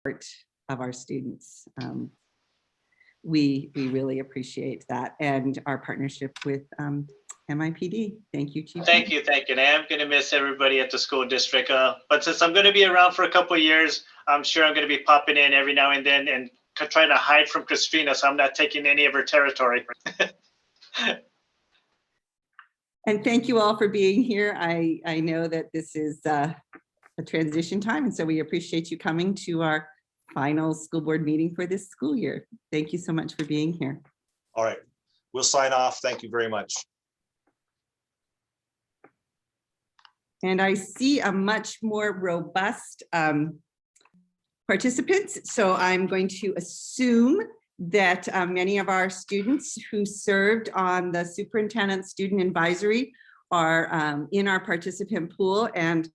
of our students. We really appreciate that and our partnership with MIPD. Thank you, Chief. Thank you. And I am going to miss everybody at the school district. But since I'm going to be around for a couple of years, I'm sure I'm going to be popping in every now and then and trying to hide from Christina, so I'm not taking any of her territory. And thank you all for being here. I know that this is a transition time, and so we appreciate you coming to our final school board meeting for this school year. Thank you so much for being here. All right, we'll sign off. Thank you very much. And I see a much more robust participants. So I'm going to assume that many of our students who served on the Superintendent Student Advisory are in our participant pool. And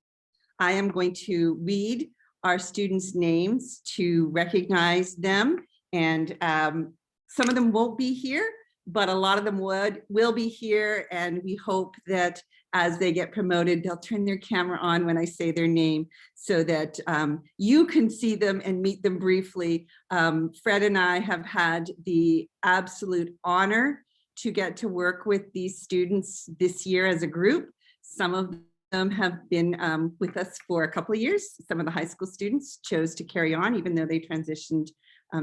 I am going to read our students' names to recognize them. And some of them won't be here, but a lot of them will be here. And we hope that as they get promoted, they'll turn their camera on when I say their name so that you can see them and meet them briefly. Fred and I have had the absolute honor to get to work with these students this year as a group. Some of them have been with us for a couple of years. Some of the high school students chose to carry on even though they transitioned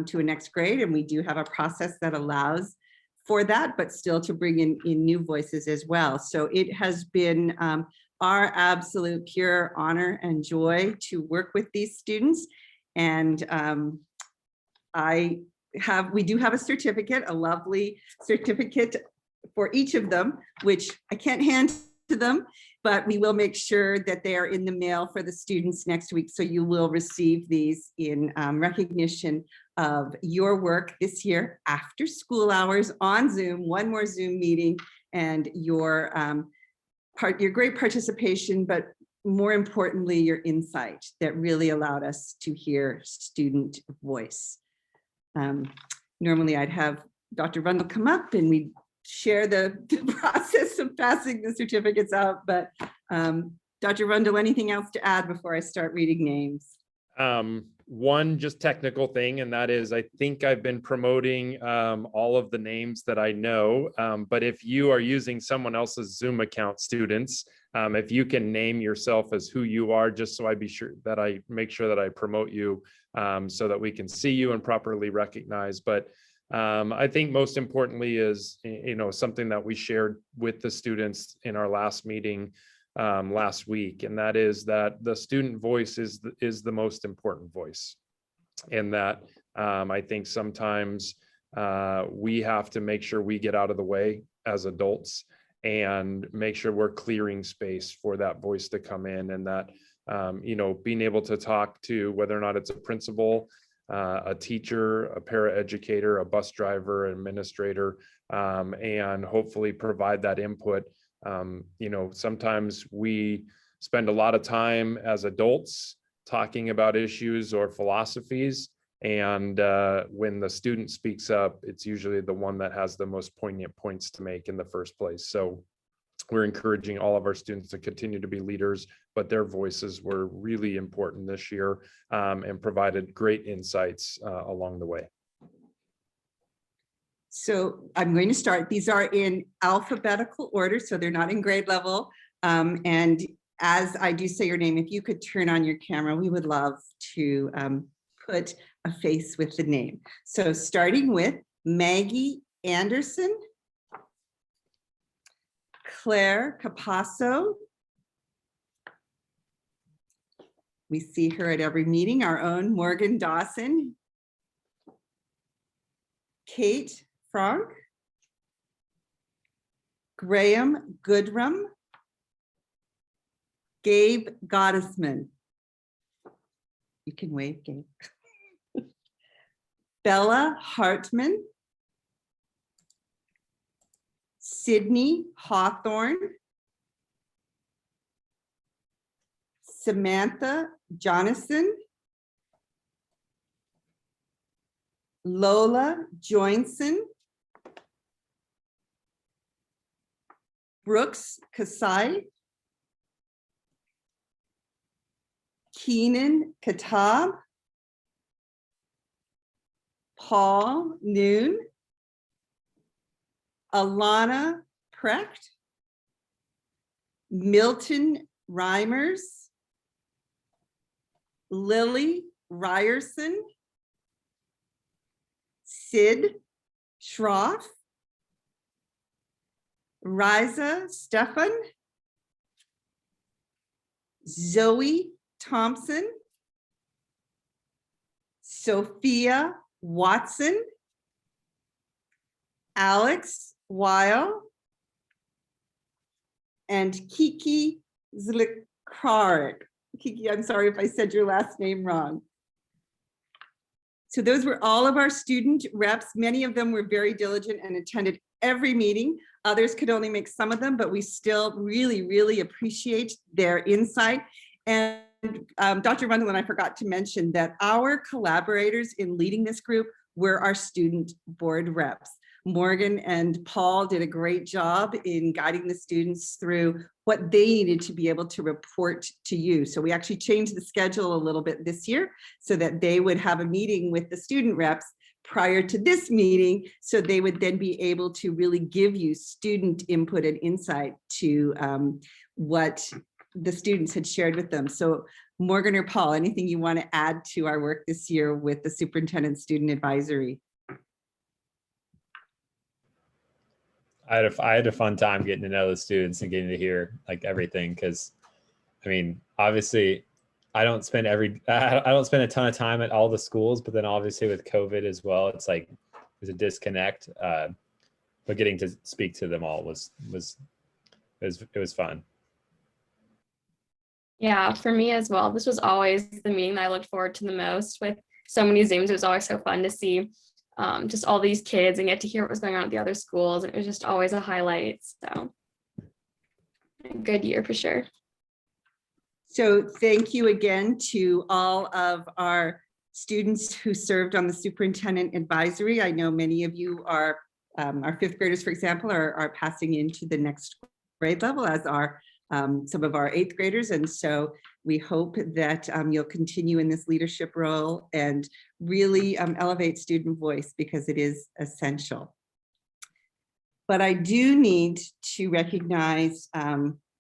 to a next grade, and we do have a process that allows for that, but still to bring in new voices as well. So it has been our absolute pure honor and joy to work with these students. And we do have a certificate, a lovely certificate for each of them, which I can't hand to them, but we will make sure that they are in the mail for the students next week. So you will receive these in recognition of your work this year after school hours on Zoom, one more Zoom meeting, and your great participation, but more importantly, your insight that really allowed us to hear student voice. Normally I'd have Dr. Rundle come up and we'd share the process of passing the certificates out, but Dr. Rundle, anything else to add before I start reading names? One just technical thing, and that is I think I've been promoting all of the names that I know, but if you are using someone else's Zoom account, students, if you can name yourself as who you are, just so I be sure that I make sure that I promote you so that we can see you and properly recognize. But I think most importantly is, something that we shared with the students in our last meeting last week, and that is that the student voice is the most important voice, and that I think sometimes we have to make sure we get out of the way as adults and make sure we're clearing space for that voice to come in, and that being able to talk to whether or not it's a principal, a teacher, a paraeducator, a bus driver, administrator, and hopefully provide that input. Sometimes we spend a lot of time as adults talking about issues or philosophies, and when the student speaks up, it's usually the one that has the most poignant points to make in the first place. So we're encouraging all of our students to continue to be leaders, but their voices were really important this year and provided great insights along the way. So I'm going to start. These are in alphabetical order, so they're not in grade level. And as I do say your name, if you could turn on your camera, we would love to put a face with the name. So starting with Maggie Anderson, Claire Capasso. We see her at every meeting, our own Morgan Dawson. Kate Frank, Graham Goodrum, Gabe Gottesman. You can wave, Gabe. Bella Hartman, Sydney Hawthorne, Samantha Jonathan, Lola Joinson, Brooks Kasai, Keenan Katab, Paul Noon, Alana Precht, Milton Reimers, Lily Ryerson, Sid Schroff, Riza Stefan, Zoe Thompson, Sophia Watson, Alex Weil, and Kiki Zlikarik. Kiki, I'm sorry if I said your last name wrong. So those were all of our student reps. Many of them were very diligent and attended every meeting. Others could only make some of them, but we still really, really appreciate their insight. And Dr. Rundle and I forgot to mention that our collaborators in leading this group were our student board reps. Morgan and Paul did a great job in guiding the students through what they needed to be able to report to you. So we actually changed the schedule a little bit this year so that they would have a meeting with the student reps prior to this meeting, so they would then be able to really give you student input and insight to what the students had shared with them. So Morgan or Paul, anything you want to add to our work this year with the Superintendent Student Advisory? I had a fun time getting to know the students and getting to hear like everything, because I mean, obviously I don't spend a ton of time at all the schools, but then obviously with COVID as well, it's like there's a disconnect. But getting to speak to them all was fun. Yeah, for me as well. This was always the meeting that I looked forward to the most. With so many Zooms, it was always so fun to see just all these kids and get to hear what was going on at the other schools. It was just always a highlight. So a good year for sure. So thank you again to all of our students who served on the Superintendent Advisory. I know many of you are, our fifth graders, for example, are passing into the next grade level, as are some of our eighth graders. And so we hope that you'll continue in this leadership role and really elevate student voice, because it is essential. But I do need to recognize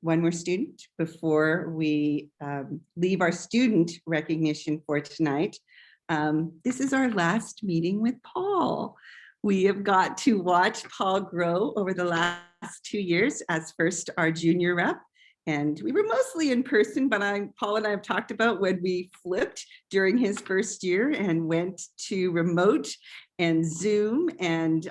one more student before we leave our student recognition for tonight. This is our last meeting with Paul. We have got to watch Paul grow over the last 2 years as first our junior rep. And we were mostly in person, but Paul and I have talked about when we flipped during his first year and went to remote and Zoom and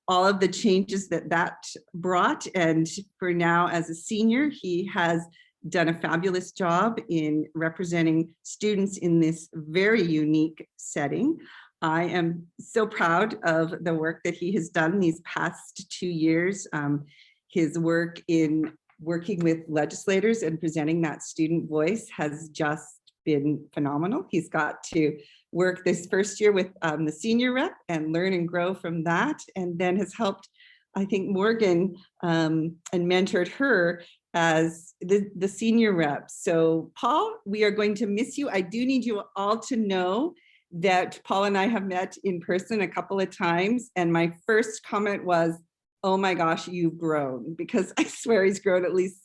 all of the changes that brought. And for now, as a senior, he has done a fabulous job in representing students in this very unique setting. I am so proud of the work that he has done these past 2 years. His work in working with legislators and presenting that student voice has just been phenomenal. He's got to work this first year with the senior rep and learn and grow from that, and then has helped, I think, Morgan and mentored her as the senior rep. So Paul, we are going to miss you. I do need you all to know that Paul and I have met in person a couple of times, and my first comment was, oh my gosh, you've grown, because I swear he's grown at least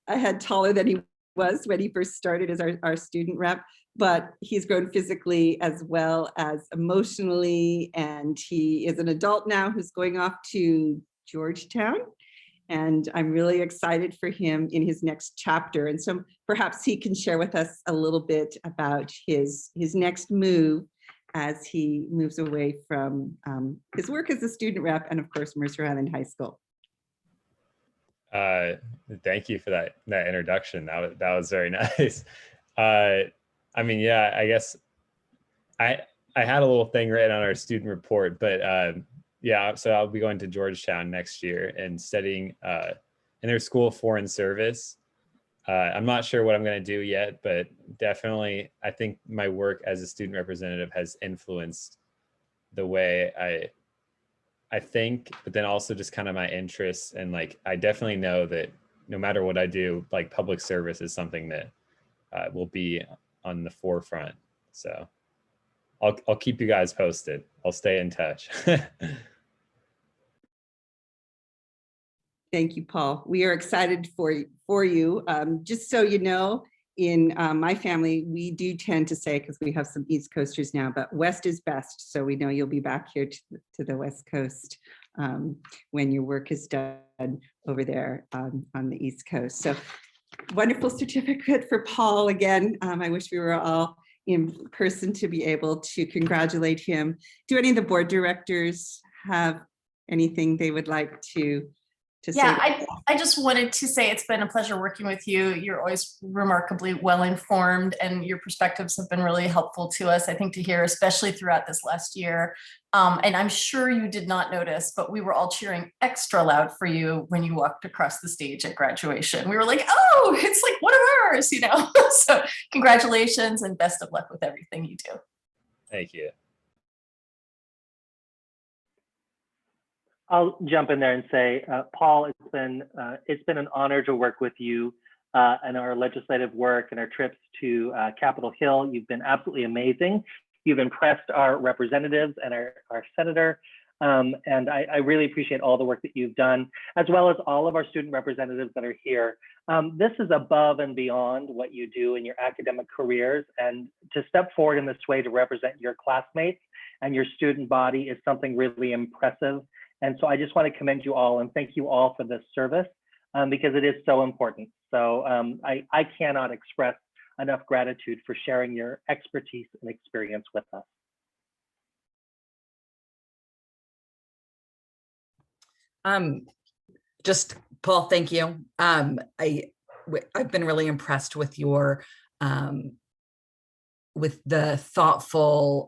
a head taller than he was when he first started as our student rep, but he's grown physically as well as emotionally. And he is an adult now who's going off to Georgetown. And I'm really excited for him in his next chapter. And so perhaps he can share with us a little bit about his next move as he moves away from his work as a student rep and, of course, Mercer Island High School. Thank you for that introduction. That was very nice. I mean, yeah, I guess I had a little thing written on our student report, but yeah, so I'll be going to Georgetown next year and studying in their School of Foreign Service. I'm not sure what I'm going to do yet, but definitely I think my work as a student representative has influenced the way I think, but then also just kind of my interests. And like, I definitely know that no matter what I do, like public service is something that will be on the forefront. So I'll keep you guys posted. I'll stay in touch. Thank you, Paul. We are excited for you. Just so you know, in my family, we do tend to say, because we have some East Coasters now, but West is best. So we know you'll be back here to the West Coast when your work is done over there on the East Coast. So wonderful certificate for Paul again. I wish we were all in person to be able to congratulate him. Do any of the board directors have anything they would like to Yeah, say? I just wanted to say it's been a pleasure working with you. You're always remarkably well informed, and your perspectives have been really helpful to us, I think, to hear, especially throughout this last year. And I'm sure you did not notice, but we were all cheering extra loud for you when you walked across the stage at graduation. We were like, oh, it's like one of ours, you know? So congratulations and best of luck with everything you do. Thank you. I'll jump in there and say, Paul, it's been an honor to work with you and our legislative work and our trips to Capitol Hill. You've been absolutely amazing. You've impressed our representatives and our senator. And I really appreciate all the work that you've done, as well as all of our student representatives that are here. This is above and beyond what you do in your academic careers, and to step forward in this way to represent your classmates and your student body is something really impressive. And so I just want to commend you all and thank you all for this service because it is so important. So I cannot express enough gratitude for sharing your expertise and experience with us. Just Paul, thank you. I've been really impressed with your with the thoughtful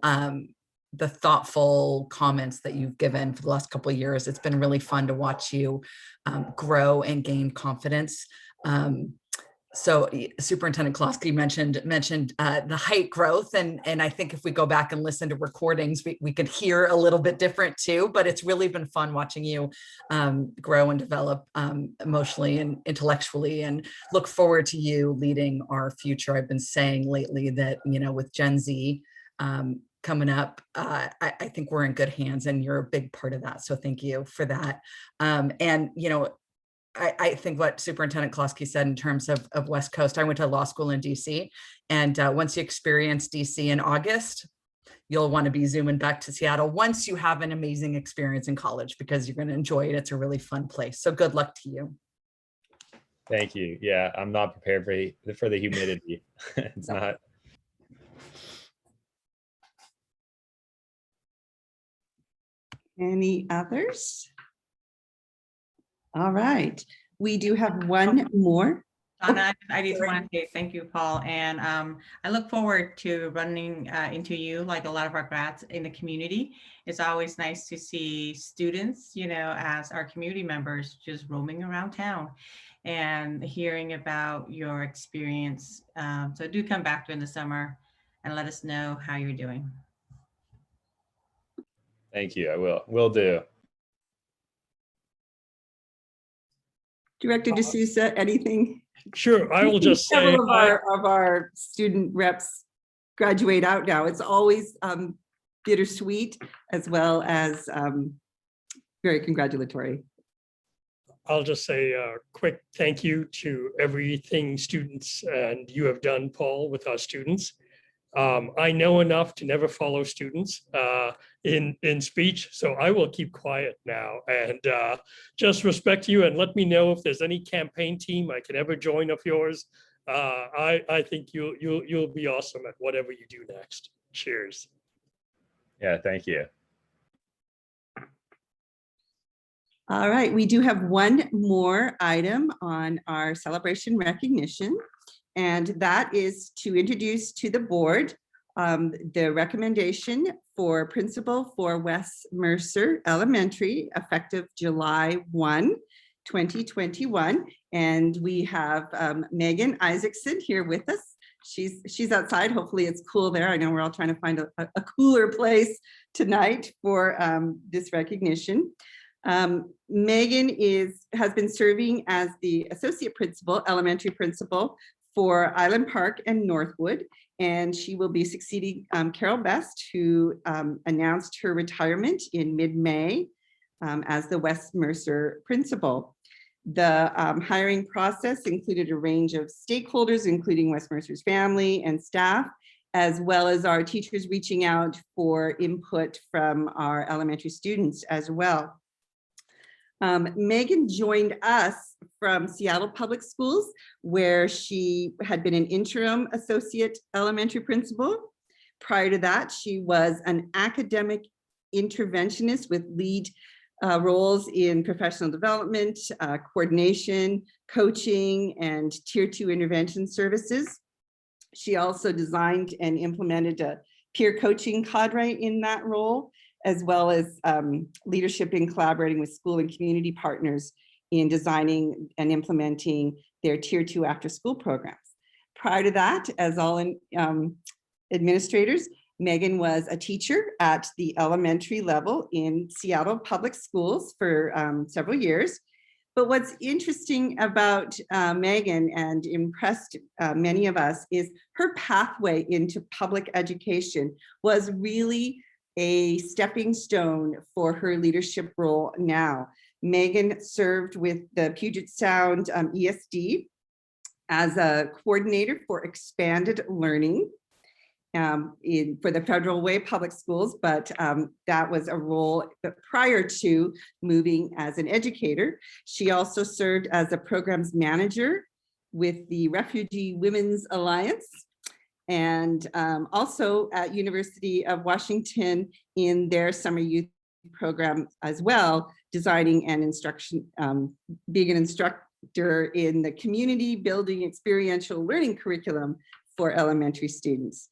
comments that you've given for the last couple of years. It's been really fun to watch you grow and gain confidence. So Superintendent Klosky mentioned the height growth, and I think if we go back and listen to recordings, we could hear a little bit different too, but it's really been fun watching you grow and develop emotionally and intellectually, and look forward to you leading our future. I've been saying lately that, you know, with Gen Z coming up, I think we're in good hands, and you're a big part of that. So thank you for that. And, you know, I think what Superintendent Klosky said in terms of West Coast, I went to law school in DC, and once you experience DC in August, you'll want to be zooming back to Seattle once you have an amazing experience in college, because you're going to enjoy it. It's a really fun place. So good luck to you. Thank you. Yeah, I'm not prepared for the humidity. It's not. Any others? All right, we do have one more. Donna, I just want to say thank you, Paul, and I look forward to running into you like a lot of our grads in the community. It's always nice to see students, you know, as our community members just roaming around town and hearing about your experience. So do come back during the summer and let us know how you're doing. Thank you. I will do. Director D'Souza, anything? Sure, I will just say several of our student reps graduate out now. It's always bittersweet as well as very congratulatory. I'll just say a quick thank you to everything students and you have done, Paul, with our students. I know enough to never follow students in speech, so I will keep quiet now and just respect you, and let me know if there's any campaign team I can ever join of yours. I think you'll be awesome at whatever you do next. Cheers. Yeah, thank you. All right, we do have one more item on our celebration recognition, and that is to introduce to the board the recommendation for principal for West Mercer Elementary effective July 1, 2021. And we have Megan Isaacson here with us. She's outside. Hopefully it's cool there. I know we're all trying to find a cooler place tonight for this recognition. Megan has been serving as the associate principal, elementary principal for Island Park and Northwood, and she will be succeeding Carol Best, who announced her retirement in mid-May as the West Mercer principal. The hiring process included a range of stakeholders, including West Mercer's family and staff, as well as our teachers reaching out for input from our elementary students as well. Megan joined us from Seattle Public Schools, where she had been an interim associate elementary principal. Prior to that, she was an academic interventionist with lead roles in professional development, coordination, coaching, and Tier 2 intervention services. She also designed and implemented a peer coaching cadre in that role, as well as leadership in collaborating with school and community partners in designing and implementing their Tier 2 after-school programs. Prior to that, as all administrators, Megan was a teacher at the elementary level in Seattle Public Schools for several years. But what's interesting about Megan, and impressed many of us, is her pathway into public education was really a stepping stone for her leadership role now. Megan served with the Puget Sound ESD as a coordinator for expanded learning for the Federal Way Public Schools, but that was a role prior to moving as an educator. She also served as a programs manager with the Refugee Women's Alliance, and also at University of Washington in their summer youth program as well, designing and instruction, being an instructor in the community building experiential learning curriculum for elementary students.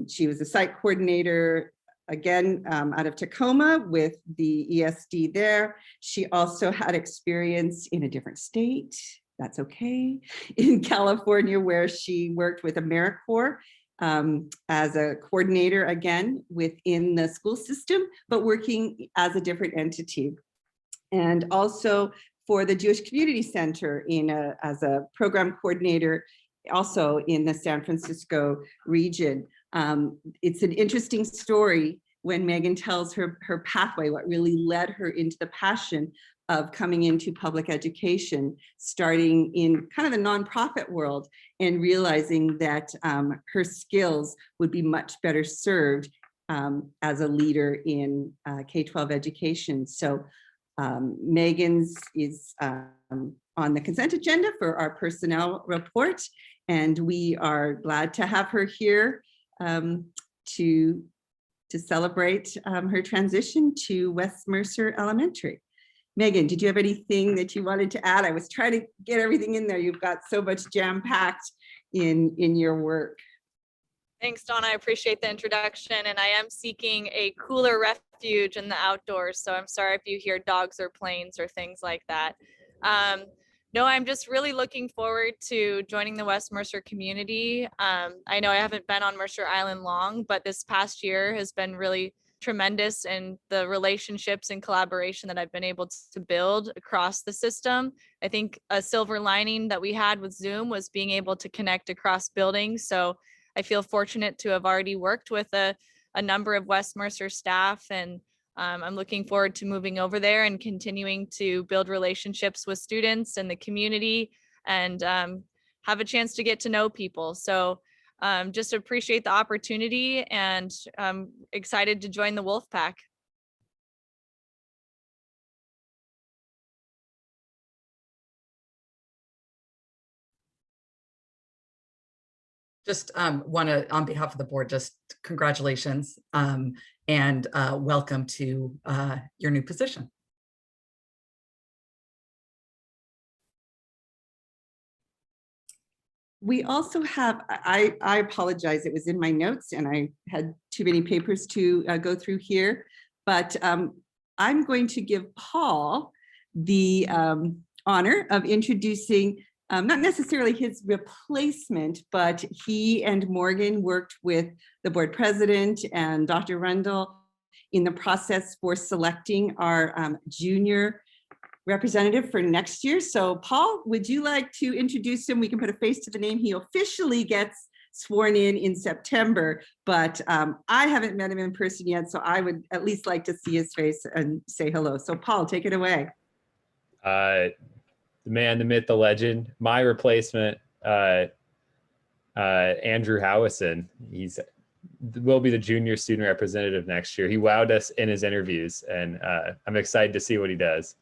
She was a site coordinator, again, out of Tacoma with the ESD there. She also had experience in a different state, that's okay, in California, where she worked with AmeriCorps as a coordinator, again, within the school system, but working as a different entity. And also for the Jewish Community Center as a program coordinator, also in the San Francisco region. It's an interesting story when Megan tells her pathway, what really led her into the passion of coming into public education, starting in kind of the nonprofit world and realizing that her skills would be much better served as a leader in K-12 education. So Megan's is on the consent agenda for our personnel report, and we are glad to have her here to celebrate her transition to West Mercer Elementary. Megan, did you have anything that you wanted to add? I was trying to get everything in there. You've got so much jam-packed in your work. Thanks, Donna. I appreciate the introduction, and I am seeking a cooler refuge in the outdoors, so I'm sorry if you hear dogs or planes or things like that. No, I'm just really looking forward to joining the West Mercer community. I know I haven't been on Mercer Island long, but this past year has been really tremendous in the relationships and collaboration that I've been able to build across the system. I think a silver lining that we had with Zoom was being able to connect across buildings. So I feel fortunate to have already worked with a number of West Mercer staff, and I'm looking forward to moving over there and continuing to build relationships with students and the community, and have a chance to get to know people. So just appreciate the opportunity, and I'm excited to join the Wolf Pack. Just want to, on behalf of the board, just congratulations and welcome to your new position. We also have, I apologize, it was in my notes and I had too many papers to go through here, but I'm going to give Paul the honor of introducing not necessarily his replacement, but he and Morgan worked with the board president and Dr. Rundle in the process for selecting our junior representative for next year. So Paul, would you like to introduce him? We can put a face to the name. He officially gets sworn in September, but I haven't met him in person yet, so I would at least like to see his face and say hello. So Paul, take it away. The man, the myth, the legend, my replacement, Andrew Howison. Will be the junior student representative next year. He wowed us in his interviews, and I'm excited to see what he does.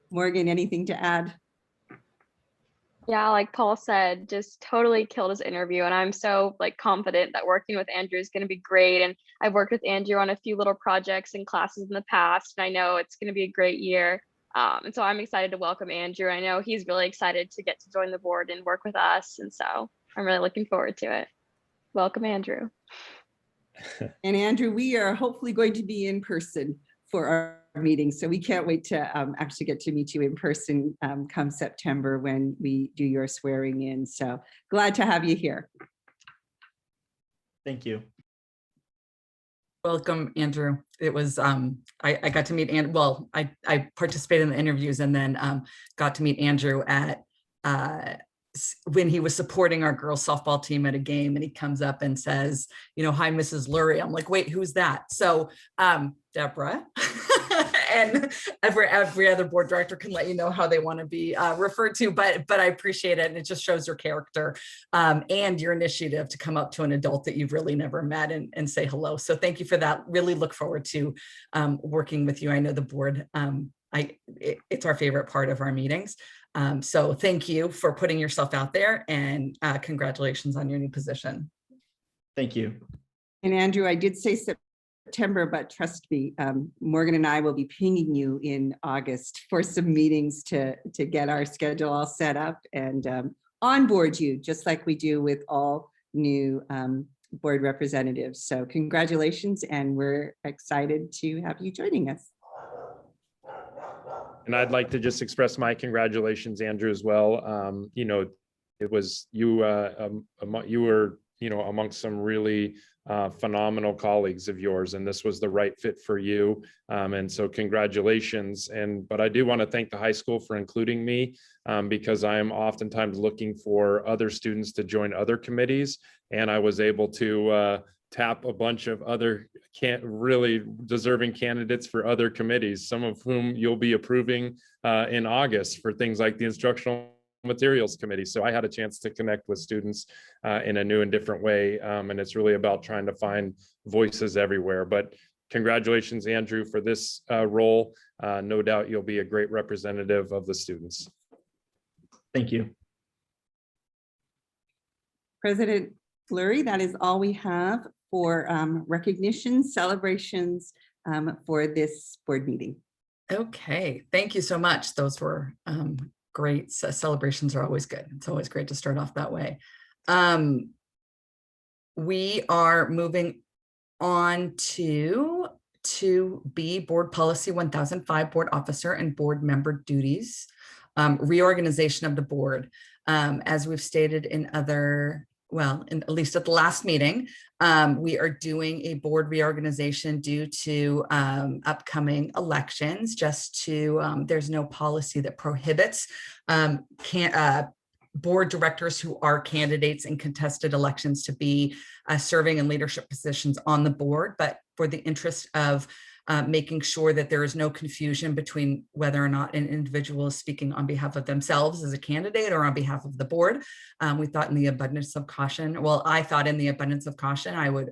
Morgan, anything to add? Yeah, like Paul said, just totally killed his interview. And I'm so like confident that working with Andrew is going to be great. And I've worked with Andrew on a few little projects and classes in the past, and I know it's going to be a great year. And so I'm excited to welcome Andrew. I know he's really excited to get to join the board and work with us. And so I'm really looking forward to it. Welcome, Andrew. And Andrew, we are hopefully going to be in person for our meeting. So we can't wait to actually get to meet you in person come September when we do your swearing in. So glad to have you here. Thank you. Welcome, Andrew. It was, I got to meet Andrew. Well, I participated in the interviews and then got to meet Andrew at when he was supporting our girls softball team at a game, and he comes up and says, you know, hi, Mrs. Lurie. I'm like, wait, who's that? So Deborah and every other board director can let you know how they want to be referred to, but I appreciate it. And it just shows your character and your initiative to come up to an adult that you've really never met and say hello. So thank you for that. Really look forward to working with you. I know the board, it's our favorite part of our meetings. So thank you for putting yourself out there, and congratulations on your new position. Thank you. And Andrew, I did say September, but trust me, Morgan and I will be pinging you in August for some meetings to get our schedule all set up and onboard you, just like we do with all new board representatives. So congratulations, and we're excited to have you joining us. And I'd like to just express my congratulations, Andrew, as well. You know, it was you were, you know, amongst some really phenomenal colleagues of yours, and this was the right fit for you. And so congratulations. But I do want to thank the high school for including me because I am oftentimes looking for other students to join other committees. And I was able to tap a bunch of other really deserving candidates for other committees, some of whom you'll be approving in August for things like the Instructional Materials Committee. So I had a chance to connect with students in a new and different way. And it's really about trying to find voices everywhere. But congratulations, Andrew, for this role. No doubt you'll be a great representative of the students. Thank you. President Lurie, that is all we have for recognitions, celebrations for this board meeting. Okay, thank you so much. Those were great. Celebrations are always good. It's always great to start off that way. We are moving on to 2B, Board Policy 1005, Board Officer and Board Member Duties, reorganization of the board. As we've stated in other, well, at least at the last meeting, we are doing a board reorganization due to upcoming elections. Just to, there's no policy that prohibits board directors who are candidates in contested elections to be serving in leadership positions on the board, but for the interest of making sure that there is no confusion between whether or not an individual is speaking on behalf of themselves as a candidate or on behalf of the board. We thought in the abundance of caution, well, I thought in the abundance of caution, I would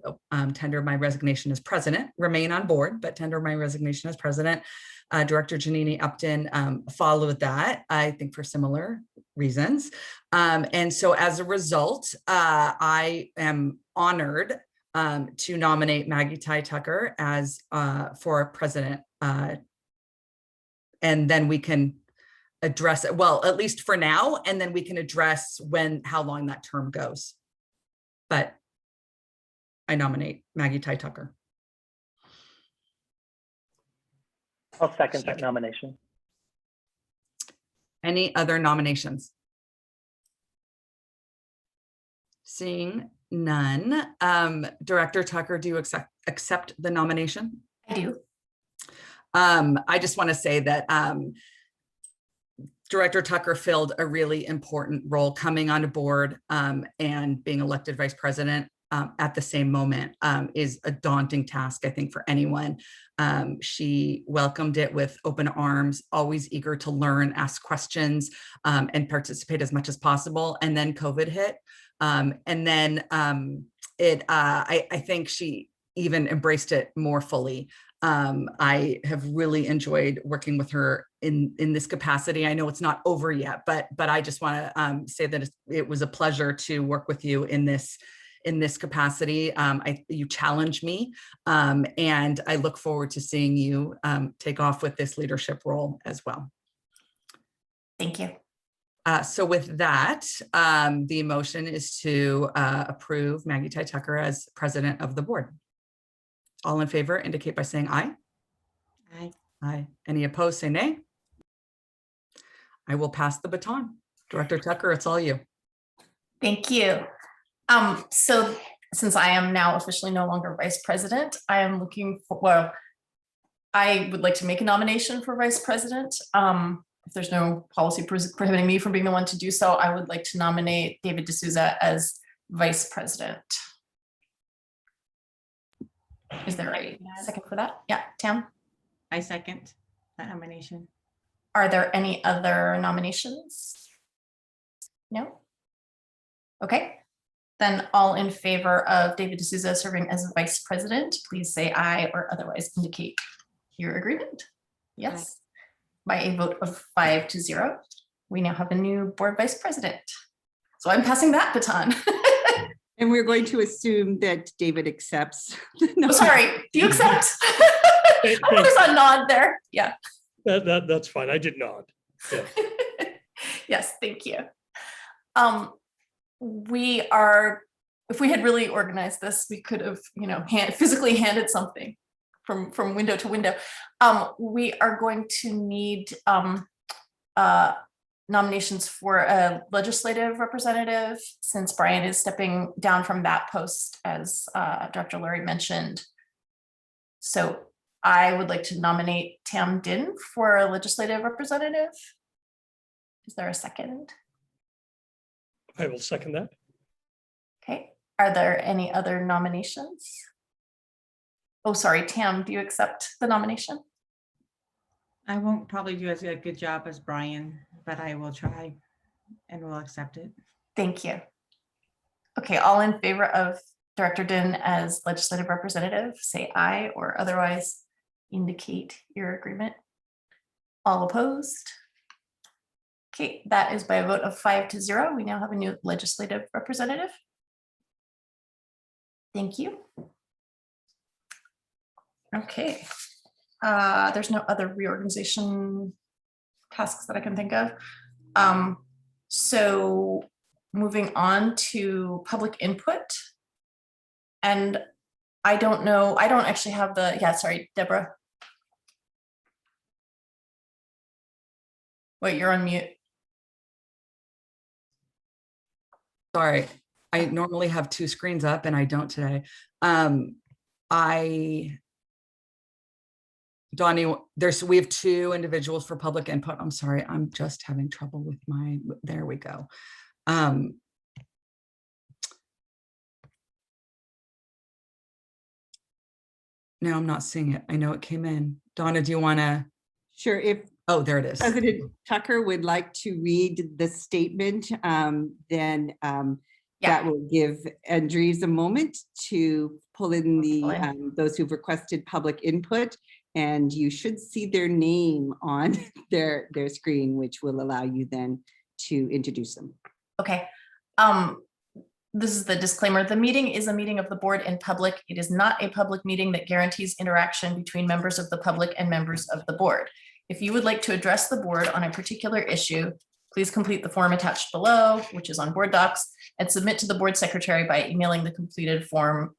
tender my resignation as president, remain on board, but tender my resignation as president. Director Janini Upton followed that, I think for similar reasons. And so as a result, I am honored to nominate Maggie Ty Tucker as for president, and then we can address it. Well, at least for now, and then we can address how long that term goes. But I nominate Maggie Ty Tucker. I'll second that nomination. Any other nominations? Seeing none. Director Tucker, do you accept the nomination? I do. I just want to say that Director Tucker filled a really important role coming on board and being elected vice president at the same moment is a daunting task, I think, for anyone. She welcomed it with open arms, always eager to learn, ask questions, and participate as much as possible. And then COVID hit. And then I think she even embraced it more fully. I have really enjoyed working with her in this capacity. I know it's not over yet, but I just want to say that it was a pleasure to work with you in this capacity. You challenge me, and I look forward to seeing you take off with this leadership role as well. Thank you. So with that, the motion is to approve Maggie Ty Tucker as president of the board. All in favor indicate by saying aye. Aye. Aye. Any opposed, say nay. I will pass the baton. Director Tucker, it's all you. Thank you. So since I am now officially no longer vice president, I am looking for, well, I would like to make a nomination for vice president. If there's no policy prohibiting me from being the one to do so, I would like to nominate David D'Souza as vice president. Is there a second for that? Yeah, Tam? I second that nomination. Are there any other nominations? No? Okay. Then all in favor of David D'Souza serving as vice president, please say aye or otherwise indicate your agreement. Yes. By a vote of 5-0, we now have a new board vice president. So I'm passing that baton. And we're going to assume that David accepts. Oh, sorry, do you accept? I know there's a nod there. Yeah. That's fine. I did nod. Yeah. Yes, thank you. We are, if we had really organized this, we could have, physically handed something from window to window. We are going to need nominations for a legislative representative, since Brian is stepping down from that post, as Dr. Lurie mentioned. So I would like to nominate Tam Din for a legislative representative. Is there a second? I will second that. Okay. Are there any other nominations? Oh, sorry, Tam, do you accept the nomination? I won't probably do as a good job as Brian, but I will try and will accept it. Thank you. Okay, all in favor of Director Din as legislative representative, say aye or otherwise indicate your agreement. All opposed? Okay, that is by a vote of 5-0. We now have a new legislative representative. Thank you. Okay, there's no other reorganization tasks that I can think of. So moving on to public input. And I don't know, I don't actually have the, yeah, sorry, Deborah. Wait, you're on mute. Sorry, I normally have two screens up and I don't today. Donnie, we have two individuals for public input. I'm sorry, I'm just having trouble with there we go. No, I'm not seeing it. I know it came in. Donna, do you want to? Sure. If Oh, there it is. President Tucker would like to read the statement, then that will give Andrews a moment to pull in those who've requested public input, and you should see their name on their screen, which will allow you then to introduce them. Okay. This is the disclaimer. The meeting is a meeting of the board in public. It is not a public meeting that guarantees interaction between members of the public and members of the board. If you would like to address the board on a particular issue, please complete the form attached below, which is on board docs, and submit to the board secretary by emailing the completed form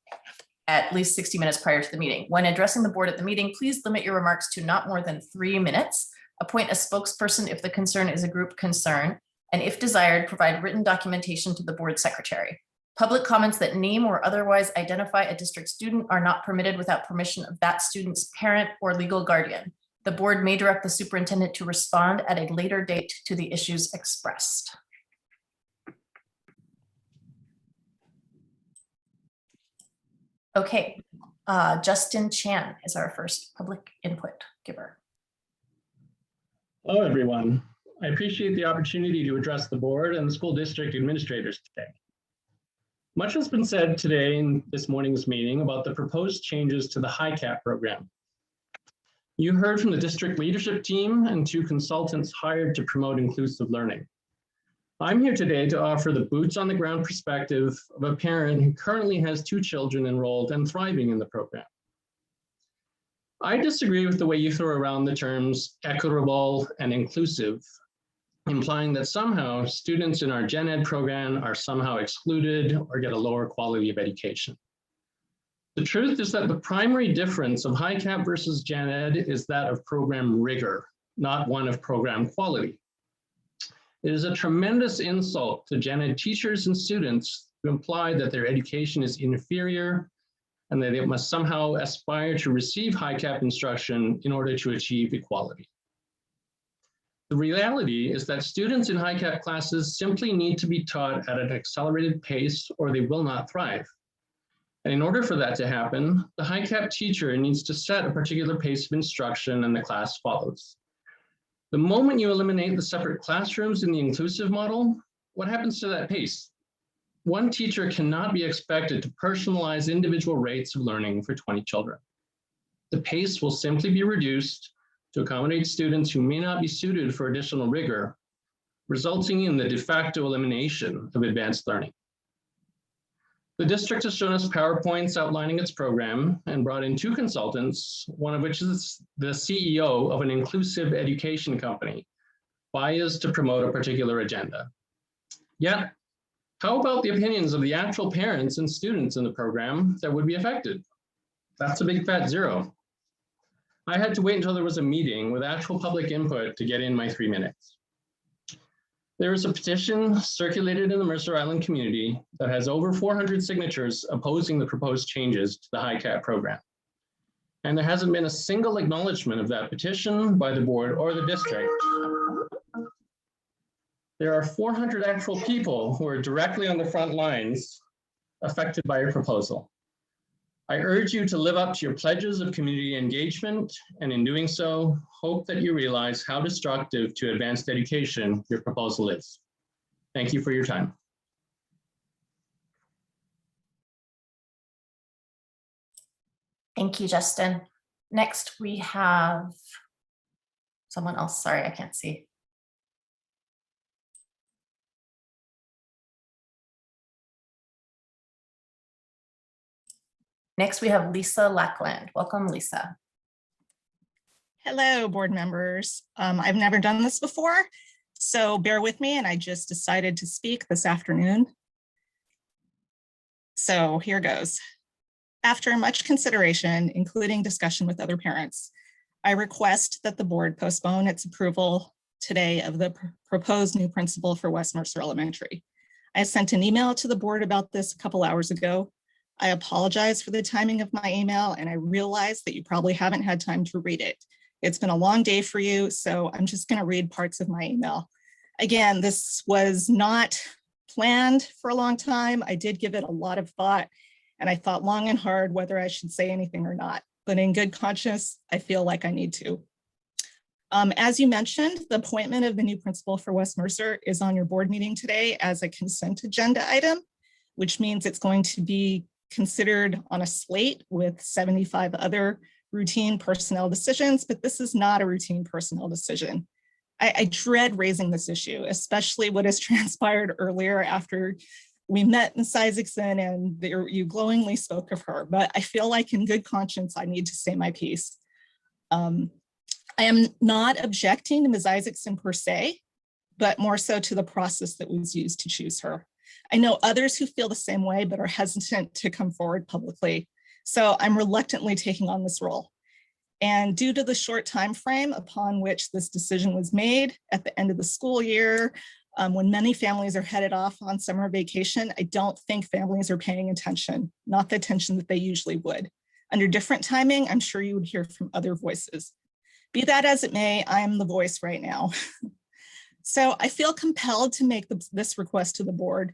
at least 60 minutes prior to the meeting. When addressing the board at the meeting, please limit your remarks to not more than 3 minutes. Appoint a spokesperson if the concern is a group concern, and if desired, provide written documentation to the board secretary. Public comments that name or otherwise identify a district student are not permitted without permission of that student's parent or legal guardian. The board may direct the superintendent to respond at a later date to the issues expressed. Okay, Justin Chan is our first public input giver. Hello, everyone. I appreciate the opportunity to address the board and the school district administrators today. Much has been said today in this morning's meeting about the proposed changes to the HiCap program. You heard from the district leadership team and 2 consultants hired to promote inclusive learning. I'm here today to offer the boots on the ground perspective of a parent who currently has 2 children enrolled and thriving in the program. I disagree with the way you throw around the terms equitable and inclusive, implying that somehow students in our Gen Ed program are somehow excluded or get a lower quality of education. The truth is that the primary difference of HiCap versus Gen Ed is that of program rigor, not one of program quality. It is a tremendous insult to Gen Ed teachers and students to imply that their education is inferior and that they must somehow aspire to receive HiCap instruction in order to achieve equality. The reality is that students in HiCap classes simply need to be taught at an accelerated pace or they will not thrive. And in order for that to happen, the HiCap teacher needs to set a particular pace of instruction and the class follows. The moment you eliminate the separate classrooms in the inclusive model, what happens to that pace? One teacher cannot be expected to personalize individual rates of learning for 20 children. The pace will simply be reduced to accommodate students who may not be suited for additional rigor, resulting in the de facto elimination of advanced learning. The district has shown us PowerPoints outlining its program and brought in 2 consultants, one of which is the CEO of an inclusive education company, biased to promote a particular agenda. Yet, how about the opinions of the actual parents and students in the program that would be affected? That's a big fat zero. I had to wait until there was a meeting with actual public input to get in my 3 minutes. There is a petition circulated in the Mercer Island community that has over 400 signatures opposing the proposed changes to the HiCap program. And there hasn't been a single acknowledgement of that petition by the board or the district. There are 400 actual people who are directly on the front lines affected by your proposal. I urge you to live up to your pledges of community engagement, and in doing so, hope that you realize how destructive to advanced education your proposal is. Thank you for your time. Thank you, Justin. Next, we have someone else. Sorry, I can't see. Next, we have Lisa Lackland. Welcome, Lisa. Hello, board members. I've never done this before, so bear with me, and I just decided to speak this afternoon. So here goes. After much consideration, including discussion with other parents, I request that the board postpone its approval today of the proposed new principal for West Mercer Elementary. I sent an email to the board about this a couple hours ago. I apologize for the timing of my email, and I realize that you probably haven't had time to read it. It's been a long day for you, so I'm just going to read parts of my email. Again, this was not planned for a long time. I did give it a lot of thought, and I thought long and hard whether I should say anything or not. But in good conscience, I feel like I need to. As you mentioned, the appointment of the new principal for West Mercer is on your board meeting today as a consent agenda item, which means it's going to be considered on a slate with 75 other routine personnel decisions, but this is not a routine personnel decision. I dread raising this issue, especially what has transpired earlier after we met Ms. Isaacson and you glowingly spoke of her, but I feel like in good conscience, I need to say my piece. I am not objecting to Ms. Isaacson per se, but more so to the process that was used to choose her. I know others who feel the same way, but are hesitant to come forward publicly. So I'm reluctantly taking on this role. And due to the short time frame upon which this decision was made at the end of the school year, when many families are headed off on summer vacation, I don't think families are paying attention, not the attention that they usually would. Under different timing, I'm sure you would hear from other voices. Be that as it may, I am the voice right now. So I feel compelled to make this request to the board,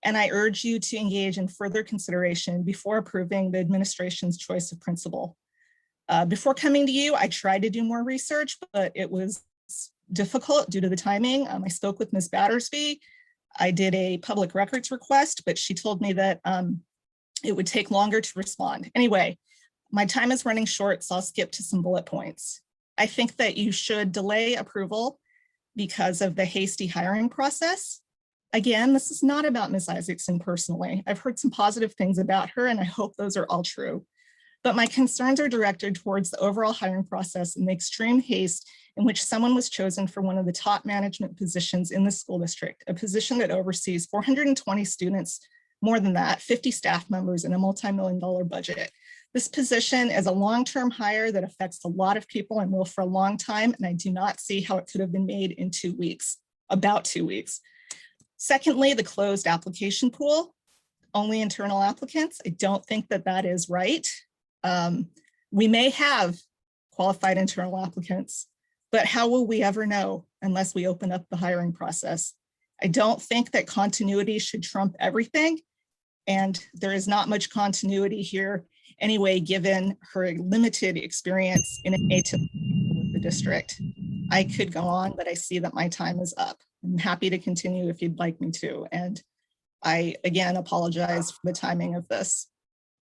and I urge you to engage in further consideration before approving the administration's choice of principal. Before coming to you, I tried to do more research, but it was difficult due to the timing. I spoke with Ms. Battersby. I did a public records request, but she told me that it would take longer to respond. Anyway, my time is running short, so I'll skip to some bullet points. I think that you should delay approval because of the hasty hiring process. Again, this is not about Ms. Isaacson personally. I've heard some positive things about her, and I hope those are all true. But my concerns are directed towards the overall hiring process and the extreme haste in which someone was chosen for one of the top management positions in the school district, a position that oversees 420 students, more than that, 50 staff members, and a multi-million-dollar budget. This position is a long-term hire that affects a lot of people and will for a long time, and I do not see how it could have been made in 2 weeks, about 2 weeks. Secondly, the closed application pool, only internal applicants. I don't think that that is right. We may have qualified internal applicants, but how will we ever know unless we open up the hiring process? I don't think that continuity should trump everything, and there is not much continuity here anyway, given her limited experience in the district. I could go on, but I see that my time is up. I'm happy to continue if you'd like me to. And I, again, apologize for the timing of this.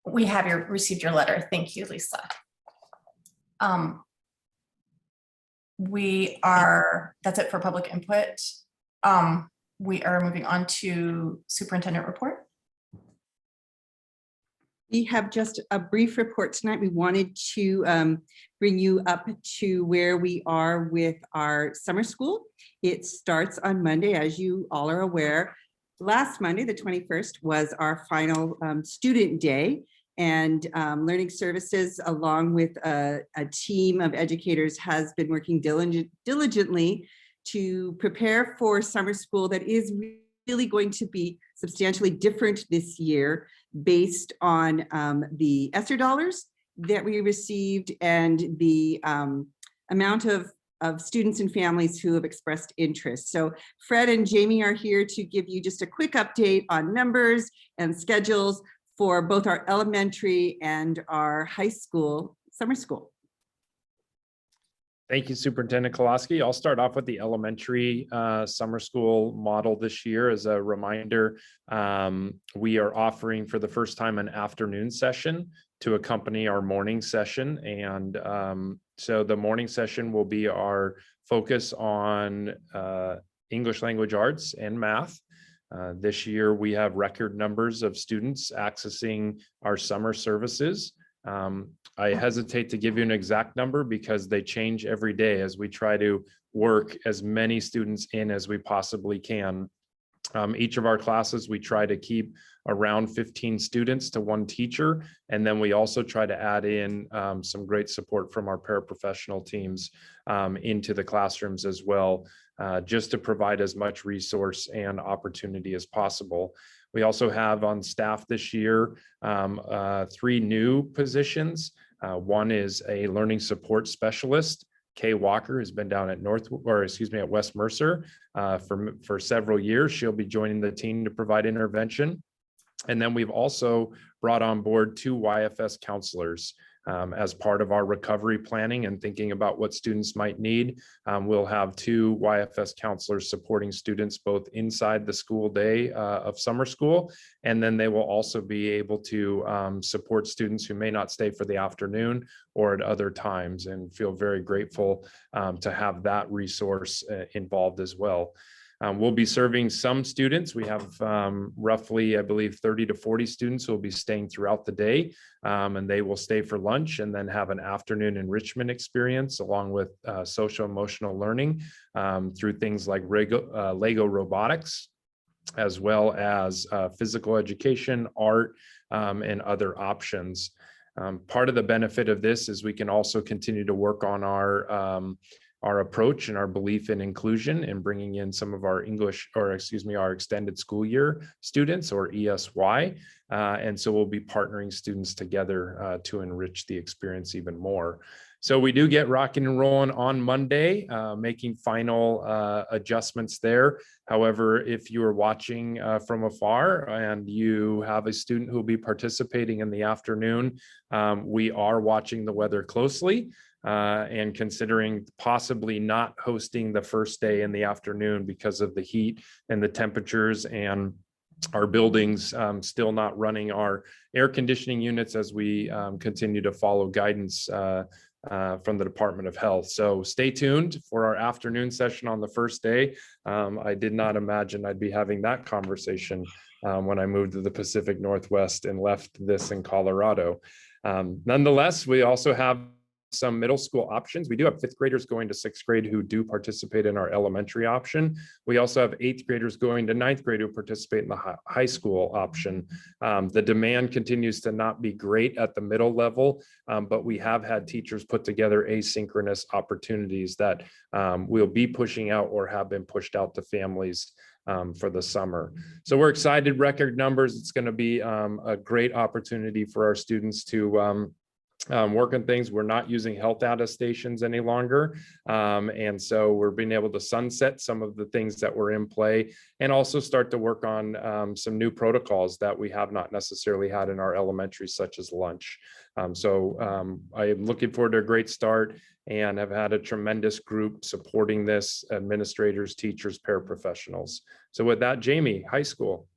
We have received your letter. Thank you, Lisa. That's it for public input. We are moving on to Superintendent Report. We have just a brief report tonight. We wanted to bring you up to where we are with our summer school. It starts on Monday, as you all are aware. Last Monday, the 21st, was our final student day, and Learning Services, along with a team of educators, has been working diligently to prepare for summer school that is really going to be substantially different this year based on the ESSER dollars that we received and the amount of students and families who have expressed interest. So Fred and Jamie are here to give you just a quick update on numbers and schedules for both our elementary and our high school summer school. Thank you, Superintendent Kolaski. I'll start off with the elementary summer school model this year. As a reminder, we are offering for the first time an afternoon session to accompany our morning session. And so the morning session will be our focus on English language arts and math. This year, we have record numbers of students accessing our summer services. I hesitate to give you an exact number because they change every day as we try to work as many students in as we possibly can. Each of our classes, we try to keep around 15 students to one teacher. And then we also try to add in some great support from our paraprofessional teams into the classrooms as well, just to provide as much resource and opportunity as possible. We also have on staff this year 3 new positions. One is a learning support specialist. Kay Walker has been down at at West Mercer for several years. She'll be joining the team to provide intervention. And then we've also brought on board 2 YFS counselors. As part of our recovery planning and thinking about what students might need. We'll have 2 YFS counselors supporting students both inside the school day of summer school, and then they will also be able to support students who may not stay for the afternoon or at other times, and feel very grateful to have that resource involved as well. We'll be serving some students. We have roughly, I believe, 30 to 40 students who will be staying throughout the day, and they will stay for lunch and then have an afternoon enrichment experience along with social emotional learning through things like Lego robotics, as well as physical education, art, and other options. Part of the benefit of this is we can also continue to work on our our approach and our belief in inclusion and bringing in some of our English, or excuse me, our extended school year students, or ESY. And so we'll be partnering students together to enrich the experience even more. So we do get rocking and rolling on Monday, making final adjustments there. However, if you are watching from afar and you have a student who will be participating in the afternoon, we are watching the weather closely and considering possibly not hosting the first day in the afternoon because of the heat and the temperatures, and our buildings still not running our air conditioning units as we continue to follow guidance from the Department of Health. So stay tuned for our afternoon session on the first day. I did not imagine I'd be having that conversation when I moved to the Pacific Northwest and left this in Colorado. Nonetheless, we also have some middle school options. We do have 5th graders going to 6th grade who do participate in our elementary option. We also have 8th graders going to 9th grade who participate in the high school option. The demand continues to not be great at the middle level, but we have had teachers put together asynchronous opportunities that we'll be pushing out or have been pushed out to families for the summer. So we're excited, record numbers. It's going to be a great opportunity for our students to work on things. We're not using health attestations any longer. And so we're being able to sunset some of the things that were in play and also start to work on some new protocols that we have not necessarily had in our elementary, such as lunch. I am looking forward to a great start and have had a tremendous group supporting this: administrators, teachers, paraprofessionals. So with that, Jamie, high school.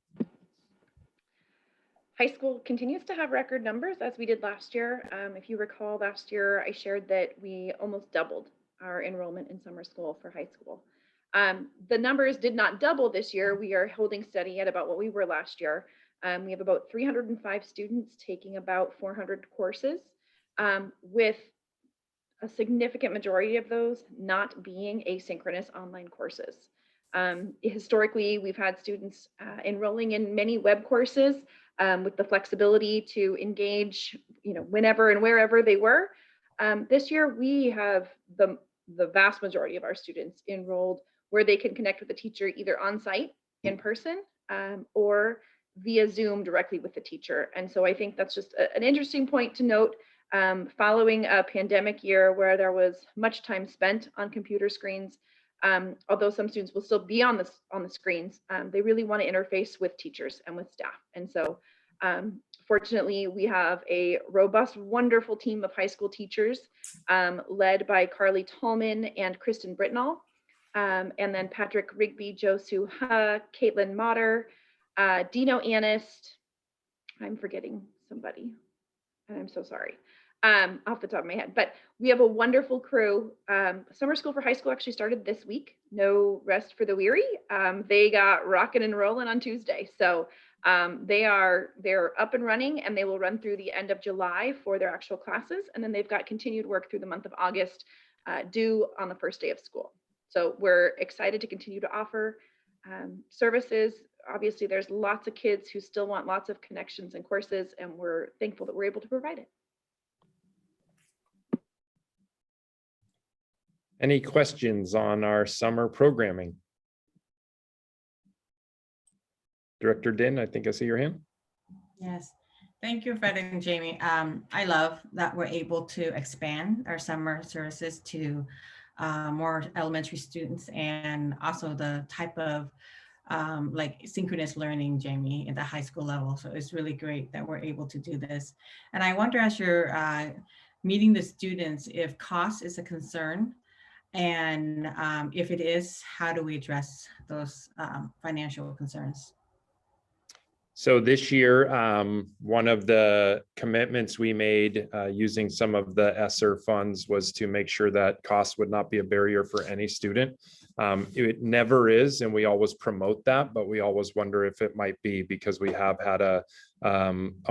High school continues to have record numbers as we did last year. If you recall, last year I shared that we almost doubled our enrollment in summer school for high school. The numbers did not double this year. We are holding steady at about what we were last year. We have about 305 students taking about 400 courses, with a significant majority of those not being asynchronous online courses. Historically, we've had students enrolling in many web courses with the flexibility to engage, whenever and wherever they were. This year, we have the vast majority of our students enrolled where they can connect with the teacher either on site, in person, or via Zoom directly with the teacher. And so I think that's just an interesting point to note. Following a pandemic year where there was much time spent on computer screens, although some students will still be on the screens, they really want to interface with teachers and with staff. And so fortunately, we have a robust, wonderful team of high school teachers led by Carly Tallman and Kristen Britnall, and then Patrick Rigby, Josu Ha, Caitlin Motter, Dino Anist. I'm forgetting somebody, and I'm so sorry. Off the top of my head, but we have a wonderful crew. Summer school for high school actually started this week. No rest for the weary. They got rocking and rolling on Tuesday. So they're up and running, and they will run through the end of July for their actual classes. And then they've got continued work through the month of August, due on the first day of school. So we're excited to continue to offer services. Obviously, there's lots of kids who still want lots of connections and courses, and we're thankful that we're able to provide it. Any questions on our summer programming? Director Din, I think I see your hand. Yes, thank you, Fred and Jamie. I love that we're able to expand our summer services to more elementary students, and also the type of like synchronous learning, Jamie, at the high school level. So it's really great that we're able to do this. And I wonder, as you're meeting the students, if cost is a concern, and if it is, how do we address those financial concerns? So this year, one of the commitments we made using some of the ESSER funds was to make sure that cost would not be a barrier for any student. It never is, and we always promote that, but we always wonder if it might be, because we have had a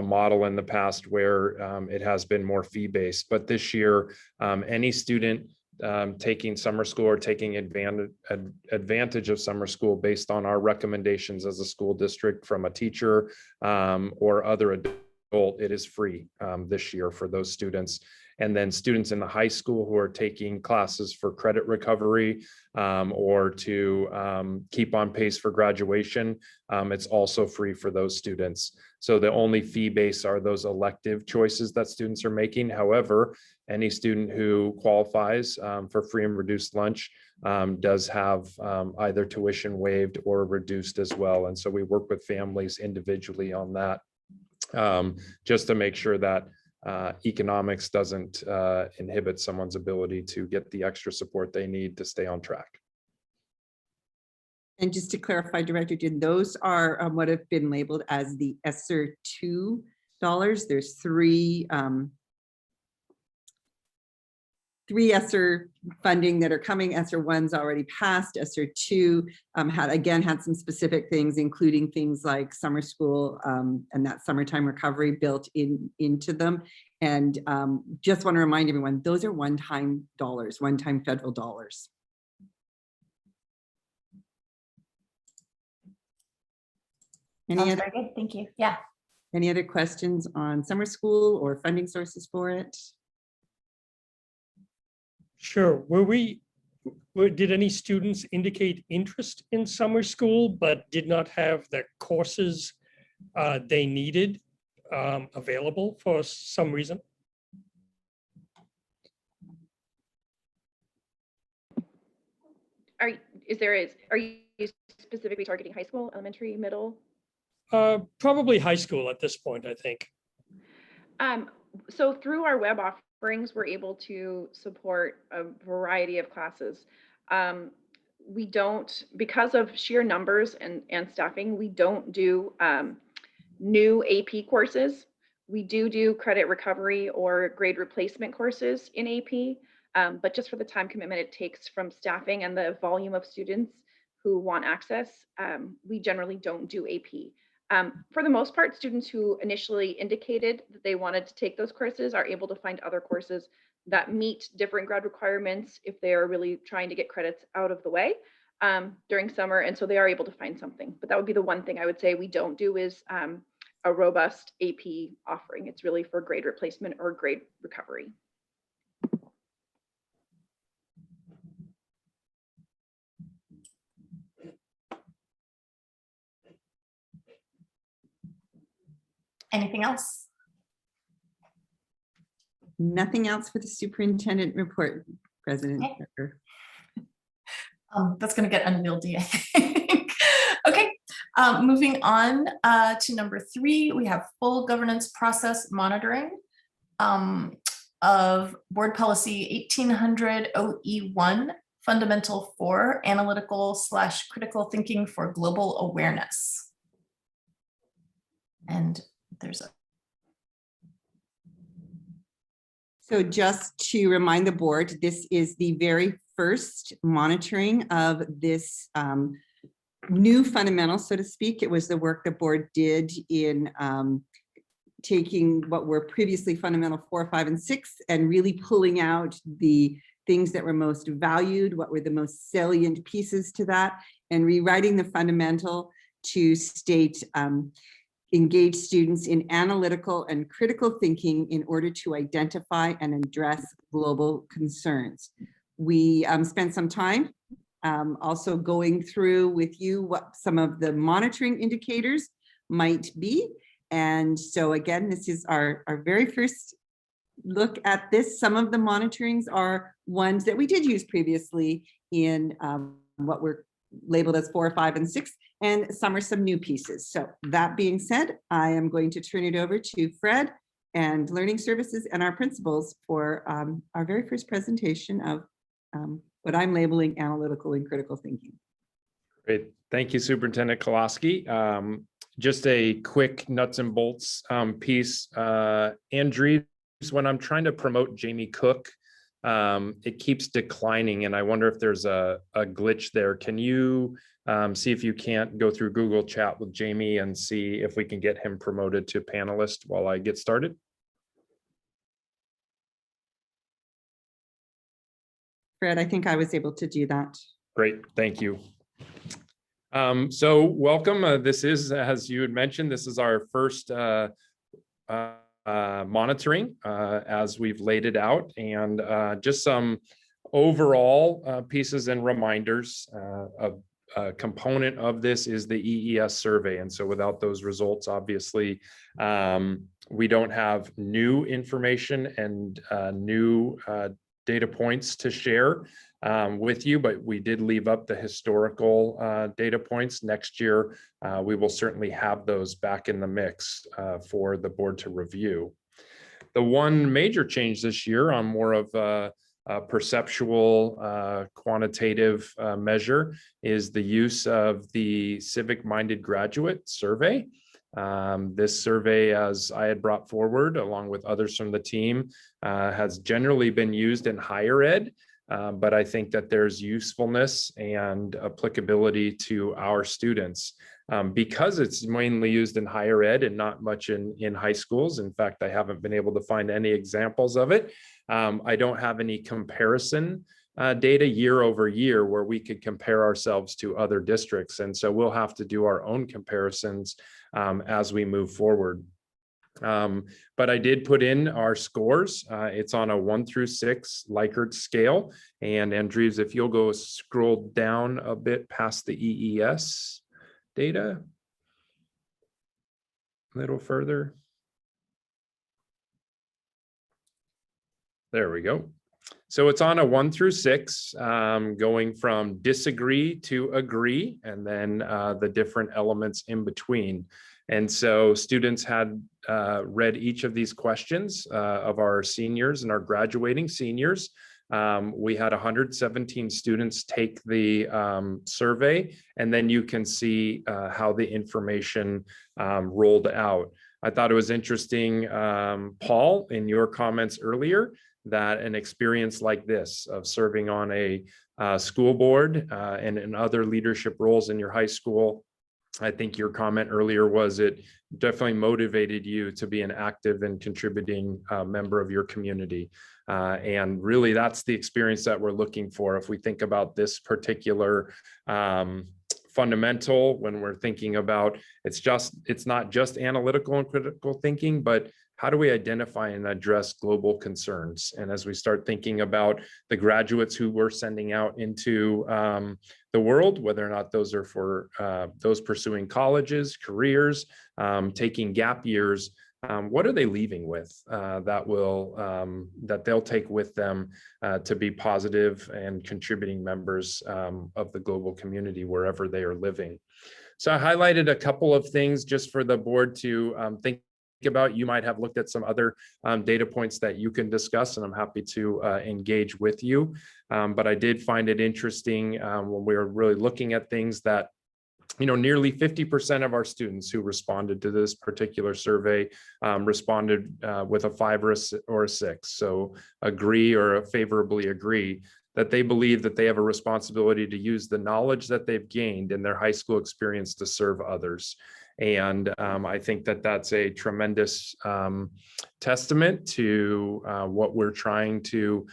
model in the past where it has been more fee-based. But this year, any student taking summer school or taking advantage of summer school based on our recommendations as a school district from a teacher or other it is free this year for those students. And then students in the high school who are taking classes for credit recovery or to keep on pace for graduation, it's also free for those students. So the only fee base are those elective choices that students are making. However, any student who qualifies for free and reduced lunch does have either tuition waived or reduced as well. And so we work with families individually on that just to make sure that economics doesn't inhibit someone's ability to get the extra support they need to stay on track. And just to clarify, Director Jin, those are what have been labeled as the ESSER $2. There's three ESSER funding that are coming. ESSER 1's already passed. ESSER 2 had some specific things, including things like summer school and that summertime recovery built into them. And just want to remind everyone, those are one-time dollars, one-time federal dollars. Any other, very good. Thank you. Yeah. any other questions on summer school or funding sources for it? Sure. Did any students indicate interest in summer school, but did not have the courses they needed available for some reason? Are you specifically targeting high school, elementary, middle? Probably high school at this point, I think. So through our web offerings, we're able to support a variety of classes. We don't, because of sheer numbers and staffing, we don't do new AP courses. We do credit recovery or grade replacement courses in AP, but just for the time commitment it takes from staffing and the volume of students who want access, we generally don't do AP. For the most part, students who initially indicated that they wanted to take those courses are able to find other courses that meet different grad requirements if they are really trying to get credits out of the way during summer. And so they are able to find something. But that would be the one thing I would say we don't do is a robust AP offering. It's really for grade replacement or grade recovery. Anything else? Nothing else for the superintendent report, President. Okay. That's going to get unwieldy, I think. Okay, moving on to number 3, we have full governance process monitoring of board policy 1800 OE1, fundamental 4, analytical/critical thinking for global awareness. And there's a. So just to remind the board, this is the very first monitoring of this new fundamental, so to speak. It was the work the board did in taking what were previously fundamental 4, 5, and 6 and really pulling out the things that were most valued, what were the most salient pieces to that, and rewriting the fundamental to state engage students in analytical and critical thinking in order to identify and address global concerns. We spent some time also going through with you what some of the monitoring indicators might be. And so again, this is our very first look at this. Some of the monitorings are ones that we did use previously in what were labeled as 4, 5, and 6, and some are some new pieces. So that being said, I am going to turn it over to Fred and Learning Services and our principals for our very first presentation of what I'm labeling analytical and critical thinking. Great. Thank you, Superintendent Kolaski. Just a quick nuts and bolts piece. Andrews, when I'm trying to promote Jamie Cook, it keeps declining, and I wonder if there's a glitch there. Can you see if you can't go through Google Chat with Jamie and see if we can get him promoted to panelist while I get started? Fred, I think I was able to do that. Great, thank you. So welcome. This is, as you had mentioned, this is our first monitoring as we've laid it out, and just some overall pieces and reminders. A component of this is the EES survey. And so without those results, obviously, we don't have new information and new data points to share with you, but we did leave up the historical data points. Next year, we will certainly have those back in the mix for the board to review. The one major change this year on more of a perceptual quantitative measure is the use of the Civic-Minded graduate survey. This survey, as I had brought forward along with others from the team, has generally been used in higher ed, but I think that there's usefulness and applicability to our students. Because it's mainly used in higher ed and not much in high schools. In fact, I haven't been able to find any examples of it. I don't have any comparison data year over year where we could compare ourselves to other districts. And so we'll have to do our own comparisons as we move forward. But I did put in our scores. It's on a 1 through 6 Likert scale. And Andrews, if you'll go scroll down a bit past the EES data a little further. There we go. So it's on a 1 through 6, going from disagree to agree, and then the different elements in between. And so students had read each of these questions of our seniors and our graduating seniors. We had 117 students take the survey, and then you can see how the information rolled out. I thought it was interesting, Paul, in your comments earlier, that an experience like this of serving on a school board and in other leadership roles in your high school, I think your comment earlier was it definitely motivated you to be an active and contributing member of your community. And really, that's the experience that we're looking for. If we think about this particular fundamental, when we're thinking about it's not just analytical and critical thinking, but how do we identify and address global concerns? And as we start thinking about the graduates who we're sending out into the world, whether or not those are for those pursuing colleges, careers, taking gap years, what are they leaving with that they'll take with them to be positive and contributing members of the global community wherever they are living? So I highlighted a couple of things just for the board to think about. You might have looked at some other data points that you can discuss, and I'm happy to engage with you. But I did find it interesting when we were really looking at things that, you know, nearly 50% of our students who responded to this particular survey responded with a 5 or a 6. So agree or favorably agree that they believe that they have a responsibility to use the knowledge that they've gained in their high school experience to serve others. And I think that that's a tremendous testament to what we're trying to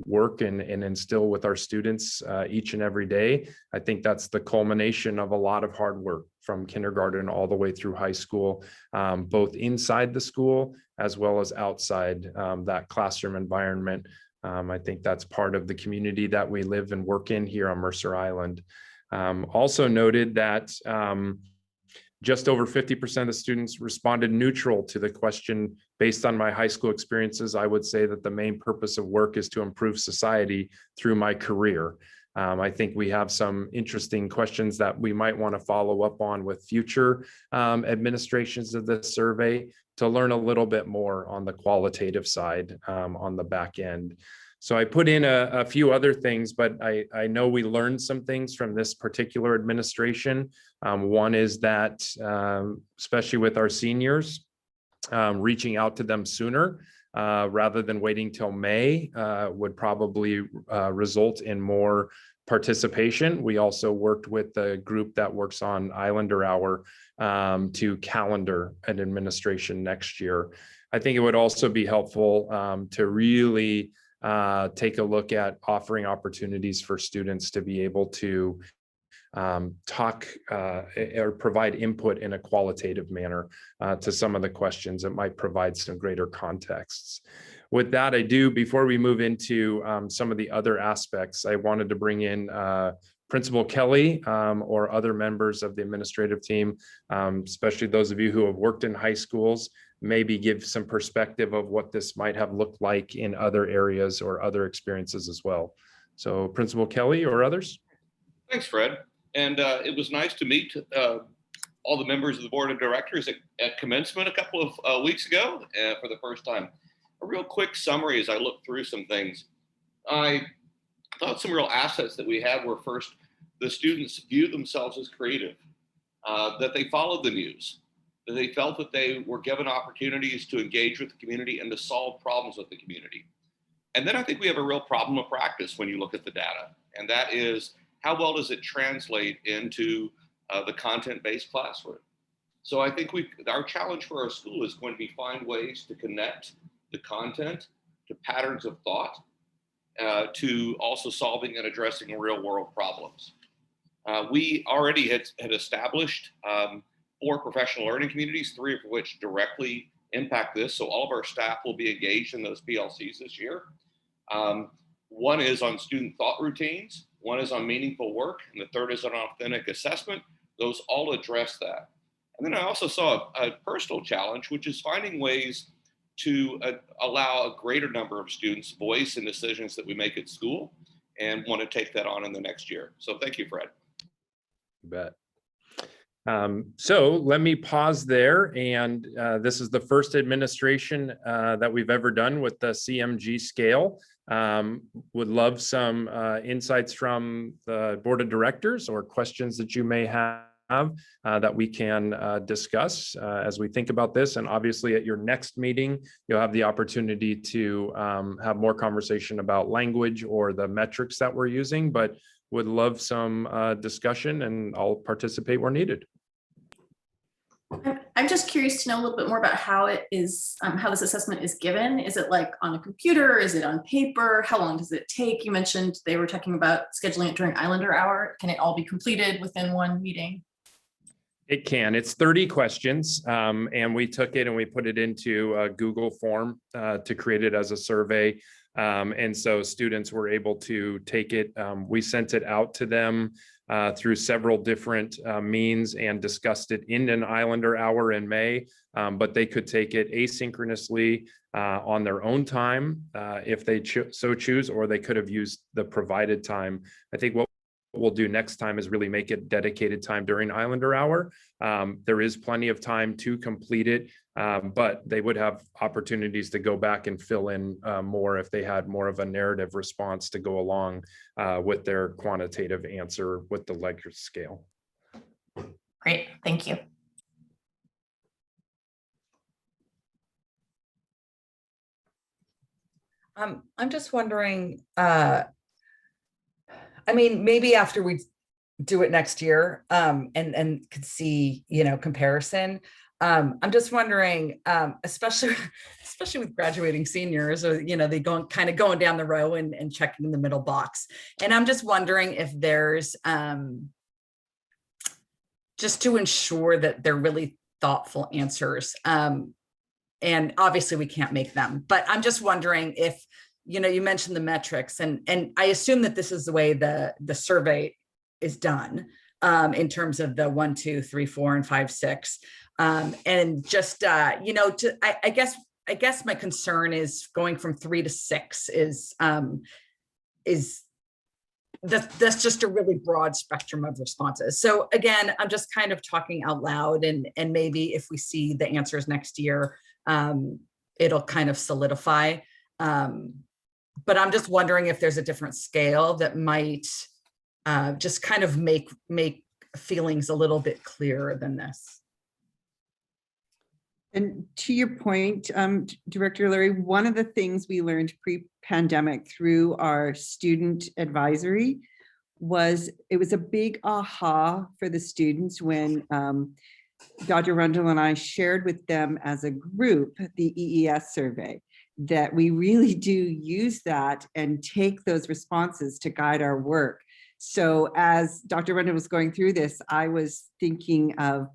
work and instill with our students each and every day. I think that's the culmination of a lot of hard work from kindergarten all the way through high school, both inside the school as well as outside that classroom environment. I think that's part of the community that we live and work in here on Mercer Island. Also noted that just over 50% of the students responded neutral to the question. Based on my high school experiences, I would say that the main purpose of work is to improve society through my career. I think we have some interesting questions that we might want to follow up on with future administrations of this survey to learn a little bit more on the qualitative side on the back end. So I put in a few other things, but I know we learned some things from this particular administration. One is that, especially with our seniors, reaching out to them sooner rather than waiting till May would probably result in more participation. We also worked with the group that works on Islander Hour to calendar an administration next year. I think it would also be helpful to really take a look at offering opportunities for students to be able to talk or provide input in a qualitative manner to some of the questions that might provide some greater contexts. With that, before we move into some of the other aspects, I wanted to bring in Principal Kelly or other members of the administrative team, especially those of you who have worked in high schools, maybe give some perspective of what this might have looked like in other areas or other experiences as well. So Principal Kelly or others? Thanks, Fred. And it was nice to meet all the members of the board of directors at commencement a couple of weeks ago for the first time. A real quick summary as I looked through some things. I thought some real assets that we had were first, the students viewed themselves as creative, that they followed the news, that they felt that they were given opportunities to engage with the community and to solve problems with the community. And then I think we have a real problem of practice when you look at the data, and that is how well does it translate into the content-based classroom? So I think our challenge for our school is going to be find ways to connect the content to patterns of thought, to also solving and addressing real world problems. We already had established 4 professional learning communities, 3 of which directly impact this. So all of our staff will be engaged in those PLCs this year. One is on student thought routines, one is on meaningful work, and the third is on authentic assessment. Those all address that. And then I also saw a personal challenge, which is finding ways to allow a greater number of students voice in decisions that we make at school, and want to take that on in the next year. So thank you, Fred. You bet. So let me pause there. And this is the first administration that we've ever done with the CMG scale. Would love some insights from the board of directors or questions that you may have that we can discuss as we think about this. And obviously at your next meeting, you'll have the opportunity to have more conversation about language or the metrics that we're using, but would love some discussion, and I'll participate where needed. I'm just curious to know a little bit more about how it is, how this assessment is given. Is it like on a computer? Is it on paper? How long does it take? You mentioned they were talking about scheduling it during Islander hour. Can it all be completed within one meeting? It can. It's 30 questions, and we took it and we put it into a Google form to create it as a survey. And so students were able to take it. We sent it out to them through several different means and discussed it in an Islander hour in May, but they could take it asynchronously on their own time if they so choose, or they could have used the provided time. I think what we'll do next time is really make it dedicated time during Islander hour. There is plenty of time to complete it, but they would have opportunities to go back and fill in more if they had more of a narrative response to go along with their quantitative answer with the Likert scale. Great, thank you. I'm just wondering, I mean, maybe after we do it next year and could see, comparison. I'm just wondering, especially with graduating seniors, or, they kind of going down the row and checking the middle box. And I'm just wondering if there's just to ensure that they're really thoughtful answers. And obviously we can't make them, but I'm just wondering if, you mentioned the metrics, and I assume that this is the way the survey is done in terms of the 1, 2, 3, 4, and 5, 6. And just, I guess my concern is going from 3 to 6 is that's just a really broad spectrum of responses. So again, I'm just kind of talking out loud, and maybe if we see the answers next year, it'll kind of solidify. But I'm just wondering if there's a different scale that might just kind of make feelings a little bit clearer than this. And to your point, Director Larry, one of the things we learned pre-pandemic through our student advisory was it was a big aha for the students when Dr. Rundle and I shared with them as a group the EES survey, that we really do use that and take those responses to guide our work. So as Dr. Brendan was going through this, I was thinking of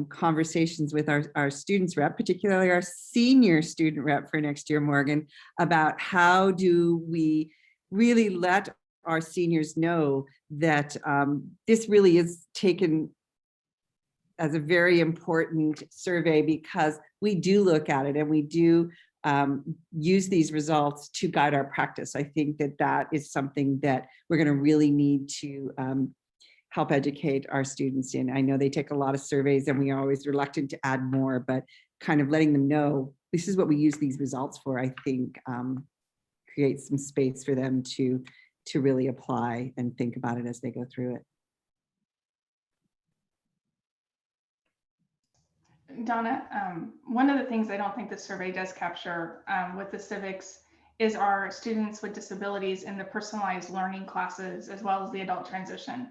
conversations with our students rep, particularly our senior student rep for next year, Morgan, about how do we really let our seniors know that this really is taken as a very important survey, because we do look at it and we do use these results to guide our practice. I think that that is something that we're going to really need to help educate our students in. I know they take a lot of surveys and we are always reluctant to add more, but kind of letting them know this is what we use these results for, I think creates some space for them to really apply and think about it as they go through it. Donna, one of the things I don't think the survey does capture with the civics is our students with disabilities in the personalized learning classes, as well as the adult transition.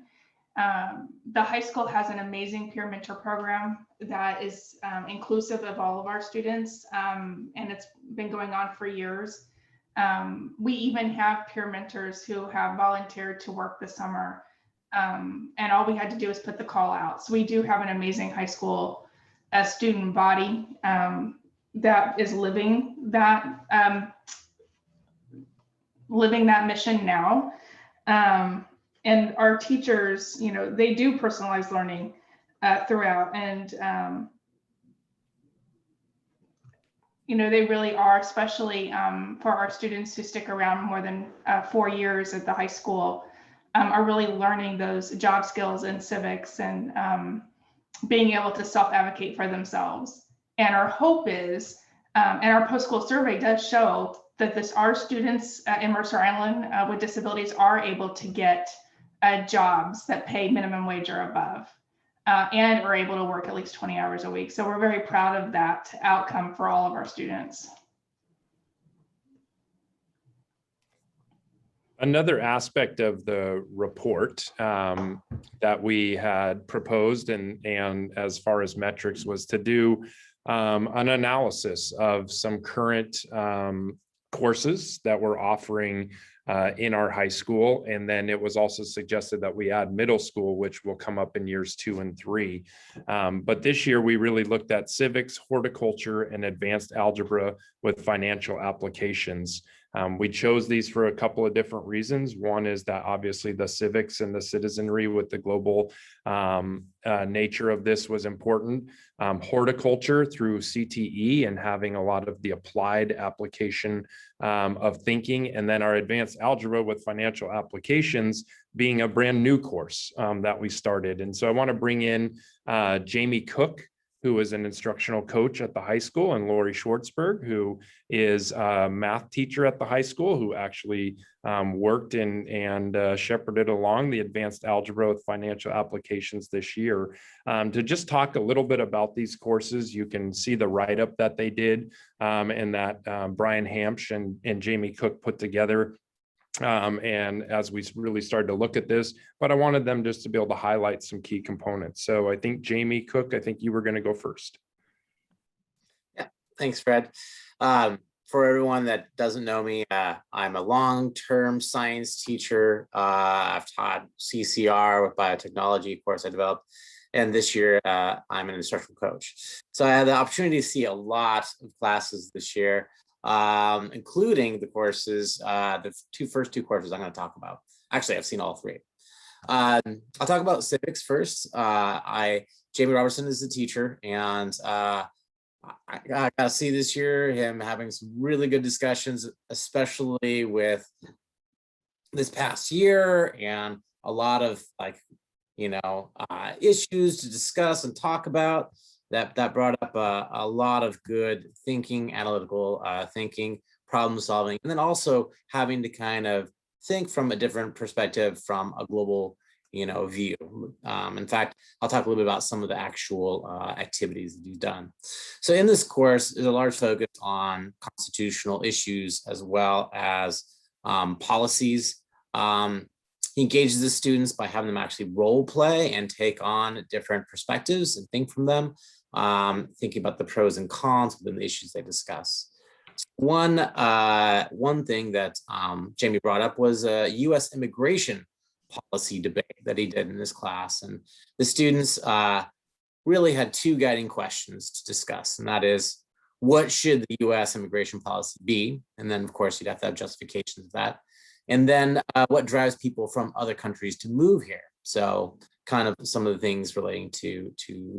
The high school has an amazing peer mentor program that is inclusive of all of our students, and it's been going on for years. We even have peer mentors who have volunteered to work this summer, and all we had to do is put the call out. So we do have an amazing high school student body that is living that mission now. And our teachers, you know, they do personalized learning throughout, and you know, they really are, especially for our students who stick around more than 4 years at the high school, are really learning those job skills in civics and being able to self-advocate for themselves. And our hope is, and our post-school survey does show that our students in Mercer Island with disabilities are able to get jobs that pay minimum wage or above, and are able to work at least 20 hours a week. So we're very proud of that outcome for all of our students. Another aspect of the report that we had proposed and as far as metrics was to do an analysis of some current courses that we're offering in our high school. And then it was also suggested that we add middle school, which will come up in years 2 and 3. But this year we really looked at civics, horticulture, and advanced algebra with financial applications. We chose these for a couple of different reasons. One is that obviously the civics and the citizenry with the global nature of this was important. Horticulture through CTE and having a lot of the applied application of thinking, and then our advanced algebra with financial applications being a brand new course that we started. And so I want to bring in Jamie Cook, who is an instructional coach at the high school, and Lori Schwartzberg, who is a math teacher at the high school, who actually worked and shepherded along the advanced algebra with financial applications this year. To just talk a little bit about these courses, you can see the write-up that they did and that Brian Hampsh and Jamie Cook put together. And as we really started to look at this, but I wanted them just to be able to highlight some key components. So I think Jamie Cook, I think you were going to go first. Yeah, thanks, Fred. For everyone that doesn't know me, I'm a long-term science teacher. I've taught CCR with biotechnology course I developed. And this year, I'm an instructional coach. So I had the opportunity to see a lot of classes this year, including the courses, the first two courses I'm going to talk about. Actually, I've seen all three. I'll talk about civics first. Jamie Robertson is the teacher, and I got to see this year him having some really good discussions, especially with this past year, and a lot of issues to discuss and talk about. That brought up a lot of good thinking, analytical thinking, problem solving, and then also having to kind of think from a different perspective, from a global view. In fact, I'll talk a little bit about some of the actual activities that he's done. So in this course, there's a large focus on constitutional issues as well as policies. He engages the students by having them actually role play and take on different perspectives and think from them, thinking about the pros and cons within the issues they discuss. One thing that Jamie brought up was U.S. immigration policy debate that he did in this class. And the students really had two guiding questions to discuss, and that is, what should the US immigration policy be? And then of course you'd have to have justifications of that. And then what drives people from other countries to move here? So kind of some of the things relating to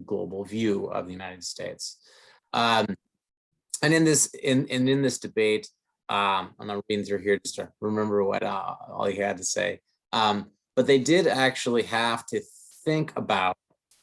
global view of the United States. And in this debate, I'm not reading through here just to remember what all he had to say. But they did actually have to think about,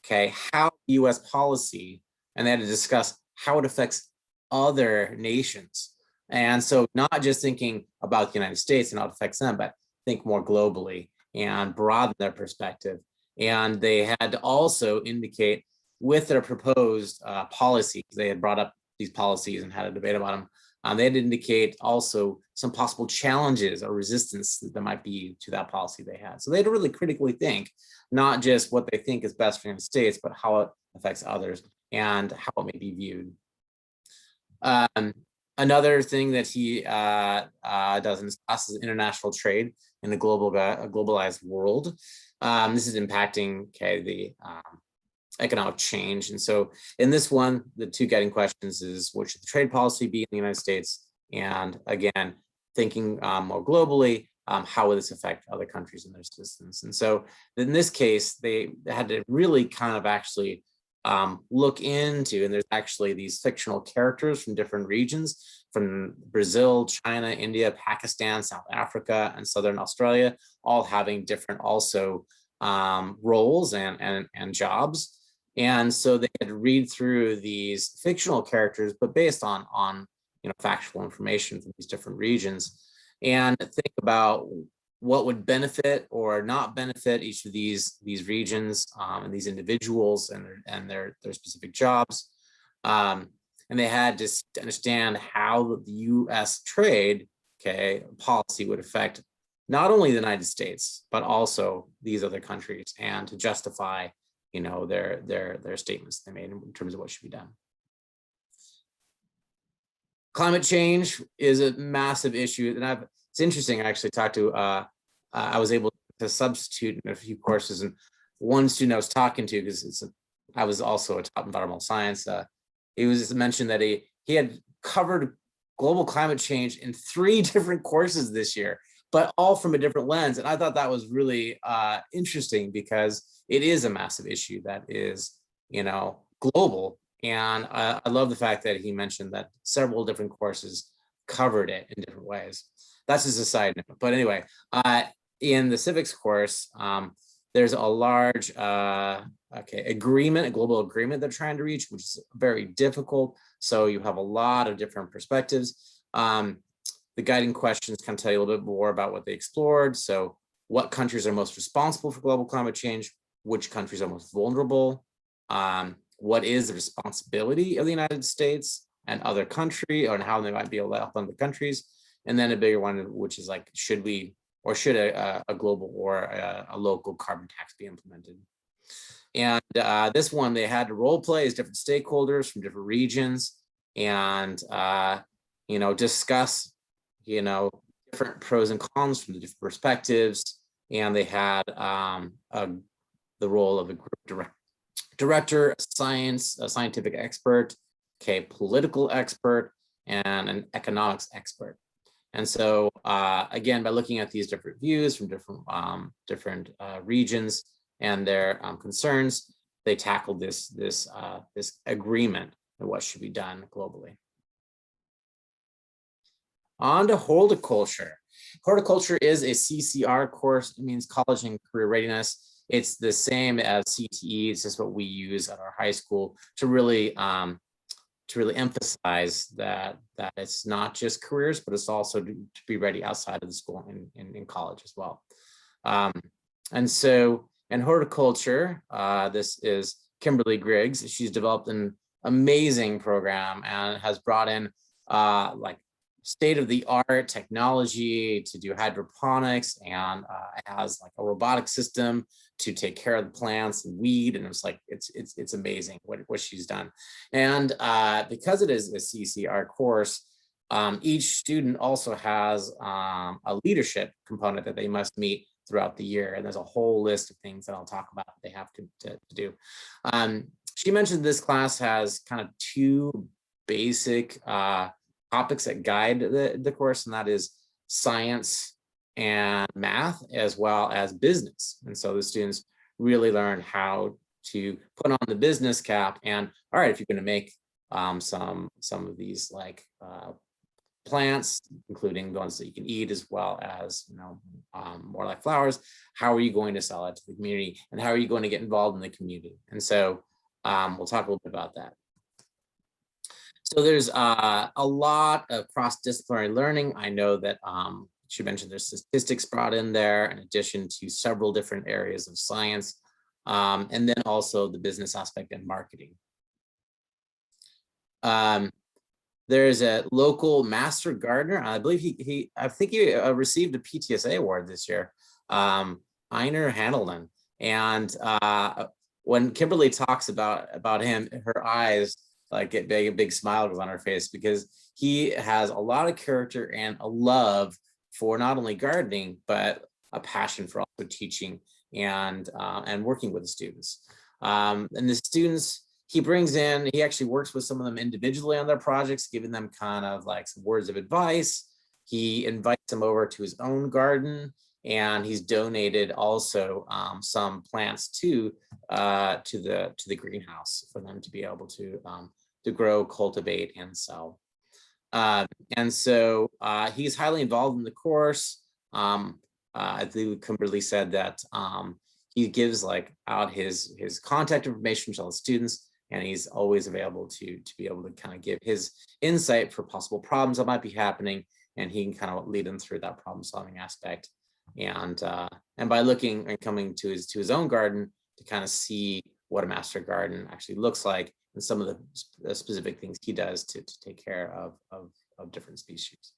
okay, how US policy, and they had to discuss how it affects other nations. And so not just thinking about the United States and how it affects them, but think more globally and broaden their perspective. And they had to also indicate with their proposed policies, they had brought up these policies and had a debate about them. They had to indicate also some possible challenges or resistance that there might be to that policy they had. So they had to really critically think, not just what they think is best for the United States, but how it affects others and how it may be viewed. Another thing that he does in his class is international trade in a globalized world. This is impacting the economic change. And so in this one, the two guiding questions is, what should the trade policy be in the United States? And again, thinking more globally, how will this affect other countries and their citizens? And so in this case, they had to really kind of actually look into, and there's actually these fictional characters from different regions, from Brazil, China, India, Pakistan, South Africa, and Southern Australia, all having different also roles and jobs. And so they had to read through these fictional characters, but based on factual information from these different regions, and think about what would benefit or not benefit each of these regions and these individuals and their specific jobs. And they had to understand how the US trade policy would affect not only the United States, but also these other countries, and to justify their statements they made in terms of what should be done. Climate change is a massive issue, and it's interesting. I actually talked to I was able to substitute in a few courses, and one student I was talking to, because I was also a top environmental science, he was mentioned that he had covered global climate change in 3 different courses this year, but all from a different lens. And I thought that was really interesting, because it is a massive issue that is, global. And I love the fact that he mentioned that several different courses covered it in different ways. That's just a side note. But anyway, in the civics course, there's a large agreement, a global agreement they're trying to reach, which is very difficult. So you have a lot of different perspectives. The guiding questions can tell you a little bit more about what they explored. So what countries are most responsible for global climate change? Which countries are most vulnerable? What is the responsibility of the United States and other countries, and how they might be able to help other countries? And then a bigger one, which is like, should a global or a local carbon tax be implemented? And this one, they had to role play as different stakeholders from different regions, and discuss different pros and cons from the different perspectives. And they had the role of a group director, a scientific expert, political expert, and an economics expert. And so again, by looking at these different views from different regions and their concerns, they tackled this agreement and what should be done globally. On to horticulture. Horticulture is a CCR course. It means College and Career Readiness. It's the same as CTE. It's just what we use at our high school to really emphasize that it's not just careers, but it's also to be ready outside of the school in college as well. And so in horticulture, this is Kimberly Griggs. She's developed an amazing program and has brought in like state-of-the-art technology to do hydroponics, and has like a robotic system to take care of the plants and weed. And it's amazing what she's done. And because it is a CCR course, each student also has a leadership component that they must meet throughout the year. And there's a whole list of things that I'll talk about that they have to do. She mentioned this class has kind of two basic topics that guide the course, and that is science and math, as well as business. And so the students really learn how to put on the business cap, and all right, if you're going to make some of these like plants, including the ones that you can eat, as well as, you know, more like flowers, how are you going to sell it to the community, and how are you going to get involved in the community? And so we'll talk a little bit about that. So there's a lot of cross-disciplinary learning. I know that she mentioned there's statistics brought in there, in addition to several different areas of science, and then also the business aspect and marketing. There's a local master gardener. I believe I think he received a PTSA award this year, Einer Handelman. And when Kimberly talks about him, her eyes like get big, a big smile goes on her face, because he has a lot of character and a love for not only gardening, but a passion for also teaching and working with the students. And the students he brings in, he actually works with some of them individually on their projects, giving them kind of like some words of advice. He invites them over to his own garden, and he's donated also some plants to the greenhouse for them to be able to grow, cultivate, and sell. And so he's highly involved in the course. I think Kimberly said that he gives like out his contact information to all the students, and he's always available to be able to kind of give his insight for possible problems that might be happening, and he can kind of lead them through that problem solving aspect. And by looking and coming to his own garden to kind of see what a master garden actually looks like, and some of the specific things he does to take care of different species.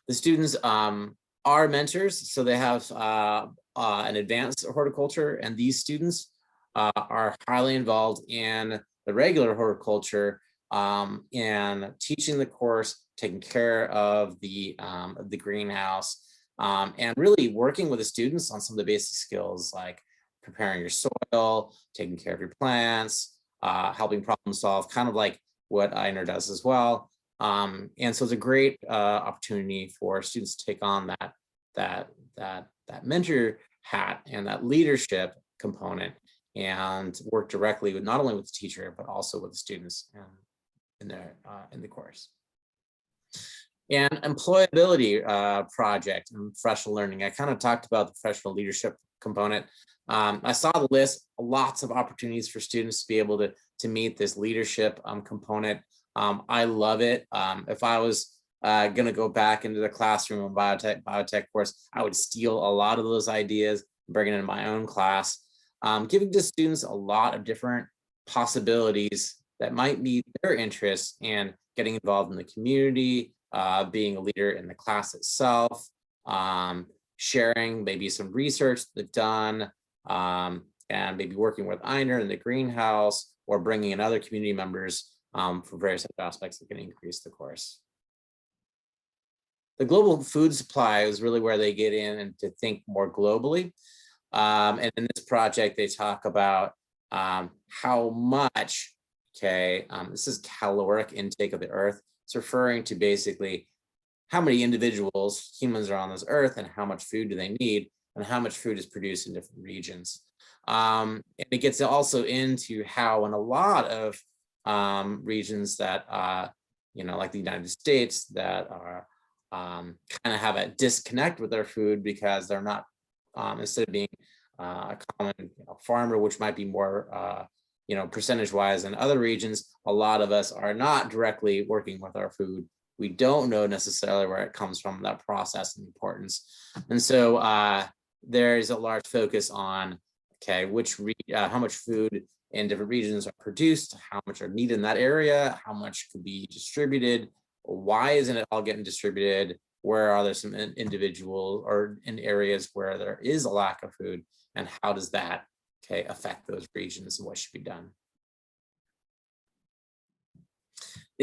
The students are mentors, so they have an advanced horticulture, and these students are highly involved in the regular horticulture, in teaching the course, taking care of the greenhouse, and really working with the students on some of the basic skills like preparing your soil, taking care of your plants, helping problem solve, kind of like what Einer does as well. And so it's a great opportunity for students to take on that mentor hat and that leadership component, and work directly with not only with the teacher, but also with the students in the course. And employability project and professional learning. I kind of talked about the professional leadership component. I saw the list, lots of opportunities for students to be able to meet this leadership component. I love it. If I was going to go back into the classroom and biotech course, I would steal a lot of those ideas, bring it into my own class, giving the students a lot of different possibilities that might meet their interests and getting involved in the community, being a leader in the class itself, sharing maybe some research they've done, and maybe working with Einer in the greenhouse, or bringing in other community members for various aspects that can increase the course. The global food supply is really where they get in and to think more globally. And in this project, they talk about how much, this is caloric intake of the earth. It's referring to basically how many individuals, humans, are on this earth, and how much food do they need, and how much food is produced in different regions. And it gets also into how in a lot of regions that, like the United States, that are kind of have a disconnect with their food because they're not, instead of being a common farmer, which might be more, percentage-wise in other regions, a lot of us are not directly working with our food. We don't know necessarily where it comes from, that process and importance. And so there's a large focus on, how much food in different regions are produced, how much are needed in that area, how much could be distributed, why isn't it all getting distributed, where are there some individual or in areas where there is a lack of food, and how does that affect those regions and what should be done.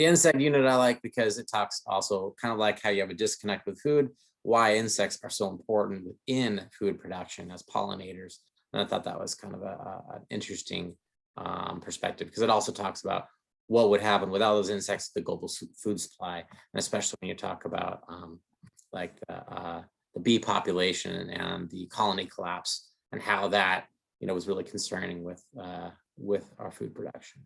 The insect unit I like because it talks also kind of like how you have a disconnect with food, why insects are so important within food production as pollinators. And I thought that was kind of an interesting perspective, because it also talks about what would happen without those insects, the global food supply, and especially when you talk about like the bee population and the colony collapse, and how that was really concerning with our food production.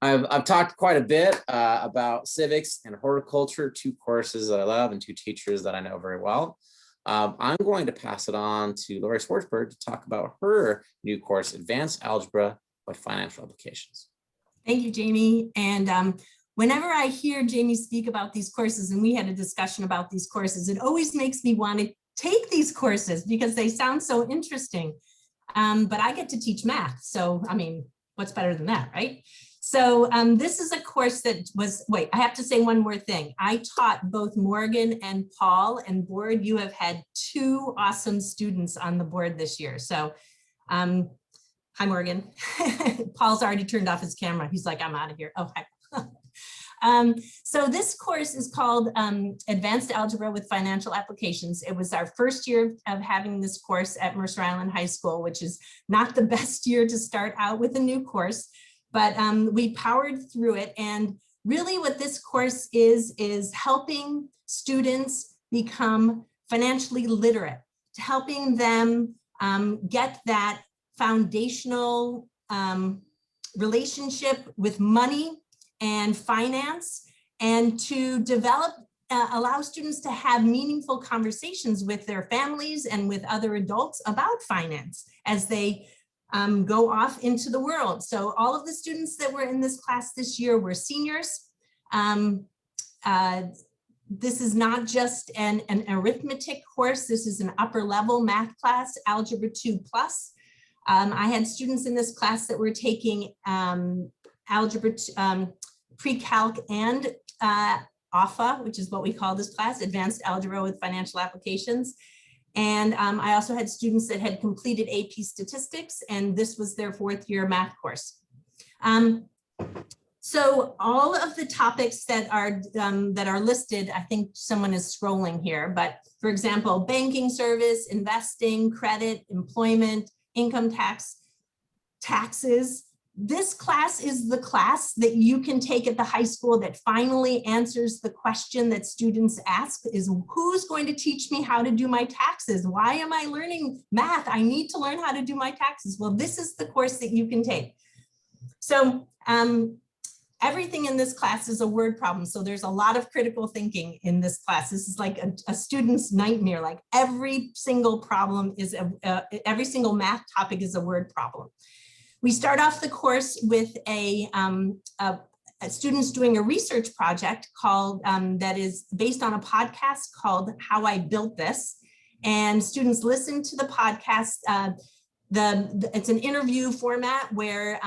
I've talked quite a bit about civics and horticulture, two courses that I love and two teachers that I know very well. I'm going to pass it on to Lori Schwartzberg to talk about her new course, Advanced Algebra with Financial Applications. Thank you, Jamie. And whenever I hear Jamie speak about these courses, and we had a discussion about these courses, it always makes me want to take these courses because they sound so interesting. But I get to teach math. So, I mean, what's better than that, right? So this is a course that was, wait, I have to say one more thing. I taught both Morgan and Paul, and board, you have had two awesome students on the board this year. So hi, Morgan. Paul's already turned off his camera. He's like, I'm out of here. Oh, hi. So this course is called Advanced Algebra with Financial Applications. It was our first year of having this course at Mercer Island High School, which is not the best year to start out with a new course. But we powered through it, and really what this course is helping students become financially literate, helping them get that foundational relationship with money and finance, and to develop, allow students to have meaningful conversations with their families and with other adults about finance as they go off into the world. So all of the students that were in this class this year were seniors. This is not just an arithmetic course. This is an upper level math class, Algebra 2+. I had students in this class that were taking Algebra Pre-Calc and AFA, which is what we call this class, Advanced Algebra with Financial Applications. And I also had students that had completed AP Statistics, and this was their 4th year math course. So all of the topics that are listed, I think someone is scrolling here, but for example, banking service, investing, credit, employment, income tax, taxes. This class is the class that you can take at the high school that finally answers the question that students ask is, who's going to teach me how to do my taxes? Why am I learning math? I need to learn how to do my taxes. Well, this is the course that you can take. So everything in this class is a word problem. So there's a lot of critical thinking in this class. This is like a student's nightmare. Like every single problem is, every single math topic is a word problem. We start off the course with a students doing a research project called, that is based on a podcast called How I Built This. And students listen to the podcast. It's an interview format where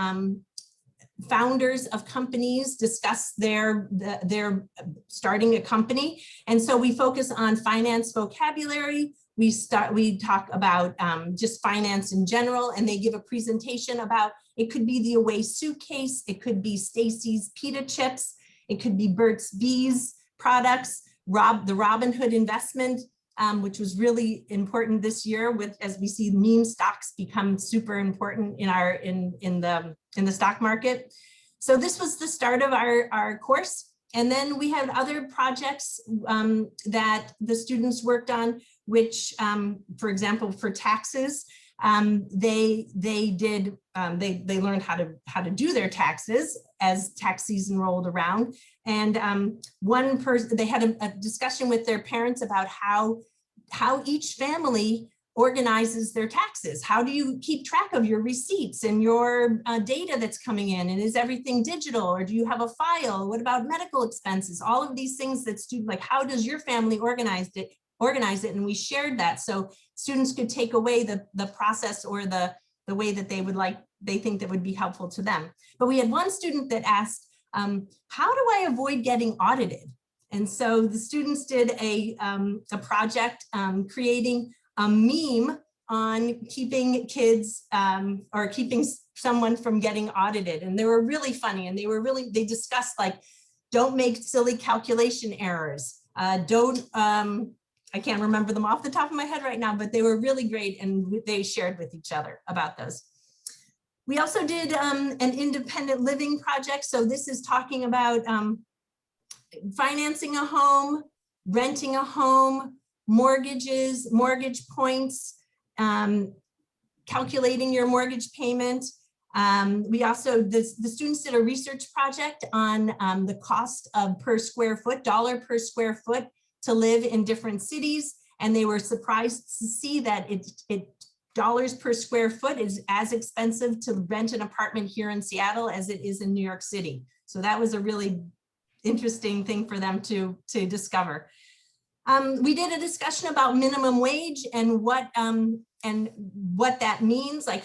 founders of companies discuss their starting a company. And so we focus on finance vocabulary. We talk about just finance in general, and they give a presentation about, it could be the Away suitcase, it could be Stacy's pita chips, it could be Burt's Bees products, the Robin Hood investment, which was really important this year with, as we see meme stocks become super important in the stock market. So this was the start of our course. And then we had other projects that the students worked on, which, for example, for taxes, they learned how to do their taxes as tax season rolled around. And one person, they had a discussion with their parents about how each family organizes their taxes. How do you keep track of your receipts and your data that's coming in? And is everything digital, or do you have a file? What about medical expenses? All of these things that students, like, how does your family organize it? And we shared that so students could take away the process or the way that they think that would be helpful to them. But we had one student that asked, how do I avoid getting audited? And so the students did a project creating a meme on keeping kids or keeping someone from getting audited, and they were really funny, and they discussed like, don't make silly calculation errors. I can't remember them off the top of my head right now, but they were really great, and they shared with each other about those. We also did an independent living project. So this is talking about financing a home, renting a home, mortgages, mortgage points, calculating your mortgage payment. We also, the students did a research project on the cost of dollar per square foot to live in different cities. And they were surprised to see that dollars per square foot is as expensive to rent an apartment here in Seattle as it is in New York City. So that was a really interesting thing for them to discover. We did a discussion about minimum wage and what that means, like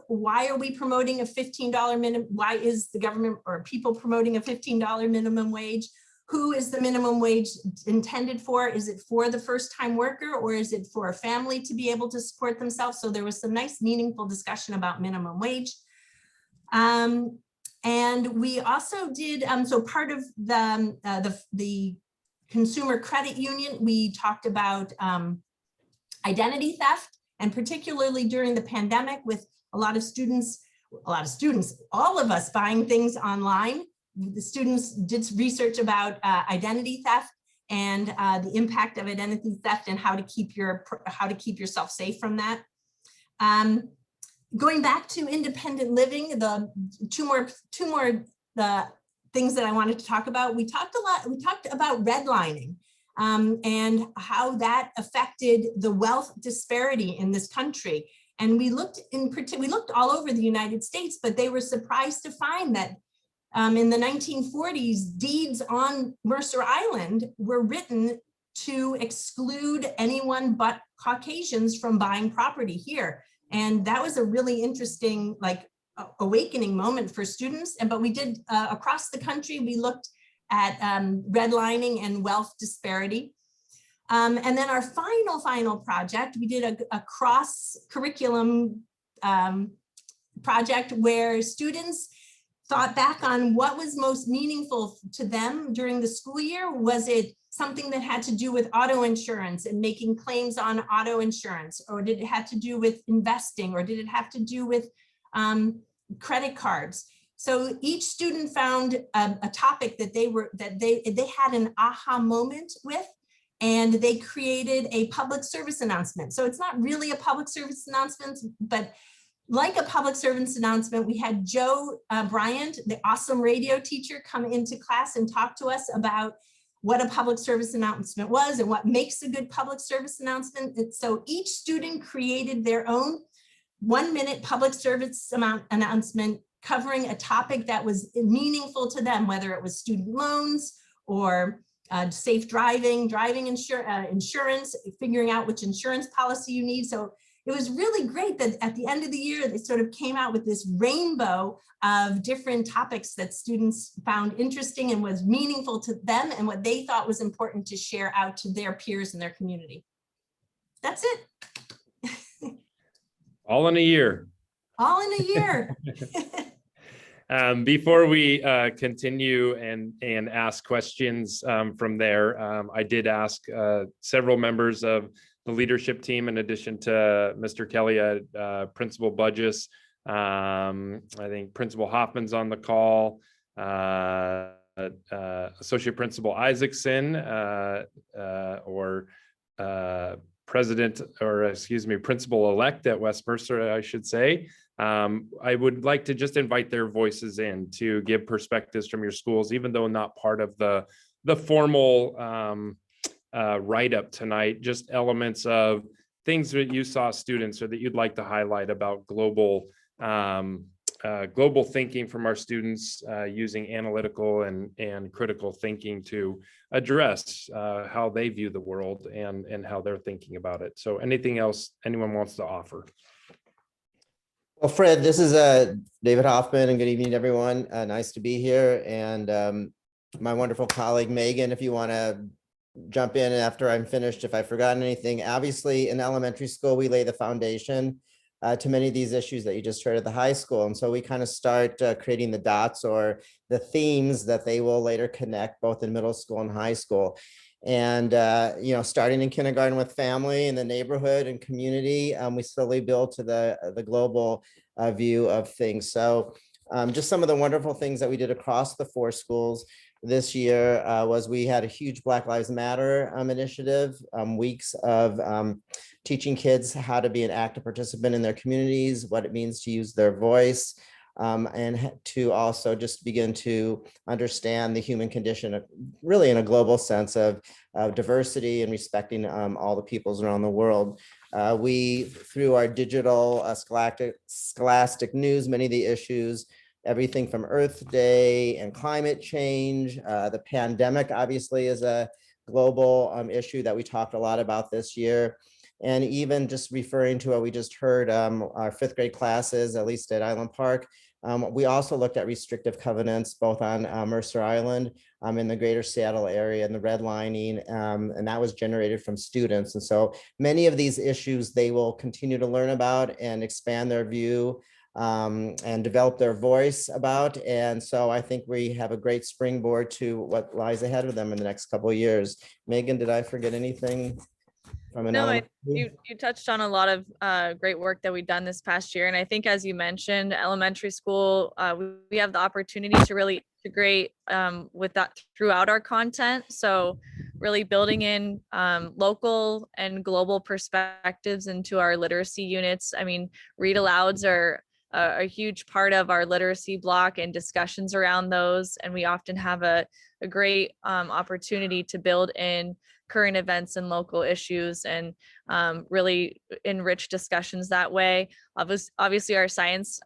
why are we promoting a $15 minimum? Why is the government or people promoting a $15 minimum wage? Who is the minimum wage intended for? Is it for the first-time worker, or is it for a family to be able to support themselves? So there was some nice, meaningful discussion about minimum wage. And we also did, so part of the Consumer Credit Union, we talked about identity theft, and particularly during the pandemic with all of us buying things online. The students did research about identity theft and the impact of identity theft and how to keep yourself safe from that. Going back to independent living, the two more things that I wanted to talk about. We talked about redlining and how that affected the wealth disparity in this country. And we looked all over the United States, but they were surprised to find that in the 1940s, deeds on Mercer Island were written to exclude anyone but Caucasians from buying property here. And that was a really interesting, like, awakening moment for students. But we did across the country, we looked at redlining and wealth disparity. And then our final project, we did a cross curriculum project where students thought back on what was most meaningful to them during the school year. Was it something that had to do with auto insurance and making claims on auto insurance? Or did it have to do with investing? Or did it have to do with credit cards? So each student found a topic that they had an aha moment with, and they created a public service announcement. So it's not really a public service announcement, but like a public service announcement, we had Joe Bryant, the awesome radio teacher, come into class and talk to us about what a public service announcement was and what makes a good public service announcement. And so each student created their own 1-minute public service announcement covering a topic that was meaningful to them, whether it was student loans or safe driving, insurance, figuring out which insurance policy you need. So it was really great that at the end of the year, they sort of came out with this rainbow of different topics that students found interesting and was meaningful to them and what they thought was important to share out to their peers in their community. That's it. All in a year. All in a year. Before we continue and ask questions from there, I did ask several members of the leadership team, in addition to Mr. Kelly, Principal Budges, I think Principal Hoffman's on the call, Associate Principal Isaacson, or Principal-elect at West Mercer, I should say. I would like to just invite their voices in to give perspectives from your schools, even though not part of the formal write-up tonight, just elements of things that you saw students or that you'd like to highlight about global thinking from our students, using analytical and critical thinking to address how they view the world and how they're thinking about it. So anything else anyone wants to offer? Well, Fred, this is David Hoffman, and good evening, everyone. Nice to be here. And my wonderful colleague, Megan, if you want to jump in after I'm finished, if I've forgotten anything. Obviously, in elementary school, we lay the foundation to many of these issues that you just heard at the high school. And so we kind of start creating the dots or the themes that they will later connect both in middle school and high school. And, starting in kindergarten with family and the neighborhood and community, we slowly build to the global view of things. So just some of the wonderful things that we did across the 4 schools this year was we had a huge Black Lives Matter initiative, weeks of teaching kids how to be an active participant in their communities, what it means to use their voice, and to also just begin to understand the human condition, really in a global sense of diversity and respecting all the peoples around the world. We, through our digital scholastic news, many of the issues, everything from Earth Day and climate change, the pandemic obviously is a global issue that we talked a lot about this year. And even just referring to what we just heard, our 5th grade classes, at least at Island Park, we also looked at restrictive covenants, both on Mercer Island, in the greater Seattle area, and the redlining, and that was generated from students. And so many of these issues, they will continue to learn about and expand their view and develop their voice about. And so I think we have a great springboard to what lies ahead of them in the next couple of years. Megan, did I forget anything? No, you touched on a lot of great work that we've done this past year. And I think, as you mentioned, elementary school, we have the opportunity to really integrate with that throughout our content. So really building in local and global perspectives into our literacy units. I mean, read alouds are a huge part of our literacy block and discussions around those. And we often have a great opportunity to build in current events and local issues and really enrich discussions that way. Obviously our science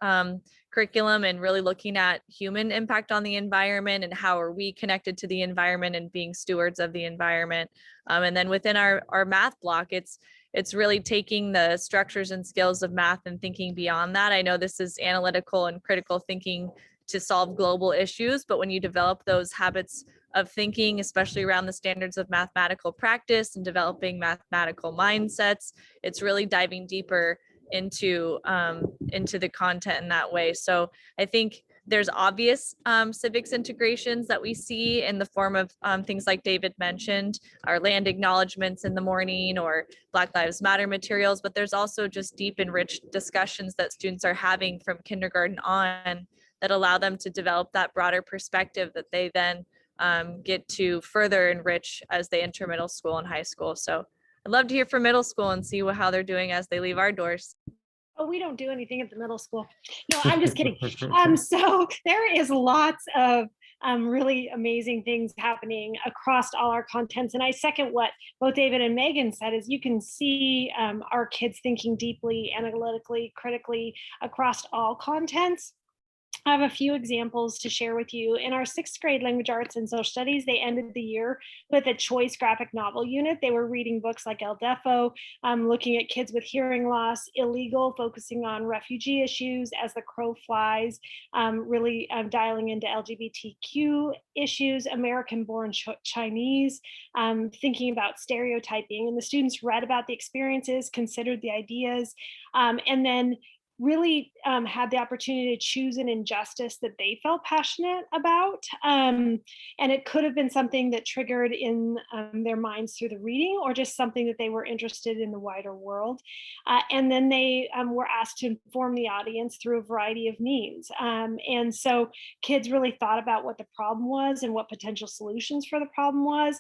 curriculum and really looking at human impact on the environment and how are we connected to the environment and being stewards of the environment. And then within our math block, it's really taking the structures and skills of math and thinking beyond that. I know this is analytical and critical thinking to solve global issues, but when you develop those habits of thinking, especially around the standards of mathematical practice and developing mathematical mindsets, it's really diving deeper into the content in that way. So I think there's obvious civics integrations that we see in the form of things like David mentioned, our land acknowledgements in the morning or Black Lives Matter materials, but there's also just deep and rich discussions that students are having from kindergarten on that allow them to develop that broader perspective that they then get to further enrich as they enter middle school and high school. So I'd love to hear from middle school and see how they're doing as they leave our doors. Oh, we don't do anything at the middle school. No, I'm just kidding. So there is lots of really amazing things happening across all our contents. And I second what both David and Megan said, is you can see our kids thinking deeply, analytically, critically across all contents. I have a few examples to share with you. In our 6th grade language arts and social studies, they ended the year with a choice graphic novel unit. They were reading books like El Defo, looking at kids with hearing loss, Illegal, focusing on refugee issues, As the Crow Flies, really dialing into LGBTQ issues, American Born Chinese, thinking about stereotyping. And the students read about the experiences, considered the ideas, and then really had the opportunity to choose an injustice that they felt passionate about. And it could have been something that triggered in their minds through the reading, or just something that they were interested in the wider world. And then they were asked to inform the audience through a variety of means. And so kids really thought about what the problem was and what potential solutions for the problem was.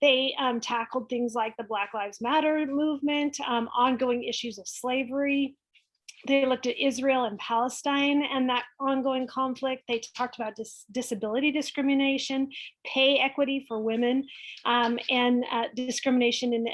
They tackled things like the Black Lives Matter movement, ongoing issues of slavery. They looked at Israel and Palestine and that ongoing conflict. They talked about disability discrimination, pay equity for women, and discrimination in the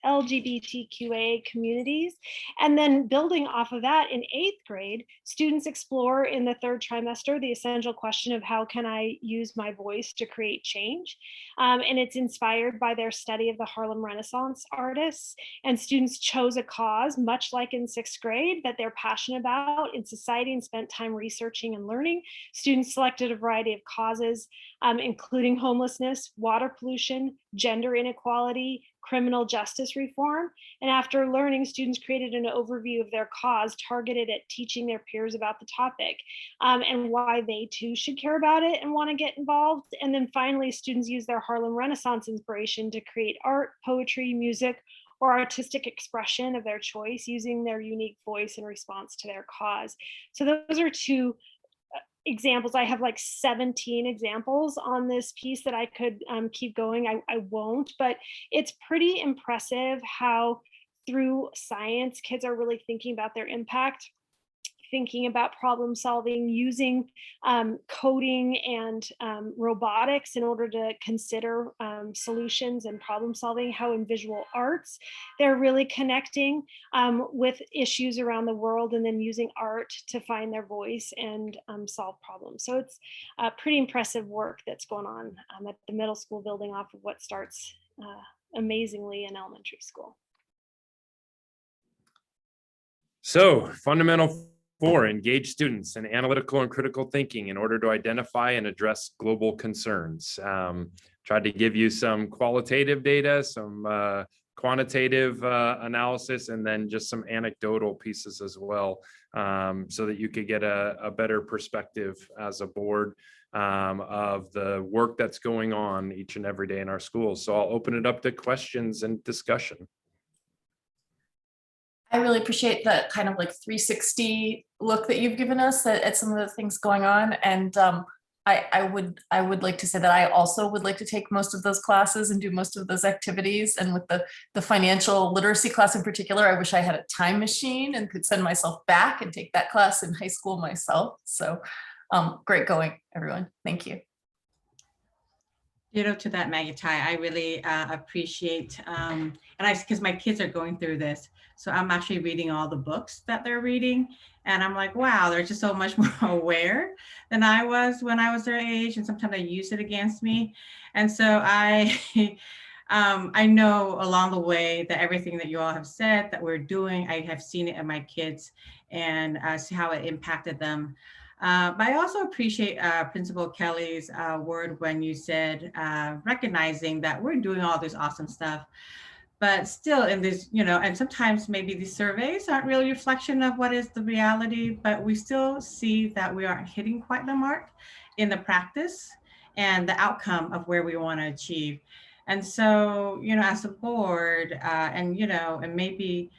LGBTQA communities. And then building off of that, in 8th grade, students explore in the 3rd trimester the essential question of how can I use my voice to create change? And it's inspired by their study of the Harlem Renaissance artists. And students chose a cause, much like in 6th grade, that they're passionate about in society and spent time researching and learning. Students selected a variety of causes including homelessness, water pollution, gender inequality, criminal justice reform. And after learning, students created an overview of their cause targeted at teaching their peers about the topic and why they too should care about it and want to get involved. And then finally, students used their Harlem Renaissance inspiration to create art, poetry, music, or artistic expression of their choice using their unique voice in response to their cause. So those are two examples. I have like 17 examples on this piece that I could keep going. I won't, but it's pretty impressive how through science, kids are really thinking about their impact, thinking about problem solving, using coding and robotics in order to consider solutions and problem solving, how in visual arts, they're really connecting with issues around the world and then using art to find their voice and solve problems. So it's pretty impressive work that's going on at the middle school, building off of what starts amazingly in elementary school. So fundamental 4, engage students in analytical and critical thinking in order to identify and address global concerns. Tried to give you some qualitative data, some quantitative analysis, and then just some anecdotal pieces as well, so that you could get a better perspective as a board of the work that's going on each and every day in our schools. So I'll open it up to questions and discussion. I really appreciate the kind of like 360 look that you've given us at some of the things going on. And I would like to say that I also would like to take most of those classes and do most of those activities. And with the financial literacy class in particular, I wish I had a time machine and could send myself back and take that class in high school myself. So great going, everyone. Thank you. Ditto to that, Maggie Tai. I really appreciate, and because my kids are going through this, so I'm actually reading all the books that they're reading, and I'm like, wow, they're just so much more aware than I was when I was their age, and sometimes they use it against me, and so I know along the way that everything that you all have said that we're doing, I have seen it in my kids and see how it impacted them. But I also appreciate Principal Kelly's word when you said recognizing that we're doing all this awesome stuff, but still in this, and sometimes maybe these surveys aren't really a reflection of what is the reality, but we still see that we aren't hitting quite the mark in the practice and the outcome of where we want to achieve. And so, as a board and maybe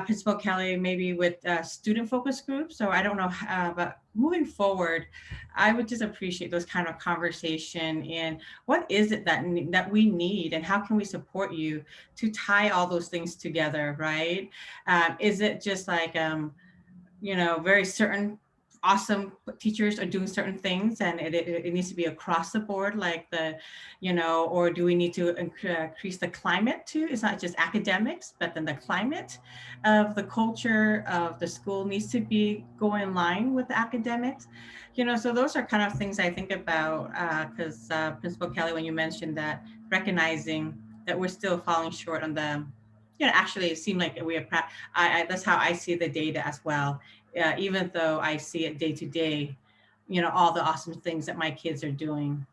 Principal Kelly, maybe with student focus groups, or I don't know, but moving forward, I would just appreciate those kind of conversation and what is it that we need and how can we support you to tie all those things together, right? Is it just like, very certain awesome teachers are doing certain things and it needs to be across the board, like or do we need to increase the climate too? It's not just academics, but then the climate of the culture of the school needs to be going in line with the academics. So those are kind of things I think about because Principal Kelly, when you mentioned that, recognizing that we're still falling short on the, actually it seemed like we have, that's how I see the data as well. Even though I see it day to day, all the awesome things that my kids are doing.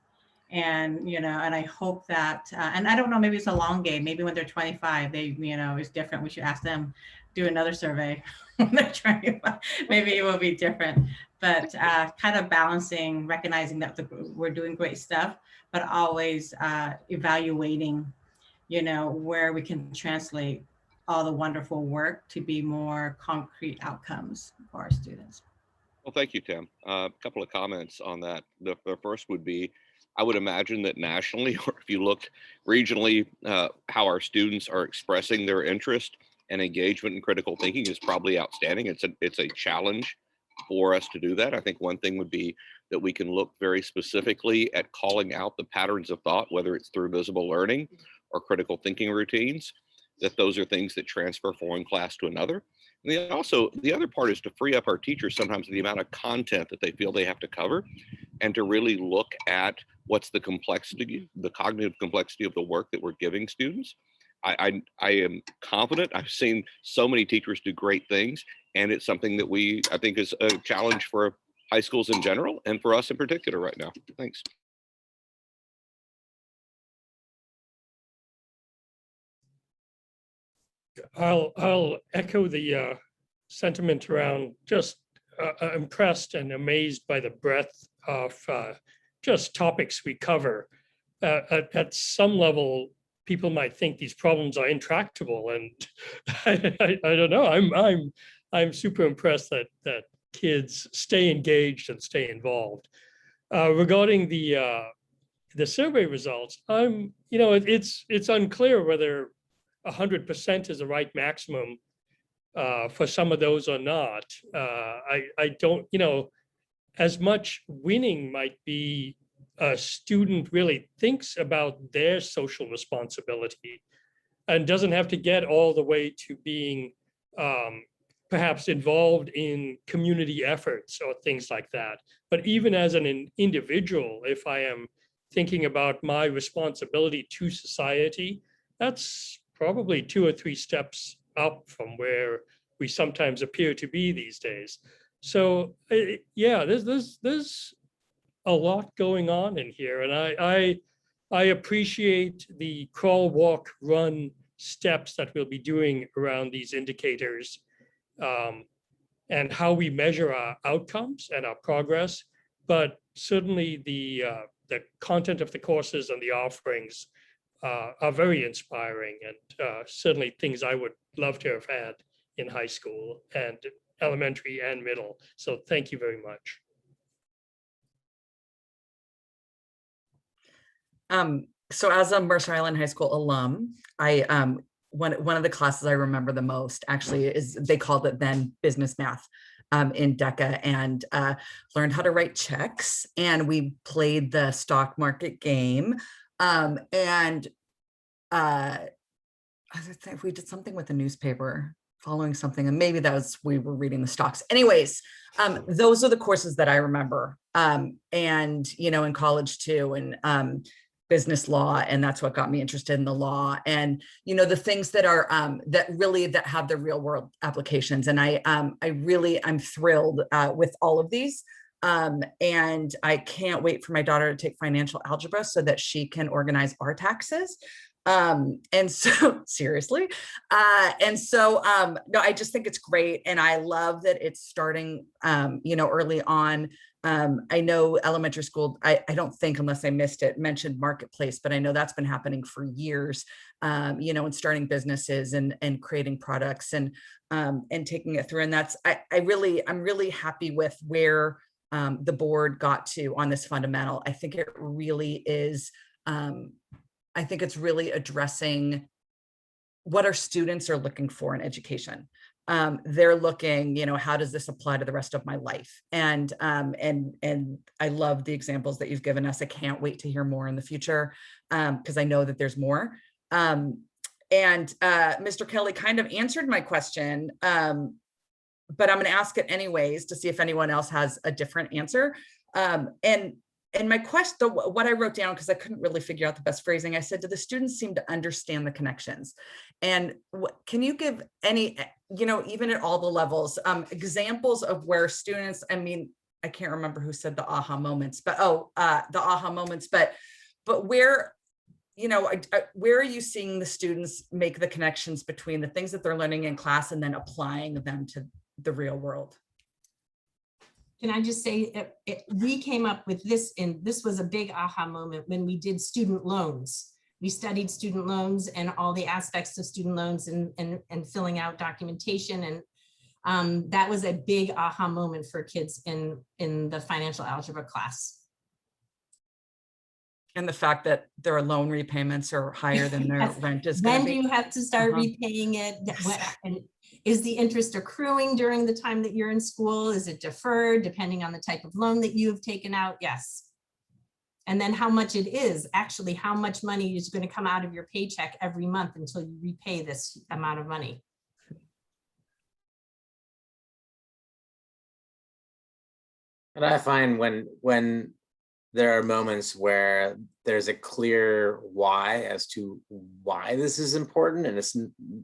And, and I hope that, and I don't know, maybe it's a long game. Maybe when they're 25, they, it's different. We should ask them, do another survey when they're 25. Maybe it will be different, but kind of balancing, recognizing that we're doing great stuff, but always evaluating, where we can translate all the wonderful work to be more concrete outcomes for our students. Well, thank you, Tim. A couple of comments on that. The first would be, I would imagine that nationally, or if you looked regionally, how our students are expressing their interest and engagement in critical thinking is probably outstanding. It's a challenge for us to do that. I think one thing would be that we can look very specifically at calling out the patterns of thought, whether it's through visible learning or critical thinking routines, that those are things that transfer from one class to another. And then also, the other part is to free up our teachers sometimes the amount of content that they feel they have to cover, and to really look at what's the complexity, the cognitive complexity of the work that we're giving students. I am confident. I've seen so many teachers do great things, and it's something that I think is a challenge for high schools in general and for us in particular right now. Thanks. I'll echo the sentiment around just impressed and amazed by the breadth of just topics we cover. At some level, people might think these problems are intractable, and I don't know. I'm super impressed that kids stay engaged and stay involved. Regarding the survey results, it's unclear whether 100% is the right maximum for some of those or not. I don't, as much winning might be a student really thinks about their social responsibility and doesn't have to get all the way to being perhaps involved in community efforts or things like that. But even as an individual, if I am thinking about my responsibility to society, that's probably 2 or 3 steps up from where we sometimes appear to be these days. So yeah, there's a lot going on in here, and I appreciate the crawl, walk, run steps that we'll be doing around these indicators, and how we measure our outcomes and our progress. But certainly the content of the courses and the offerings are very inspiring, and certainly things I would love to have had in high school and elementary and middle. So thank you very much. So as a Mercer Island High School alum, one of the classes I remember the most actually is, they called it then business math in DECA, and learned how to write checks, and we played the stock market game. And I think we did something with the newspaper following something, and maybe that was, we were reading the stocks. Anyways, those are the courses that I remember. And, in college too, and business law, and that's what got me interested in the law, and the things that are that have the real world applications. And I'm thrilled with all of these, and I can't wait for my daughter to take financial algebra so that she can organize our taxes. And so seriously, no, I just think it's great, and I love that it's starting early on. I know elementary school, I don't think, unless I missed it, mentioned marketplace, but I know that's been happening for years, and starting businesses and creating products and taking it through. And that's, I'm really happy with where the board got to on this fundamental. I think it really is, I think it's really addressing what our students are looking for in education. They're looking, how does this apply to the rest of my life? And I love the examples that you've given us. I can't wait to hear more in the future, because I know that there's more. And Mr. Kelly kind of answered my question, but I'm going to ask it anyways to see if anyone else has a different answer. And my question, what I wrote down, because I couldn't really figure out the best phrasing, I said, do the students seem to understand the connections? And can you give any, even at all the levels, examples of where students, I can't remember who said the aha moments, but the aha moments, but where, where are you seeing the students make the connections between the things that they're learning in class and then applying them to the real world? Can I just say, we came up with this, and this was a big aha moment when we did student loans. We studied student loans and all the aspects of student loans and filling out documentation. And that was a big aha moment for kids in the financial algebra class. And the fact that their loan repayments are higher than their rent is going to be. When do you have to start repaying it? And is the interest accruing during the time that you're in school? Is it deferred depending on the type of loan that you have taken out? Yes. And then how much it is, actually, how much money is going to come out of your paycheck every month until you repay this amount of money. And I find when there are moments where there's a clear why as to why this is important, and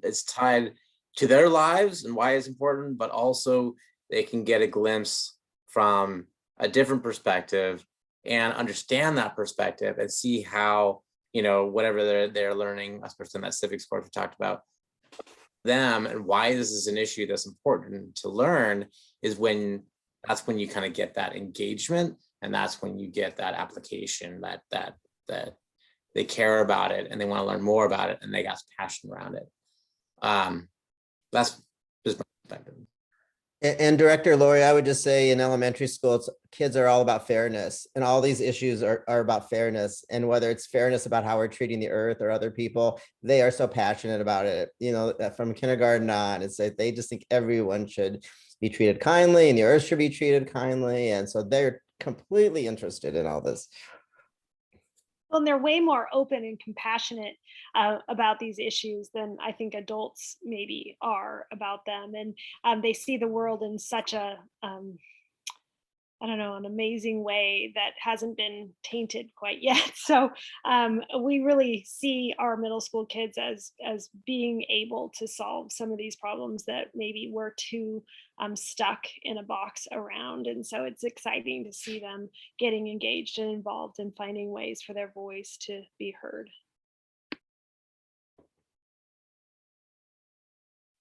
it's tied to their lives and why it's important, but also they can get a glimpse from a different perspective and understand that perspective and see how, whatever they're learning, especially in that civics course we talked about, them and why this is an issue that's important to learn is that's when you kind of get that engagement, and that's when you get that application that they care about it and they want to learn more about it and they got passion around it. That's just my perspective. And Director Lori, I would just say in elementary school, kids are all about fairness, and all these issues are about fairness. And whether it's fairness about how we're treating the earth or other people, they are so passionate about it. You know, from kindergarten on, it's like they just think everyone should be treated kindly and the earth should be treated kindly. And so they're completely interested in all this. Well, and they're way more open and compassionate about these issues than I think adults maybe are about them. And they see the world in such a, I don't know, an amazing way that hasn't been tainted quite yet. So we really see our middle school kids as being able to solve some of these problems that maybe we're too stuck in a box around. And so it's exciting to see them getting engaged and involved and finding ways for their voice to be heard.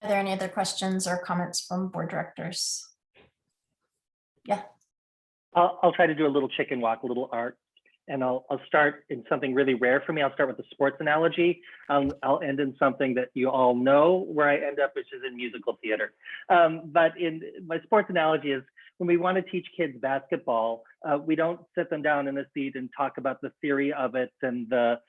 Are there any other questions or comments from board directors? Yeah. I'll try to do a little chicken walk, a little art, and I'll start in something really rare for me. I'll start with a sports analogy. I'll end in something that you all know where I end up, which is in musical theater. But in my sports analogy is when we want to teach kids basketball, we don't sit them down in a seat and talk about the theory of it and the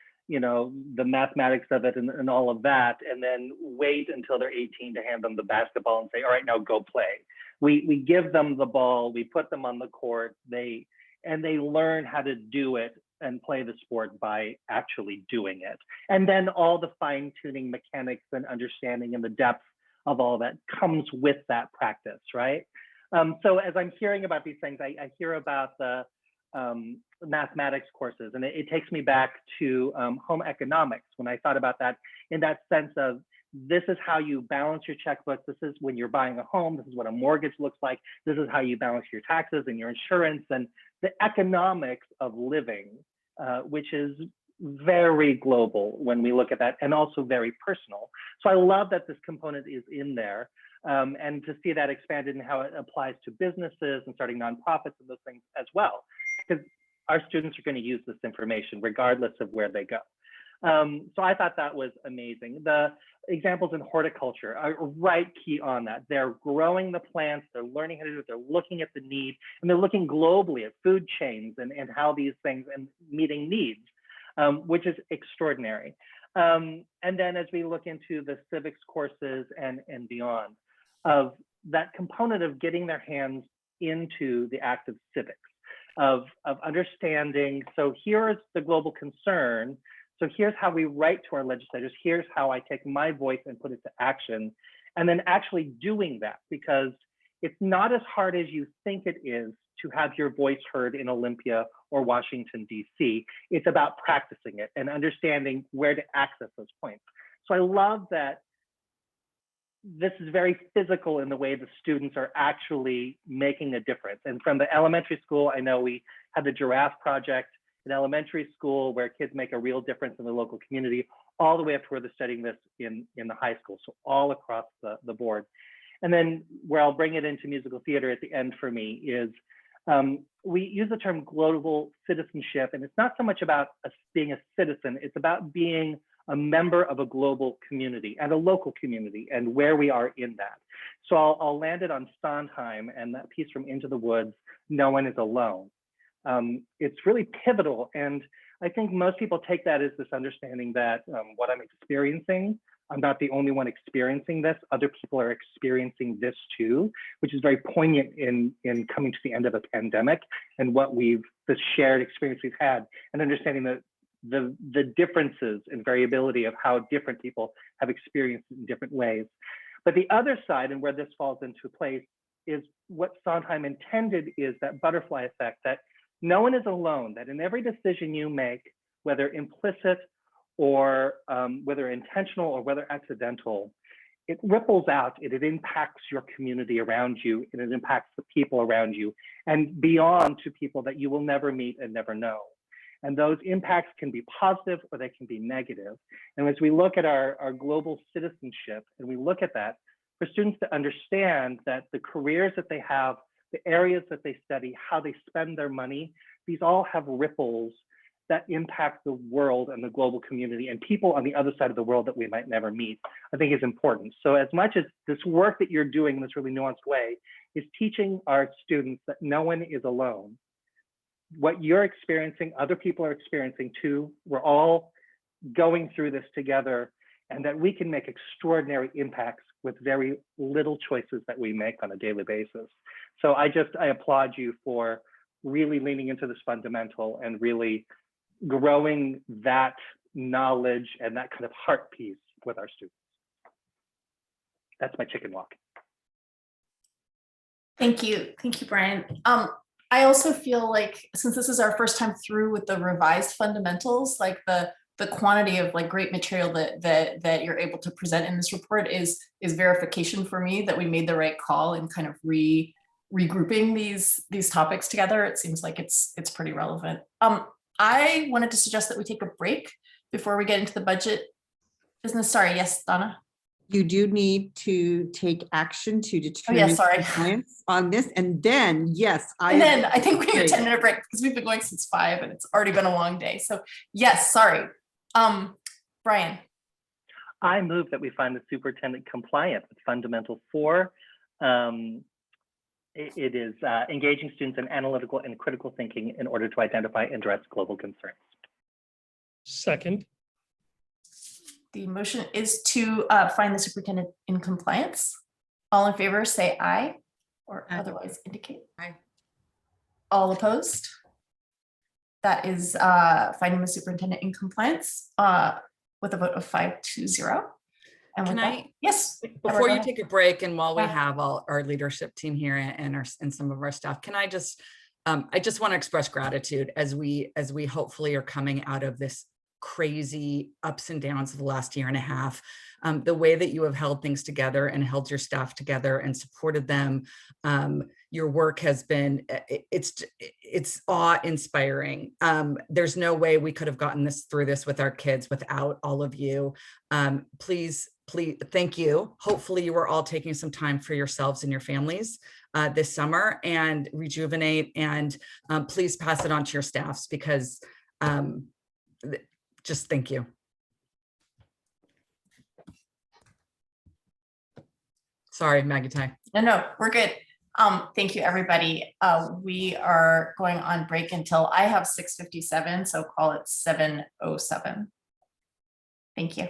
mathematics of it and all of that, and then wait until they're 18 to hand them the basketball and say, all right, now go play. We give them the ball, we put them on the court, they learn how to do it and play the sport by actually doing it. And then all the fine tuning mechanics and understanding and the depth of all that comes with that practice, right? So as I'm hearing about these things, I hear about the mathematics courses, and it takes me back to home economics when I thought about that in that sense of this is how you balance your checkbook. This is when you're buying a home. This is what a mortgage looks like. This is how you balance your taxes and your insurance and the economics of living, which is very global when we look at that, and also very personal. So I love that this component is in there, and to see that expanded and how it applies to businesses and starting nonprofits and those things as well, because our students are going to use this information regardless of where they go. So I thought that was amazing. The examples in horticulture are right key on that. They're growing the plants, they're learning how to do it, they're looking at the need, and they're looking globally at food chains and how these things and meeting needs, which is extraordinary. And then as we look into the civics courses and beyond, of that component of getting their hands into the act of civics, of understanding, so here is the global concern, so here's how we write to our legislators, here's how I take my voice and put it to action, and then actually doing that, because it's not as hard as you think it is to have your voice heard in Olympia or Washington, DC. It's about practicing it and understanding where to access those points. So I love that this is very physical in the way the students are actually making a difference. And from the elementary school, I know we had the giraffe project in elementary school where kids make a real difference in the local community, all the way up to where they're studying this in the high school. So all across the board. And then where I'll bring it into musical theater at the end for me is we use the term global citizenship, and it's not so much about us being a citizen, it's about being a member of a global community and a local community and where we are in that. So I'll land it on Sondheim and that piece from Into the Woods, No One Is Alone. It's really pivotal. And I think most people take that as this understanding that what I'm experiencing, I'm not the only one experiencing this. Other people are experiencing this too, which is very poignant in coming to the end of a pandemic and what the shared experience we've had, and understanding that the differences and variability of how different people have experienced it in different ways. But the other side, and where this falls into place, is what Sondheim intended is that butterfly effect, that no one is alone, that in every decision you make, whether implicit or whether intentional or whether accidental, it ripples out, it impacts your community around you, and it impacts the people around you, and beyond to people that you will never meet and never know. And those impacts can be positive or they can be negative. And as we look at our global citizenship and we look at that, for students to understand that the careers that they have, the areas that they study, how they spend their money, these all have ripples that impact the world and the global community and people on the other side of the world that we might never meet, I think is important. So as much as this work that you're doing in this really nuanced way is teaching our students that no one is alone, what you're experiencing, other people are experiencing too. We're all going through this together, and that we can make extraordinary impacts with very little choices that we make on a daily basis. So I applaud you for really leaning into this fundamental and really growing that knowledge and that kind of heart piece with our students. That's my chicken walk. Thank you, Brian. I also feel like since this is our first time through with the revised fundamentals, like the quantity of like great material that you're able to present in this report is verification for me that we made the right call in kind of regrouping these topics together. It seems like it's pretty relevant. I wanted to suggest that we take a break before we get into the budget business. Sorry, yes, Donna. You do need to take action to determine compliance on this, and then yes, I think we need a 10-minute break because we've been going since 5 and it's already been a long day. So yes, sorry. Brian. I move that we find the superintendent compliant with Fundamental 4. It is engaging students in analytical and critical thinking in order to identify and address global concerns. Second. The motion is to find the superintendent in compliance. All in favor, say aye, or otherwise indicate. Aye. All opposed? That is finding the superintendent in compliance with a vote of 5-0. And Can with that, I, yes. before you take a break and while we have all our leadership team here and some of our staff, can I just want to express gratitude as we hopefully are coming out of this crazy ups and downs of the last year and a half. The way that you have held things together and held your staff together and supported them. Your work has been, it's awe-inspiring. There's no way we could have gotten through this with our kids without all of you. Please, thank you. Hopefully you are all taking some time for yourselves and your families this summer and rejuvenate, and please pass it on to your staffs because just thank you. Sorry, Maggie Tai. No, we're good. Thank you, everybody. We are going on break until I have 6:57, so call it 7:07. Thank you.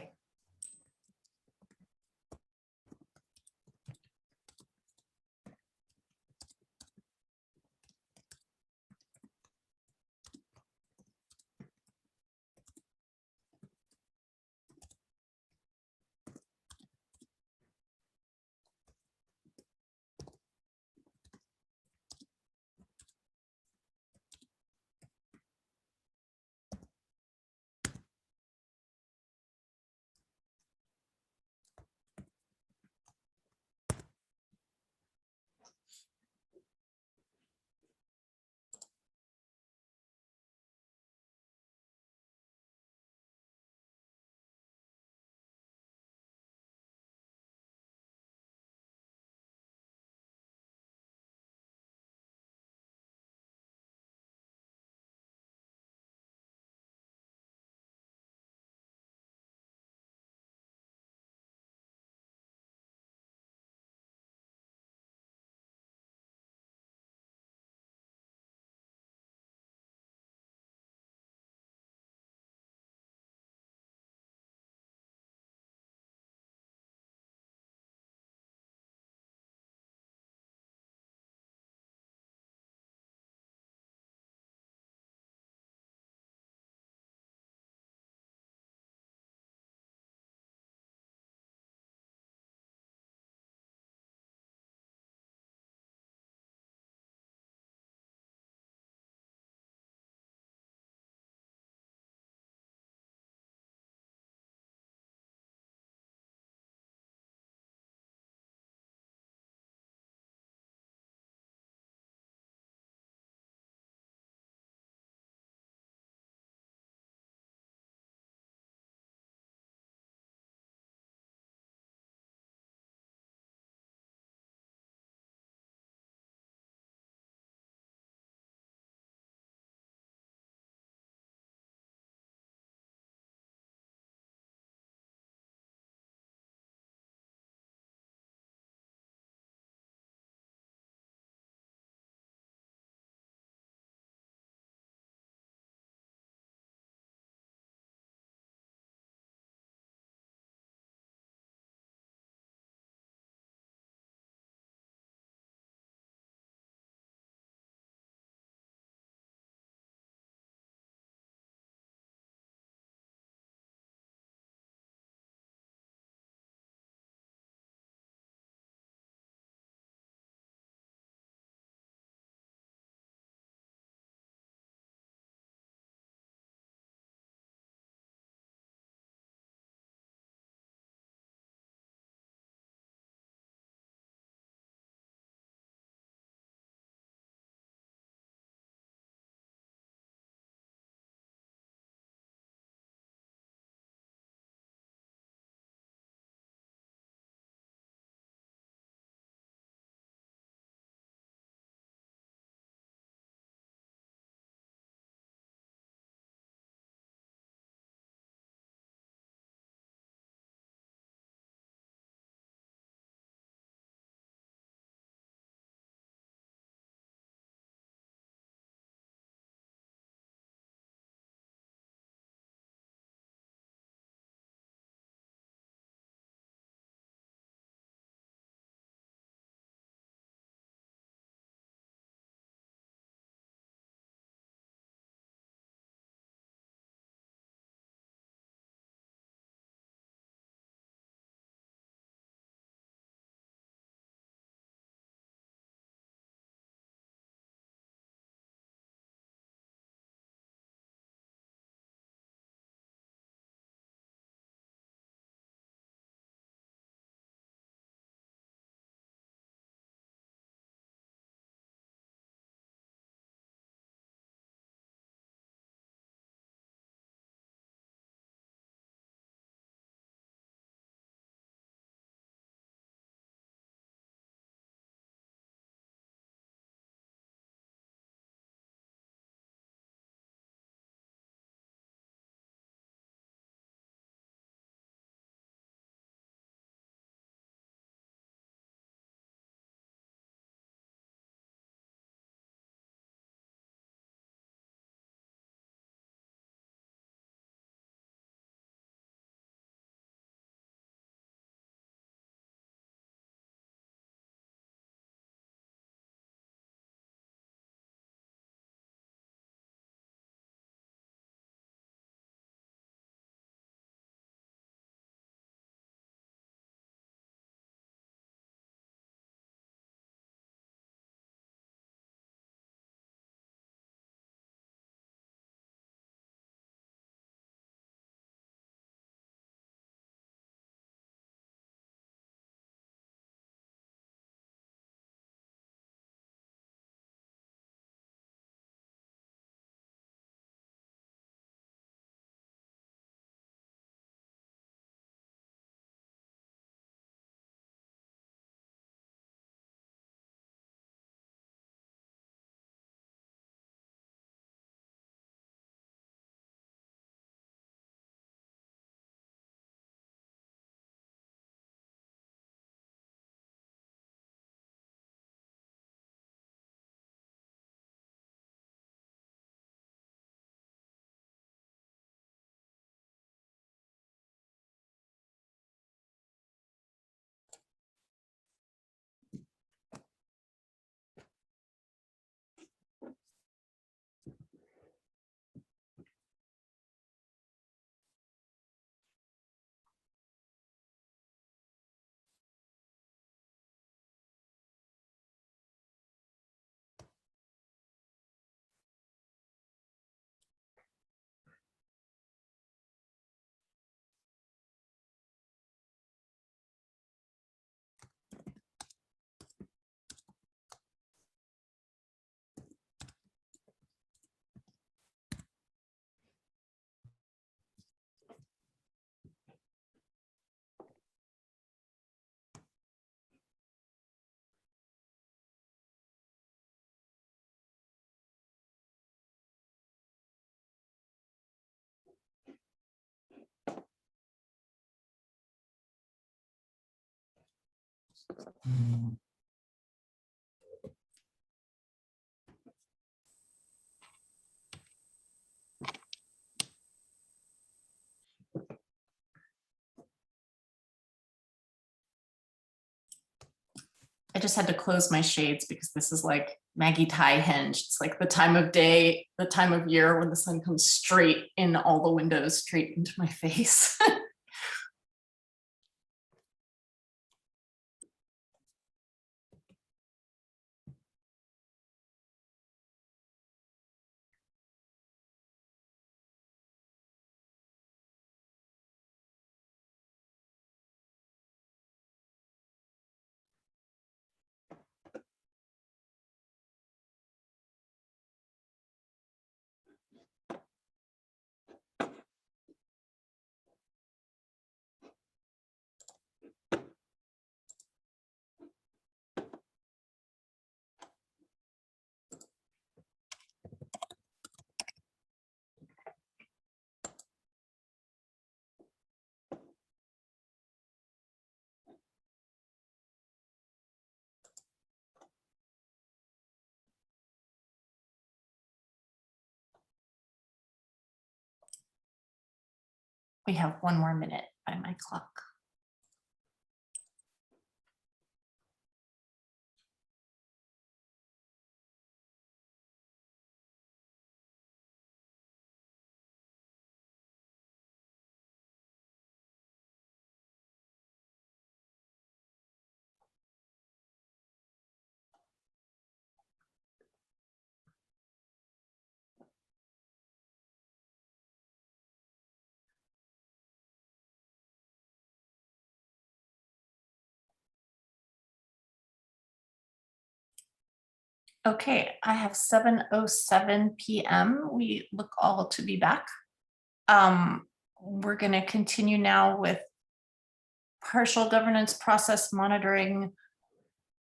I just had to close my shades because this is like Maggie Ty Henge. It's like the time of day, the time of year when the sun comes straight in all the windows, straight into my face. We have 1 more minute by my clock. Okay, I have 7:07 p.m. We look all to be back. We're going to continue now with partial governance process monitoring,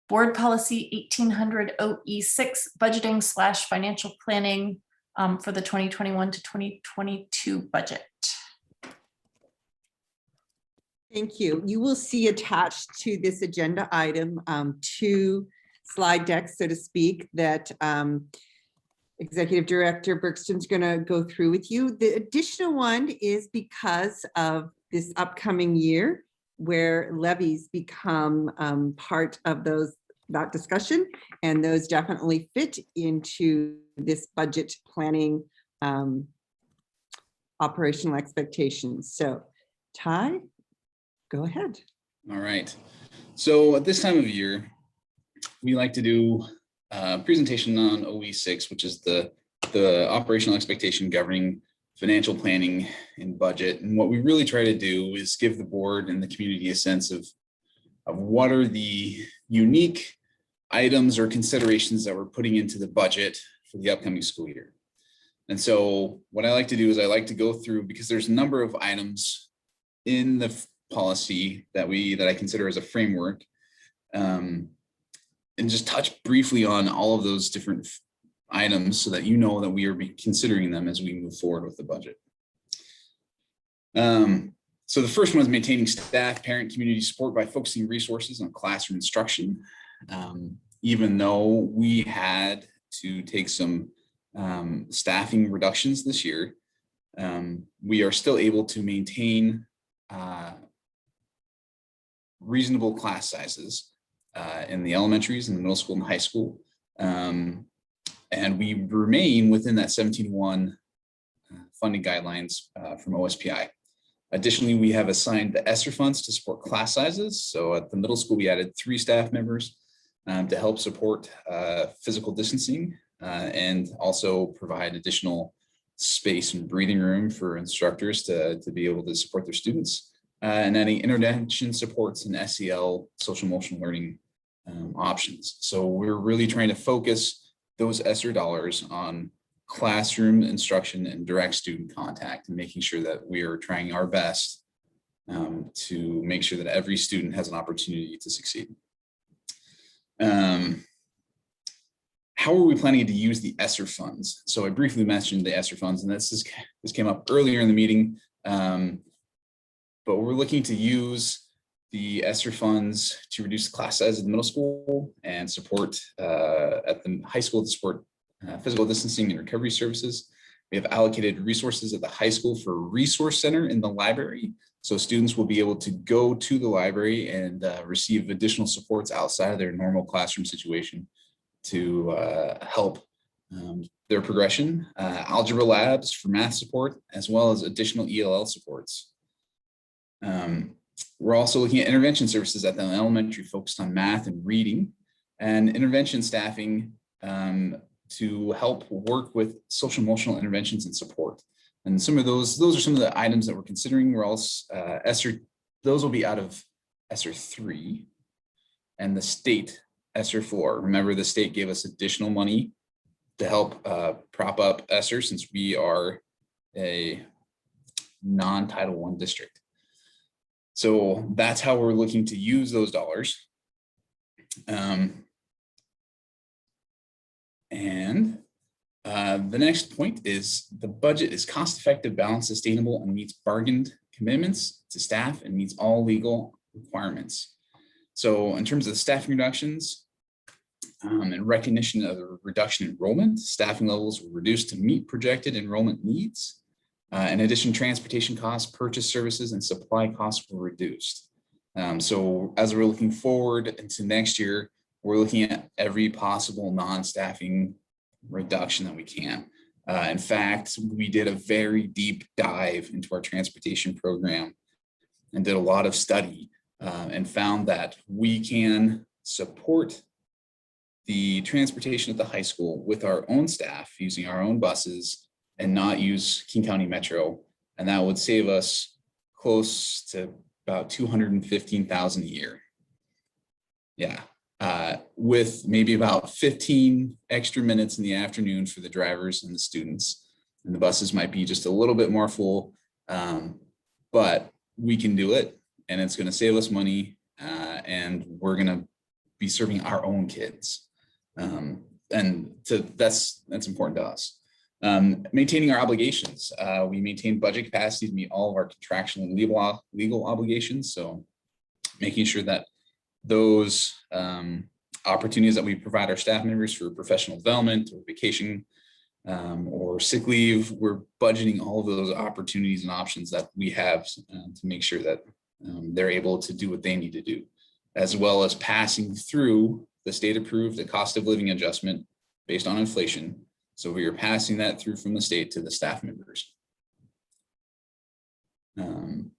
board policy 1800 OE6, budgeting / financial planning for the 2021 to 2022 budget. Thank you. You will see attached to this agenda item 2 slide decks, so to speak, that Executive Director Bergstrom's going to go through with you. The additional one is because of this upcoming year where levies become part of that discussion, and those definitely fit into this budget planning operational expectations. So Ty, go ahead. All right. So at this time of year, we like to do a presentation on OE6, which is the operational expectation governing financial planning and budget. And what we really try to do is give the board and the community a sense of what are the unique items or considerations that we're putting into the budget for the upcoming school year. And so what I like to do is I like to go through, because there's a number of items in the policy that I consider as a framework, and just touch briefly on all of those different items so that you know that we are considering them as we move forward with the budget. So the first one is maintaining staff, parent, community support by focusing resources on classroom instruction. Even though we had to take some staffing reductions this year, we are still able to maintain reasonable class sizes in the elementaries and the middle school and high school. And we remain within that 17.1 funding guidelines from OSPI. Additionally, we have assigned the ESSER funds to support class sizes. So at the middle school, we added 3 staff members to help support physical distancing and also provide additional space and breathing room for instructors to be able to support their students. And any intervention supports and SEL, social emotional learning options. So we're really trying to focus those ESSER dollars on classroom instruction and direct student contact, and making sure that we are trying our best to make sure that every student has an opportunity to succeed. How are we planning to use the ESSER funds? So I briefly mentioned the ESSER funds, and this came up earlier in the meeting, but we're looking to use the ESSER funds to reduce the class size of the middle school and support at the high school to support physical distancing and recovery services. We have allocated resources at the high school for a resource center in the library. So students will be able to go to the library and receive additional supports outside of their normal classroom situation to help their progression. Algebra labs for math support, as well as additional ELL supports. We're also looking at intervention services at the elementary focused on math and reading, and intervention staffing to help work with social emotional interventions and support. And some of those are some of the items that we're considering. We're also ESSER, those will be out of ESSER 3 and the state ESSER 4. Remember, the state gave us additional money to help prop up ESSER since we are a non-Title I district. So that's how we're looking to use those dollars. The next point is the budget is cost-effective, balanced, sustainable, and meets bargained commitments to staff and meets all legal requirements. So in terms of the staffing reductions, in recognition of the reduction in enrollment, staffing levels were reduced to meet projected enrollment needs. In addition, transportation costs, purchase services, and supply costs were reduced. So as we're looking forward into next year, we're looking at every possible non-staffing reduction that we can. In fact, we did a very deep dive into our transportation program and did a lot of study and found that we can support the transportation at the high school with our own staff using our own buses and not use King County Metro. And that would save us close to about $215,000 a year. Yeah. With maybe about 15 extra minutes in the afternoon for the drivers and the students. And the buses might be just a little bit more full, but we can do it and it's going to save us money and we're going to be serving our own kids. That's important to us. Maintaining our obligations. We maintain budget capacity to meet all of our contractual and legal obligations. So making sure that those opportunities that we provide our staff members for professional development or vacation or sick leave, we're budgeting all of those opportunities and options that we have to make sure that they're able to do what they need to do, as well as passing through the state approved the cost of living adjustment based on inflation. So we are passing that through from the state to the staff members. The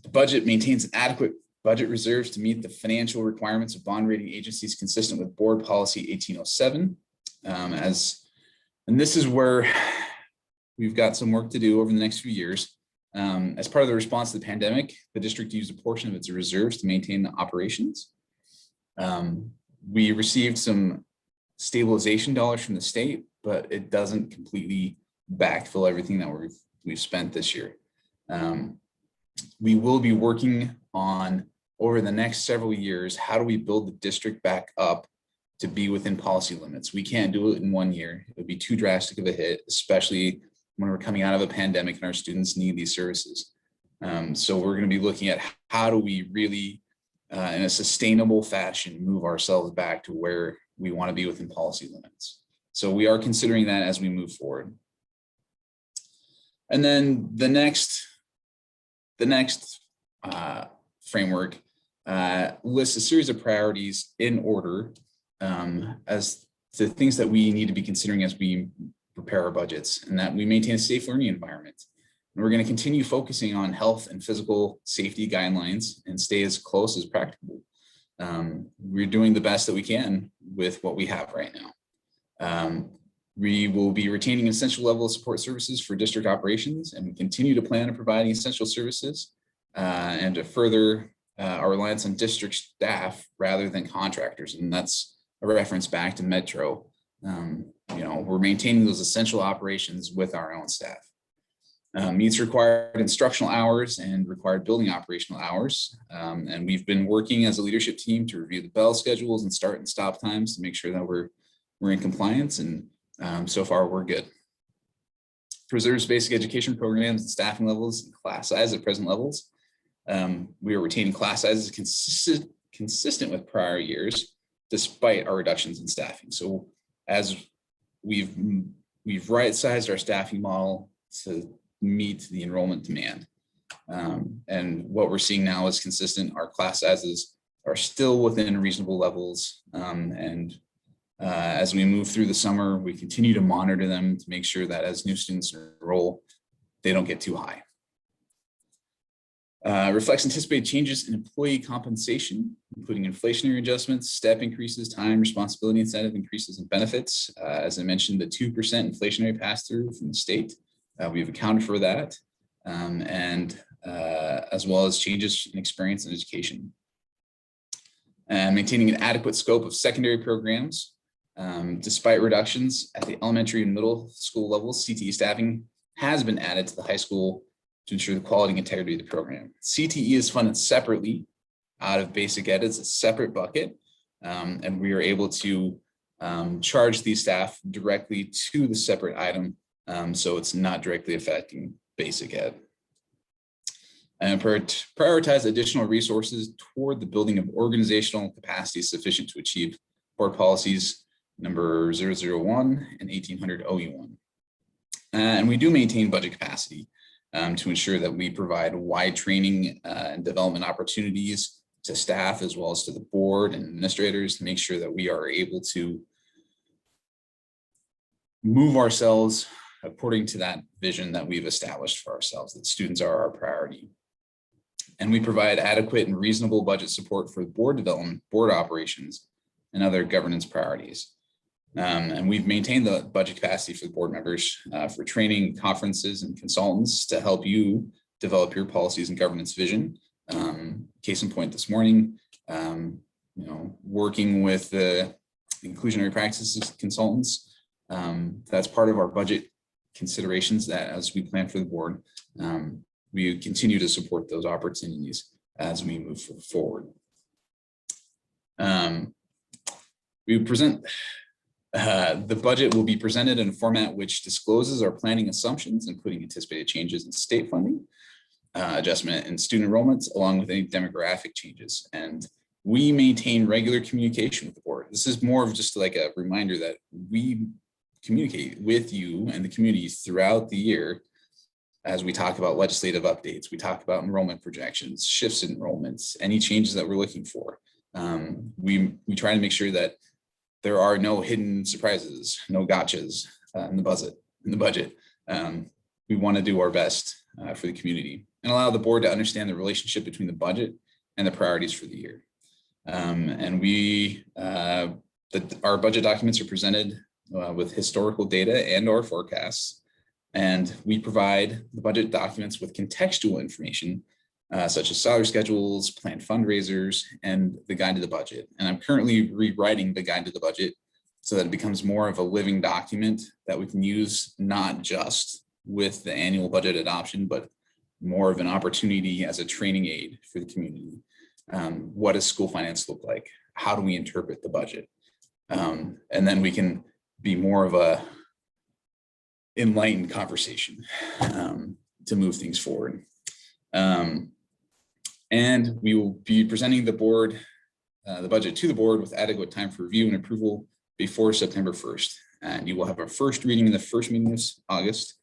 budget maintains adequate budget reserves to meet the financial requirements of bond rating agencies consistent with board policy 1807. And this is where we've got some work to do over the next few years. As part of the response to the pandemic, the district used a portion of its reserves to maintain the operations. We received some stabilization dollars from the state, but it doesn't completely backfill everything that we've spent this year. We will be working on over the next several years, how do we build the district back up to be within policy limits? We can't do it in 1 year. It would be too drastic of a hit, especially when we're coming out of a pandemic and our students need these services. So we're going to be looking at how do we really, in a sustainable fashion, move ourselves back to where we want to be within policy limits. So we are considering that as we move forward. And then the next framework lists a series of priorities in order as to things that we need to be considering as we prepare our budgets, and that we maintain a safe learning environment. And we're going to continue focusing on health and physical safety guidelines and stay as close as practicable. We're doing the best that we can with what we have right now. We will be retaining an essential level of support services for district operations, and we continue to plan on providing essential services and to further our reliance on district staff rather than contractors. And that's a reference back to Metro. We're maintaining those essential operations with our own staff. Meets required instructional hours and required building operational hours. And we've been working as a leadership team to review the bell schedules and start and stop times to make sure that we're in compliance. And so far we're good. Preserves basic education programs and staffing levels and class size at present levels. We are retaining class sizes consistent with prior years, despite our reductions in staffing. So as we've right-sized our staffing model to meet the enrollment demand. And what we're seeing now is consistent. Our class sizes are still within reasonable levels. As we move through the summer, we continue to monitor them to make sure that as new students enroll, they don't get too high. Reflects anticipated changes in employee compensation, including inflationary adjustments, step increases, time, responsibility, incentive increases, and benefits. As I mentioned, the 2% inflationary pass-through from the state, we've accounted for that, as well as changes in experience and education. And maintaining an adequate scope of secondary programs. Despite reductions at the elementary and middle school levels, CTE staffing has been added to the high school to ensure the quality and integrity of the program. CTE is funded separately out of basic ed. It's a separate bucket, and we are able to charge these staff directly to the separate item, so it's not directly affecting basic ed. And prioritize additional resources toward the building of organizational capacity sufficient to achieve board policies number 001 and 1800 OE1. And we do maintain budget capacity to ensure that we provide wide training and development opportunities to staff as well as to the board and administrators to make sure that we are able to move ourselves according to that vision that we've established for ourselves, that students are our priority. And we provide adequate and reasonable budget support for board development, board operations, and other governance priorities. And we've maintained the budget capacity for the board members for training, conferences, and consultants to help you develop your policies and governance vision. Case in point this morning, working with the inclusionary practices consultants. That's part of our budget considerations that as we plan for the board, we continue to support those opportunities as we move forward. We present the budget will be presented in a format which discloses our planning assumptions, including anticipated changes in state funding, adjustment in student enrollments, along with any demographic changes. And we maintain regular communication with the board. This is more of just like a reminder that we communicate with you and the community throughout the year as we talk about legislative updates, we talk about enrollment projections, shifts in enrollments, any changes that we're looking for. We try to make sure that there are no hidden surprises, no gotchas in the budget. We want to do our best for the community and allow the board to understand the relationship between the budget and the priorities for the year. Our budget documents are presented with historical data and or forecasts. And we provide the budget documents with contextual information, such as salary schedules, planned fundraisers, and the guide to the budget. And I'm currently rewriting the guide to the budget so that it becomes more of a living document that we can use not just with the annual budget adoption, but more of an opportunity as a training aid for the community. What does school finance look like? How do we interpret the budget? And then we can be more of a enlightened conversation to move things forward. And we will be presenting the board, the budget to the board with adequate time for review and approval before September 1st. And you will have a first reading in the first meeting of August,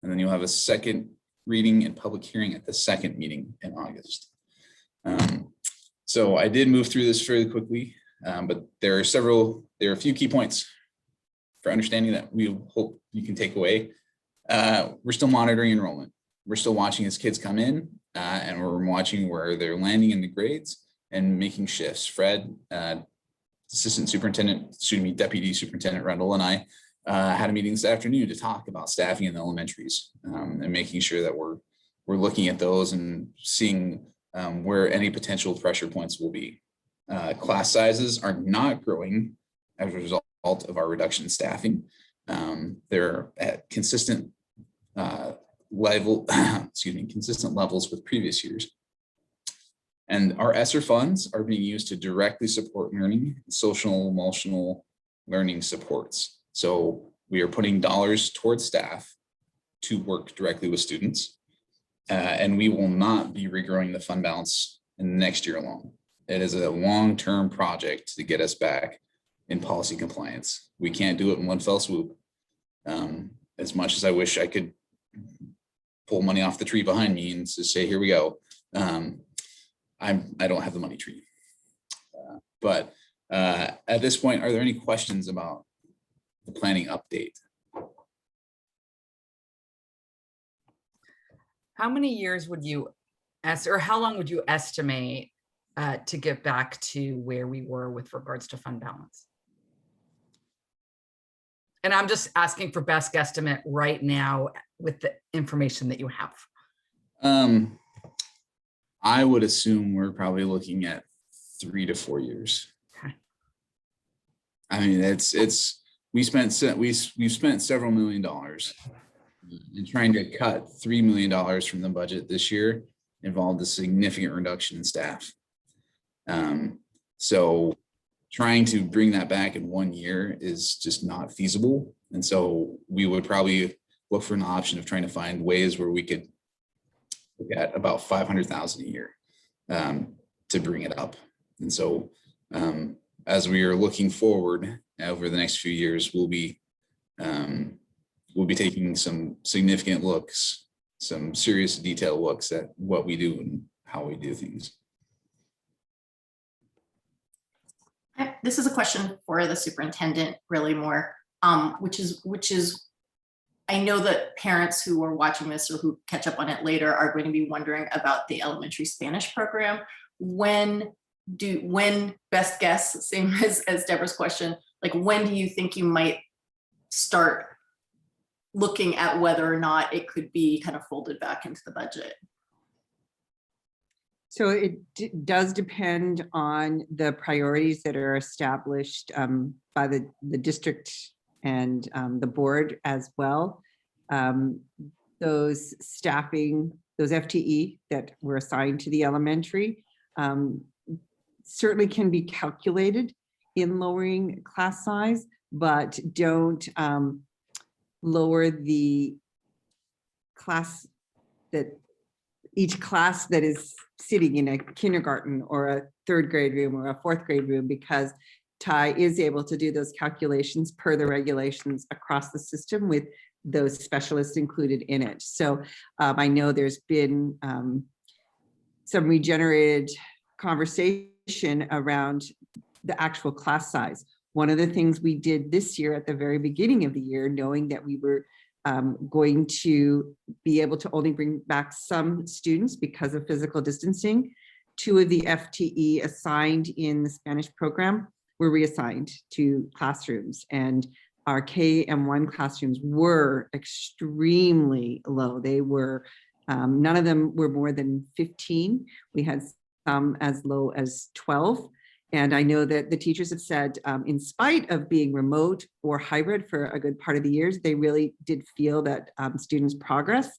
and then you'll have a second reading and public hearing at the second meeting in August. So I did move through this fairly quickly, but there are a few key points for understanding that we hope you can take away. We're still monitoring enrollment. We're still watching as kids come in, and we're watching where they're landing in the grades and making shifts. Fred, Deputy Superintendent Rendell and I had a meeting this afternoon to talk about staffing in the elementaries and making sure that we're looking at those and seeing where any potential pressure points will be. Class sizes are not growing as a result of our reduction in staffing. They're at consistent consistent levels with previous years. And our ESSER funds are being used to directly support learning, social, emotional learning supports. So we are putting dollars towards staff to work directly with students. And we will not be regrowing the fund balance in the next year alone. It is a long-term project to get us back in policy compliance. We can't do it in one fell swoop. As much as I wish I could pull money off the tree behind me and just say, here we go. I don't have the money tree. But at this point, are there any questions about the planning update? How many years would you or how long would you estimate to get back to where we were with regards to fund balance? And I'm just asking for best guesstimate right now with the information that you have. I would assume we're probably looking at 3 to 4 years. Okay. I mean, we've spent several $1 million. And trying to cut $3 million from the budget this year involved a significant reduction in staff. So trying to bring that back in 1 year is just not feasible. And so we would probably look for an option of trying to find ways where we could look at about 500,000 a year to bring it up. And so as we are looking forward over the next few years, we'll be taking some significant looks, some serious detailed looks at what we do and how we do things. This is a question for the superintendent, really more, which is, I know that parents who are watching this or who catch up on it later are going to be wondering about the elementary Spanish program. When best guess, same as Deborah's question, like when do you think you might start looking at whether or not it could be kind of folded back into the budget? So it does depend on the priorities that are established by the district and the board as well. Those staffing, those FTE that were assigned to the elementary certainly can be calculated in lowering class size, but don't lower the class that each class that is sitting in a kindergarten or a 3rd grade room or a 4th grade room, because Ty is able to do those calculations per the regulations across the system with those specialists included in it. So I know there's been some regenerated conversation around the actual class size. One of the things we did this year at the very beginning of the year, knowing that we were going to be able to only bring back some students because of physical distancing, 2 of the FTE assigned in the Spanish program were reassigned to classrooms, and our KM1 classrooms were extremely low. They were, none of them were more than 15. We had some as low as 12. And I know that the teachers have said, in spite of being remote or hybrid for a good part of the years, they really did feel that students' progress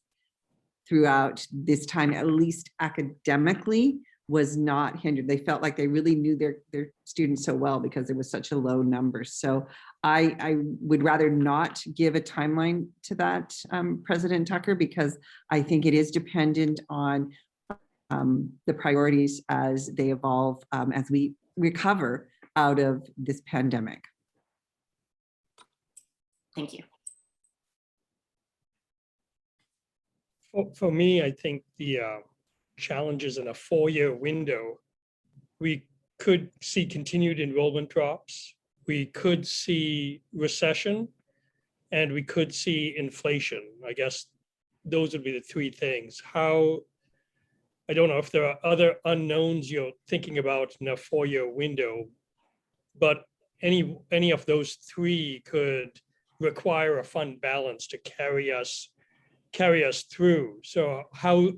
throughout this time, at least academically, was not hindered. They felt like they really knew their students so well because there was such a low number. So I would rather not give a timeline to that, President Tucker, because I think it is dependent on the priorities as they evolve, as we recover out of this pandemic. Thank you. For me, I think the challenges in a 4-year window, we could see continued enrollment drops, we could see recession, and we could see inflation. I guess those would be the 3 things. I don't know if there are other unknowns you're thinking about in a 4-year window, but any of those 3 could require a fund balance to carry us through. So how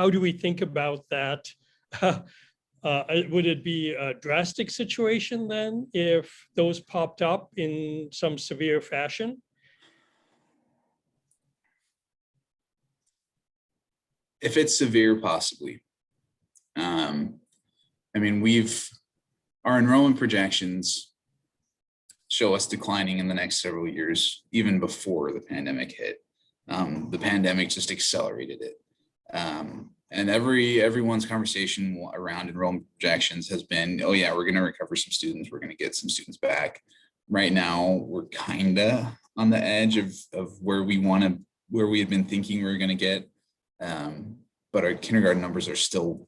do we think about that? Would it be a drastic situation then if those popped up in some severe fashion? If it's severe, possibly. I mean, our enrollment projections show us declining in the next several years, even before the pandemic hit. The pandemic just accelerated it. And everyone's conversation around enrollment projections has been, oh yeah, we're going to recover some students. We're going to get some students back. Right now, we're kind of on the edge of where we had been thinking we were going to get. But our kindergarten numbers are still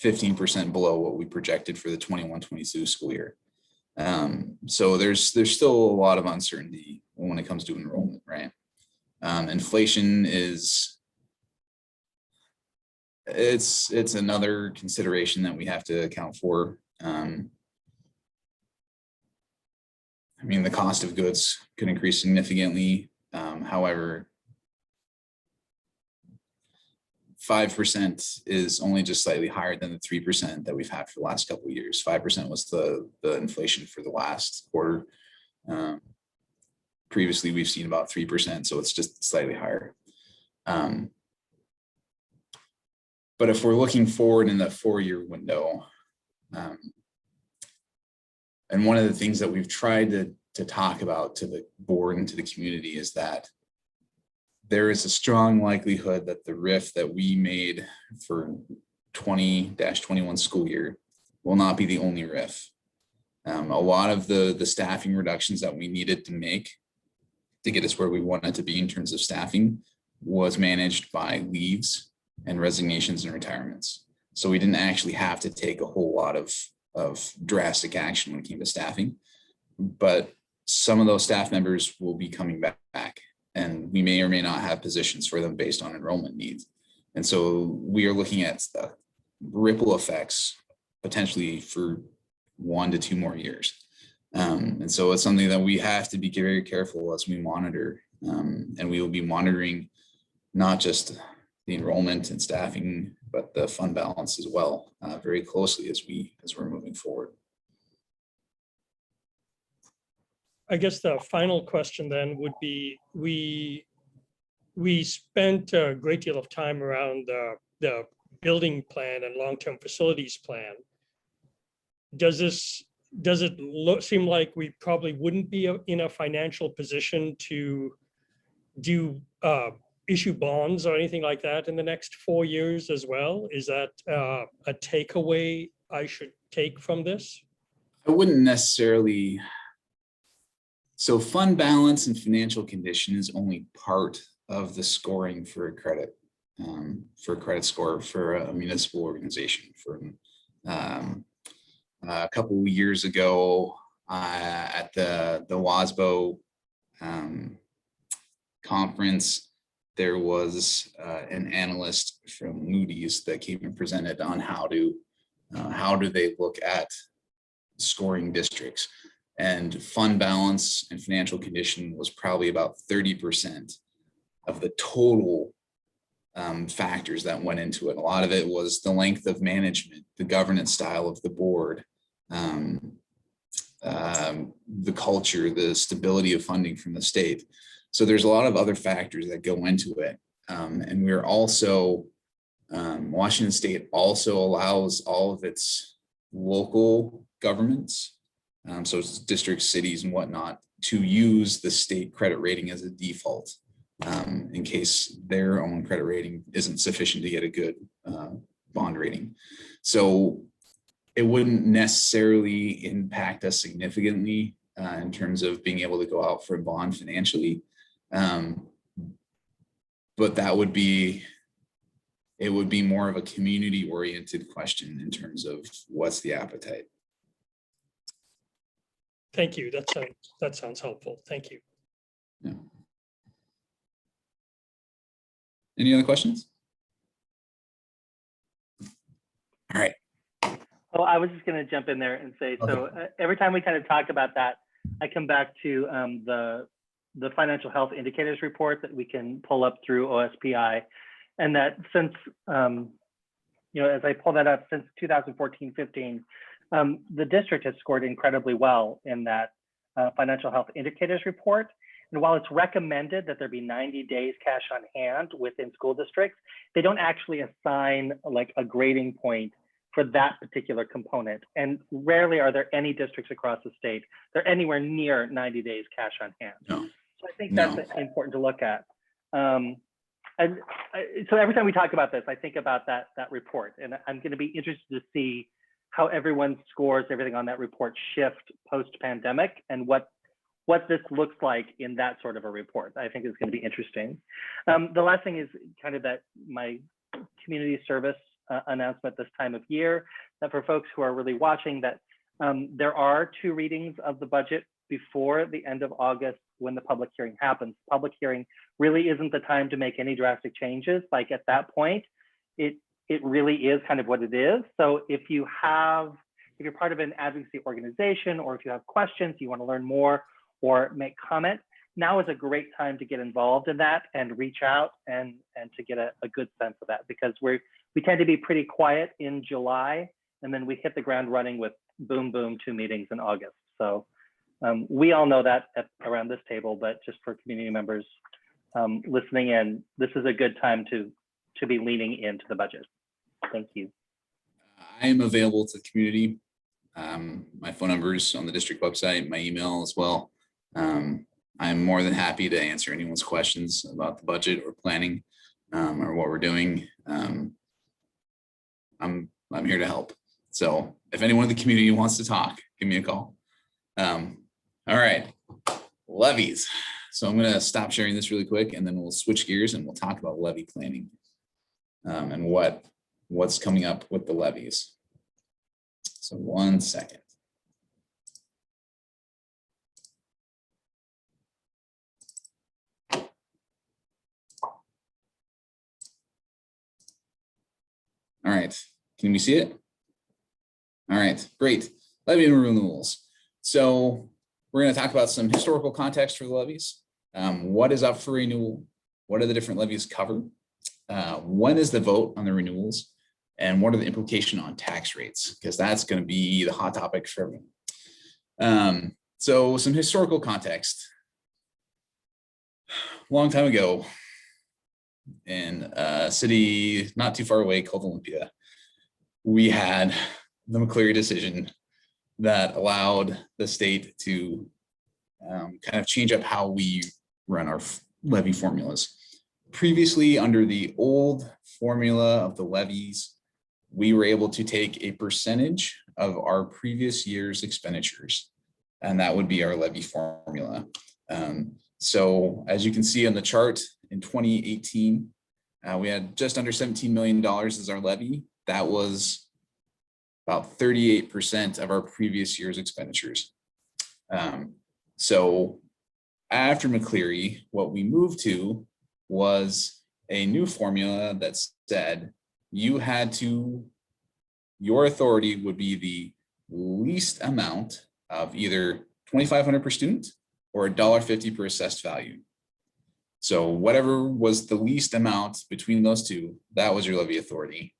15% below what we projected for the 21-22 school year. So there's still a lot of uncertainty when it comes to enrollment, right? Inflation it's another consideration that we have to account for. I mean, the cost of goods could increase significantly. However, 5% is only just slightly higher than the 3% that we've had for the last couple of years. 5% was the inflation for the last quarter. Previously, we've seen about 3%, so it's just slightly higher. But if we're looking forward in that 4-year window, and one of the things that we've tried to talk about to the board and to the community is that there is a strong likelihood that the RIF that we made for 20-21 school year will not be the only RIF. A lot of the staffing reductions that we needed to make to get us where we wanted to be in terms of staffing was managed by leaves and resignations and retirements. So we didn't actually have to take a whole lot of drastic action when it came to staffing, but some of those staff members will be coming back, and we may or may not have positions for them based on enrollment needs. And so we are looking at the ripple effects potentially for 1 to 2 more years. And so it's something that we have to be very careful as we monitor, and we will be monitoring not just the enrollment and staffing, but the fund balance as well, very closely as we're moving forward. I guess the final question then would be, we spent a great deal of time around the building plan and long-term facilities plan. Does it seem like we probably wouldn't be in a financial position to do issue bonds or anything like that in the next 4 years as well? Is that a takeaway I should take from this? I wouldn't necessarily. So fund balance and financial condition is only part of the scoring for a credit score for a municipal organization. For a couple of years ago at the WASBO conference, there was an analyst from Moody's that came and presented on how do they look at scoring districts, and fund balance and financial condition was probably about 30% of the total factors that went into it. A lot of it was the length of management, the governance style of the board, the culture, the stability of funding from the state. So there's a lot of other factors that go into it. And we're also, Washington State also allows all of its local governments, so it's districts, cities and whatnot, to use the state credit rating as a default in case their own credit rating isn't sufficient to get a good bond rating. So it wouldn't necessarily impact us significantly in terms of being able to go out for a bond financially. But it would be more of a community oriented question in terms of what's the appetite. Thank you. That sounds helpful. Thank you. Yeah. Any other questions? All right. Oh, I was just going to jump in there and say, okay. So every time we kind of talk about that, I come back to the financial health indicators report that we can pull up through OSPI, and that since as I pull that up, since 2014-15, the district has scored incredibly well in that financial health indicators report. And while it's recommended that there be 90 days cash on hand within school districts, they don't actually assign like a grading point for that particular component. And rarely are there any districts across the state that are anywhere near 90 days cash on hand. No. So I think that's important to look at. And so every time we talk about this, I think about that report, and I'm going to be interested to see how everyone scores everything on that report shift post-pandemic, and what this looks like in that sort of a report. I think is going to be interesting. The last thing is kind of that my community service announcement this time of year, that for folks who are really watching, that there are 2 readings of the budget before the end of August when the public hearing happens. Public hearing really isn't the time to make any drastic changes. Like at that point, it really is kind of what it is. So if you're part of an advocacy organization, or if you have questions, you want to learn more or make comment, now is a great time to get involved in that and reach out and to get a good sense of that, because we tend to be pretty quiet in July, and then we hit the ground running with boom, 2 meetings in August. So we all know that around this table, but just for community members listening in, this is a good time to be leaning into the budget. Thank you. I am available to the community. My phone number is on the district website, my email as well. I'm more than happy to answer anyone's questions about the budget or planning or what we're doing. I'm here to help. So if anyone in the community wants to talk, give me a call. All right, levies. So I'm going to stop sharing this really quick, and then we'll switch gears and we'll talk about levy planning and what's coming up with the levies. So 1 second. All right, can we see it? All right, great. Levy renewals. So we're going to talk about some historical context for the levies. What is up for renewal? What are the different levies covered? When is the vote on the renewals? And what are the implications on tax rates? Because that's going to be the hot topic for everyone. So some historical context. A long time ago, in a city not too far away called Olympia, we had the McCleary decision that allowed the state to kind of change up how we run our levy formulas. Previously, under the old formula of the levies, we were able to take a percentage of our previous year's expenditures, and that would be our levy formula. So as you can see on the chart, in 2018, we had just under $17 million as our levy. That was about 38% of our previous year's expenditures. So after McCleary, what we moved to was a new formula that said your authority would be the least amount of either $2,500 per student or $1.50 per assessed value. So whatever was the least amount between those two, that was your levy authority.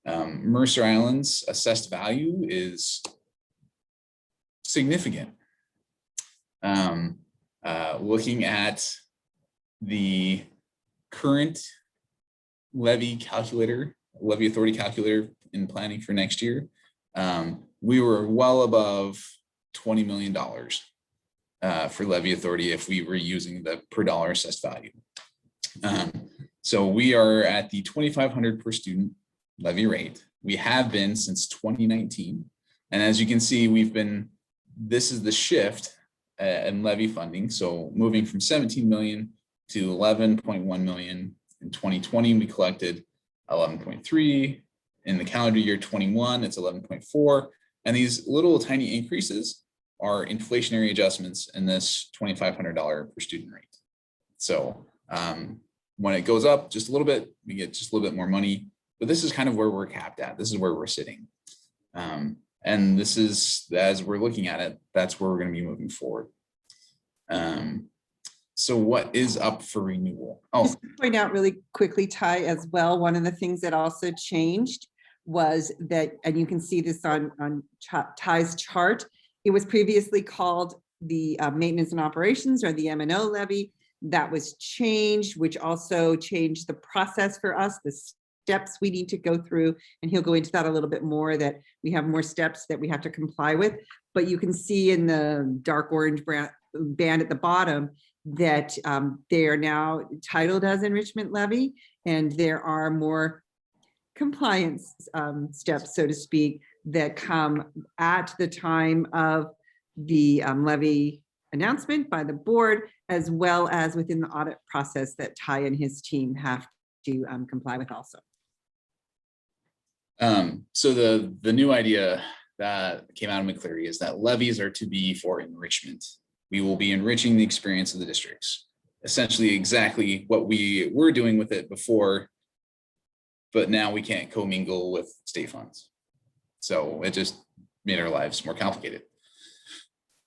Mercer Island's assessed value is significant. Looking at the current levy authority calculator in planning for next year, we were well above $20 million for levy authority if we were using the per dollar assessed value. So we are at the $2,500 per student levy rate. We have been since 2019. And as you can see, this is the shift in levy funding. So moving from 17 million to 11.1 million. In 2020, we collected 11.3. In the calendar year 21, it's 11.4. And these little tiny increases are inflationary adjustments in this $2,500 per student rate. So when it goes up just a little bit, we get just a little bit more money, but this is kind of where we're capped at. This is where we're sitting. And this is, as we're looking at it, that's where we're going to be moving forward. So what is up for renewal? Just to point out really quickly, Ty, as well, one of the things that also changed was that, and you can see this on Ty's chart, it was previously called the maintenance and operations, or the M&O levy. That was changed, which also changed the process for us, the steps we need to go through. And he'll go into that a little bit more, that we have more steps that we have to comply with. But you can see in the dark orange band at the bottom that they are now titled as enrichment levy, and there are more compliance steps, so to speak, that come at the time of the levy announcement by the board, as well as within the audit process that Ty and his team have to comply with also. So the new idea that came out of McCleary is that levies are to be for enrichment. We will be enriching the experience of the districts. Essentially exactly what we were doing with it before, but now we can't commingle with state funds. So it just made our lives more complicated.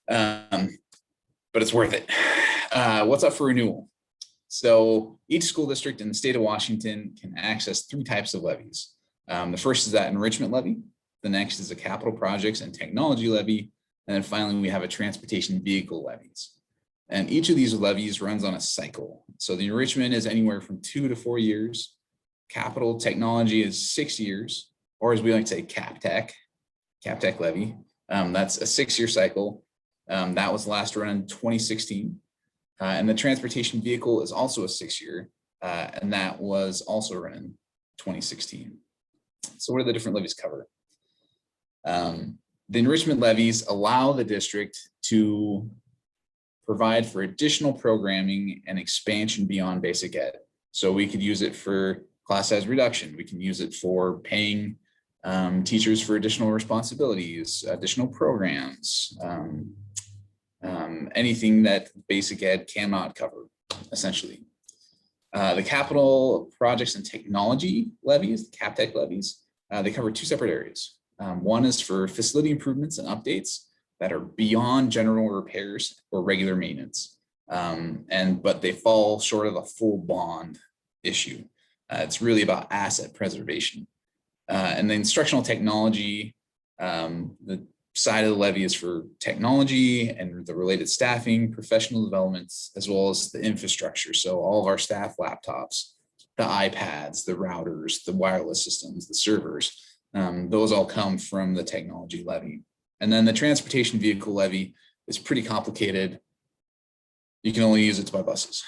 But it's worth it. What's up for renewal? So each school district in the state of Washington can access 3 types of levies. The first is that enrichment levy. The next is a capital projects and technology levy. And then finally, we have a transportation vehicle levies. And each of these levies runs on a cycle. So the enrichment is anywhere from 2 to 4 years. Capital technology is 6 years, or as we like to say, CapTech levy. That's a 6-year cycle. That was last run in 2016. And the transportation vehicle is also a 6-year, and that was also run in 2016. So what do the different levies cover? The enrichment levies allow the district to provide for additional programming and expansion beyond basic ed. So we could use it for class size reduction. We can use it for paying teachers for additional responsibilities, additional programs, anything that basic ed cannot cover, essentially. The capital projects and technology levies, the CapTech levies, they cover 2 separate areas. One is for facility improvements and updates that are beyond general repairs or regular maintenance, but they fall short of a full bond issue. It's really about asset preservation. And the instructional technology, the side of the levy is for technology and the related staffing, professional developments, as well as the infrastructure. So all of our staff laptops, the iPads, the routers, the wireless systems, the servers, those all come from the technology levy. And then the transportation vehicle levy is pretty complicated. You can only use it to buy buses.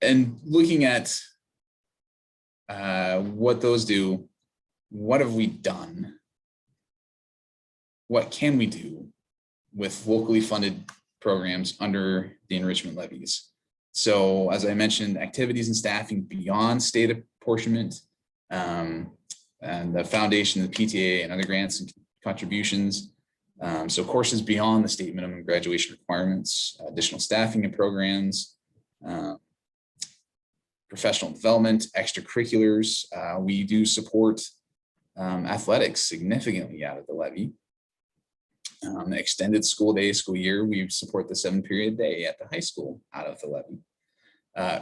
And looking at what those do, what have we done? What can we do with locally funded programs under the enrichment levies? So as I mentioned, activities and staffing beyond state apportionment, and the foundation, the PTA, and other grants and contributions. So courses beyond the state minimum graduation requirements, additional staffing and programs, professional development, extracurriculars. We do support athletics significantly out of the levy. The extended school day, school year, we support the 7-period day at the high school out of the levy.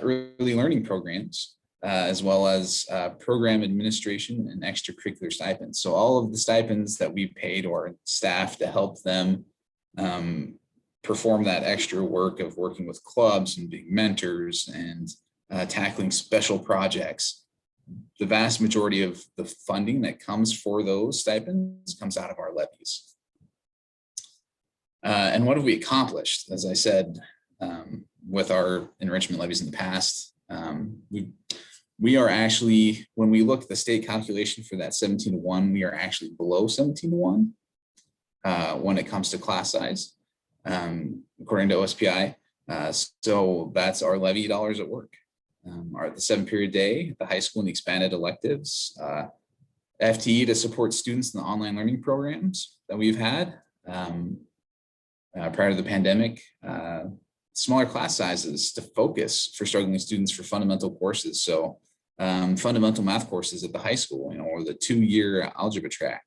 Early learning programs, as well as program administration and extracurricular stipends. So all of the stipends that we pay to our staff to help them perform that extra work of working with clubs and being mentors and tackling special projects. The vast majority of the funding that comes for those stipends comes out of our levies. And what have we accomplished? As I said, with our enrichment levies in the past, we are actually, when we look at the state calculation for that 17-to-1, we are actually below 17-to-1 when it comes to class size, according to OSPI. So that's our levy dollars at work. Our the 7-period day at the high school and the expanded electives, FTE to support students in the online learning programs that we've had prior to the pandemic, smaller class sizes to focus for struggling students for fundamental courses. So fundamental math courses at the high school, or the 2-year algebra track,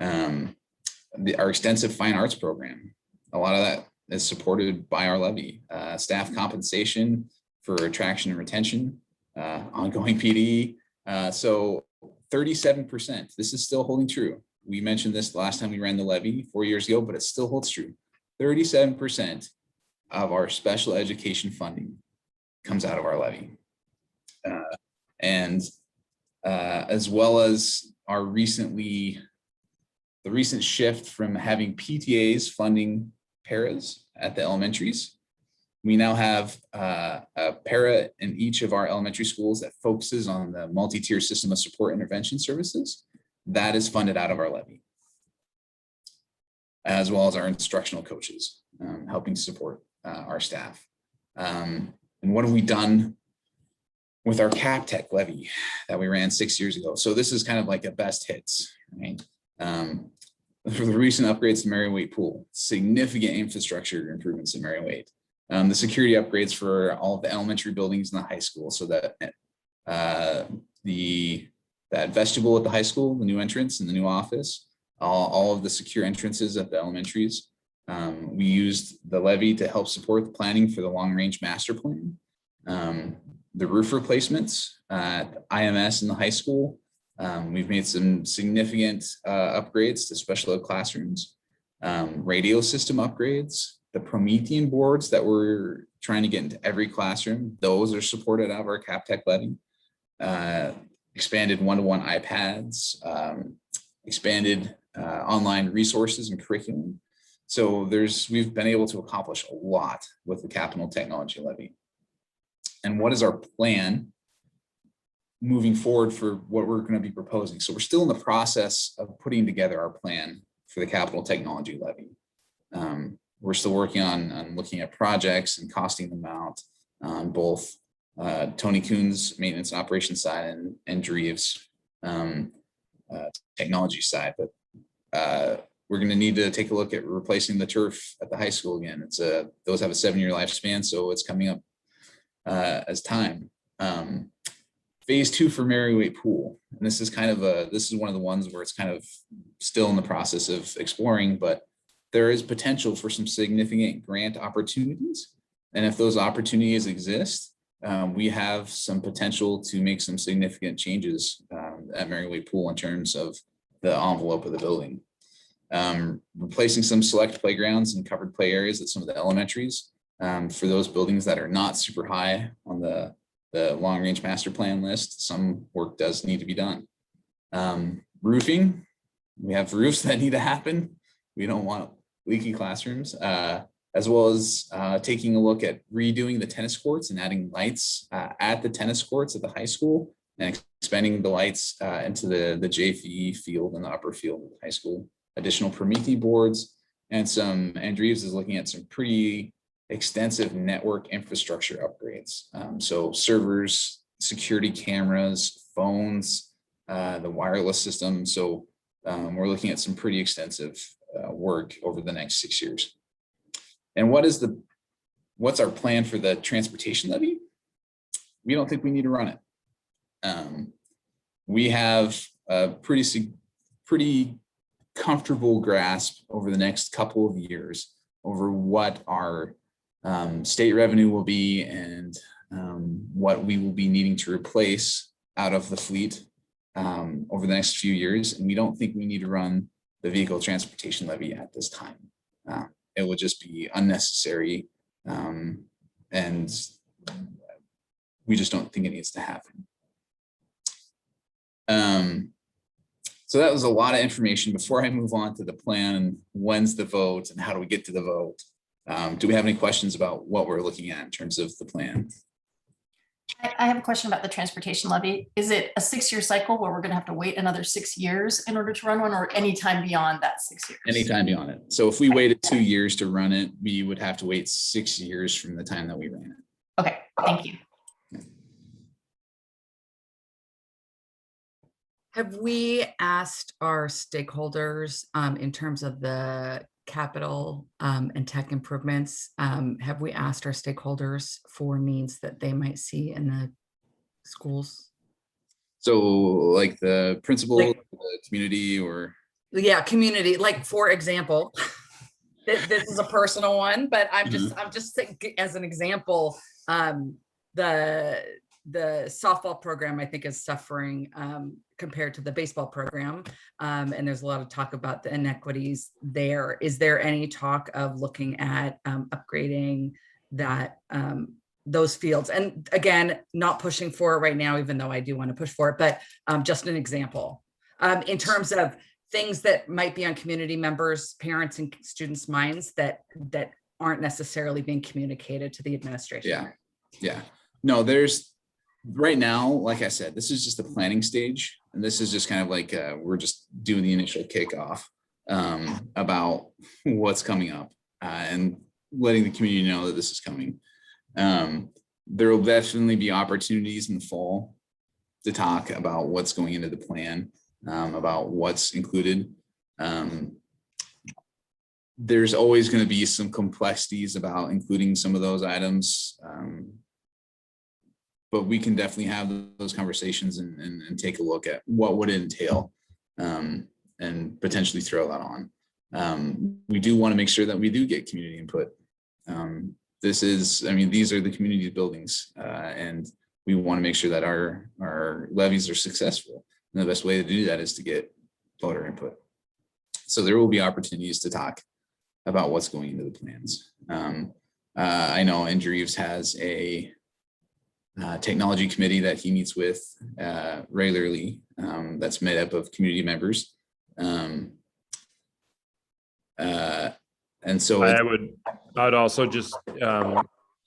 our extensive fine arts program. A lot of that is supported by our levy. Staff compensation for attraction and retention, ongoing PD. So 37%, this is still holding true. We mentioned this the last time we ran the levy 4 years ago, but it still holds true. 37% of our special education funding comes out of our levy. As well as our the recent shift from having PTAs funding paras at the elementaries. We now have a para in each of our elementary schools that focuses on the multi-tier system of support intervention services. That is funded out of our levy, as well as our instructional coaches helping support our staff. And what have we done with our CapTech levy that we ran 6 years ago? So this is kind of like a best hits, right? For the recent upgrades to Mary Waite Pool, significant infrastructure improvements in Mary Waite. The security upgrades for all of the elementary buildings in the high school, so that that vestibule at the high school, the new entrance and the new office, all of the secure entrances at the elementaries. We used the levy to help support the planning for the long-range master plan. The roof replacements at IMS in the high school. We've made some significant upgrades to special ed classrooms, radio system upgrades, the Promethean boards that we're trying to get into every classroom. Those are supported out of our CapTech levy. Expanded one-to-one iPads, expanded online resources and curriculum. So we've been able to accomplish a lot with the capital technology levy. And what is our plan moving forward for what we're going to be proposing? So we're still in the process of putting together our plan for the capital technology levy. We're still working on looking at projects and costing them out on both Tony Kuhn's maintenance and operations side and Dreve's technology side. But we're going to need to take a look at replacing the turf at the high school again. Those have a 7-year lifespan, so it's coming up as time. Phase 2 for Mary Waite Pool, and this is one of the ones where it's kind of still in the process of exploring, but there is potential for some significant grant opportunities. And if those opportunities exist, we have some potential to make some significant changes at Mary Waite Pool in terms of the envelope of the building. Replacing some select playgrounds and covered play areas at some of the elementaries for those buildings that are not super high on the long range master plan list. Some work does need to be done. Roofing, we have roofs that need to happen. We don't want leaky classrooms, as well as taking a look at redoing the tennis courts and adding lights at the tennis courts at the high school and expanding the lights into the JV field and the upper field of the high school. Additional Promethean boards and Andrews is looking at some pretty extensive network infrastructure upgrades. So servers, security cameras, phones, the wireless system. So we're looking at some pretty extensive work over the next 6 years. And what's our plan for the transportation levy? We don't think we need to run it. We have a pretty comfortable grasp over the next couple of years over what our state revenue will be and what we will be needing to replace out of the fleet over the next few years. And we don't think we need to run the vehicle transportation levy at this time. It will just be unnecessary, and we just don't think it needs to happen. So that was a lot of information. Before I move on to the plan and when's the vote and how do we get to the vote, do we have any questions about what we're looking at in terms of the plan? I have a question about the transportation levy. Is it a 6-year cycle where we're going to have to wait another 6 years in order to run one, or any time beyond that 6 years? Anytime beyond it. So if we waited 2 years to run it, we would have to wait 6 years from the time that we ran it. Okay, thank you. Have we asked our stakeholders in terms of the capital and tech improvements? Have we asked our stakeholders for needs that they might see in the schools? So like the principal, the community, or? Yeah, community. Like, for example, this is a personal one, but I'm just thinking as an example, the softball program, I think, is suffering compared to the baseball program. And there's a lot of talk about the inequities there. Is there any talk of looking at upgrading that those fields? And again, not pushing for it right now, even though I do want to push for it, but just an example. In terms of things that might be on community members, parents and students' minds that aren't necessarily being communicated to the administration. Yeah. Yeah. No, there's right now, like I said, this is just the planning stage. And this is just kind of like, we're just doing the initial kickoff about what's coming up and letting the community know that this is coming. There will definitely be opportunities in the fall to talk about what's going into the plan, about what's included. There's always going to be some complexities about including some of those items. But we can definitely have those conversations and take a look at what would it entail and potentially throw that on. We do want to make sure that we do get community input. These are the community buildings and we want to make sure that our levies are successful. And the best way to do that is to get voter input. So there will be opportunities to talk about what's going into the plans. I know Andrews has a technology committee that he meets with regularly that's made up of community members. And so I would also just,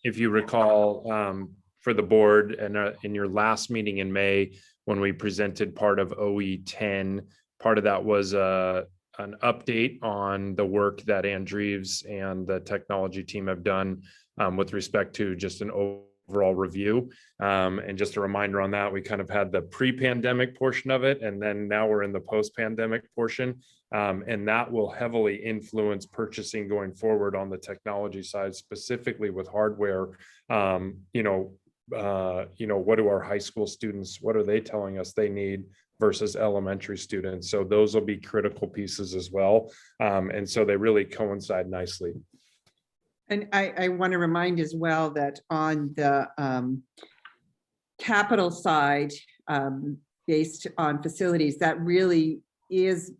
if you recall, for the board and in your last meeting in May, when we presented part of OE 10, part of that was an update on the work that Andrews and the technology team have done with respect to just an overall review. And just a reminder on that, we kind of had the pre-pandemic portion of it, and then now we're in the post-pandemic portion. And that will heavily influence purchasing going forward on the technology side, specifically with hardware. What do our high school students, what are they telling us they need versus elementary students? So those will be critical pieces as well. And so they really coincide nicely. And I want to remind as well that on the capital side, based on facilities, that really is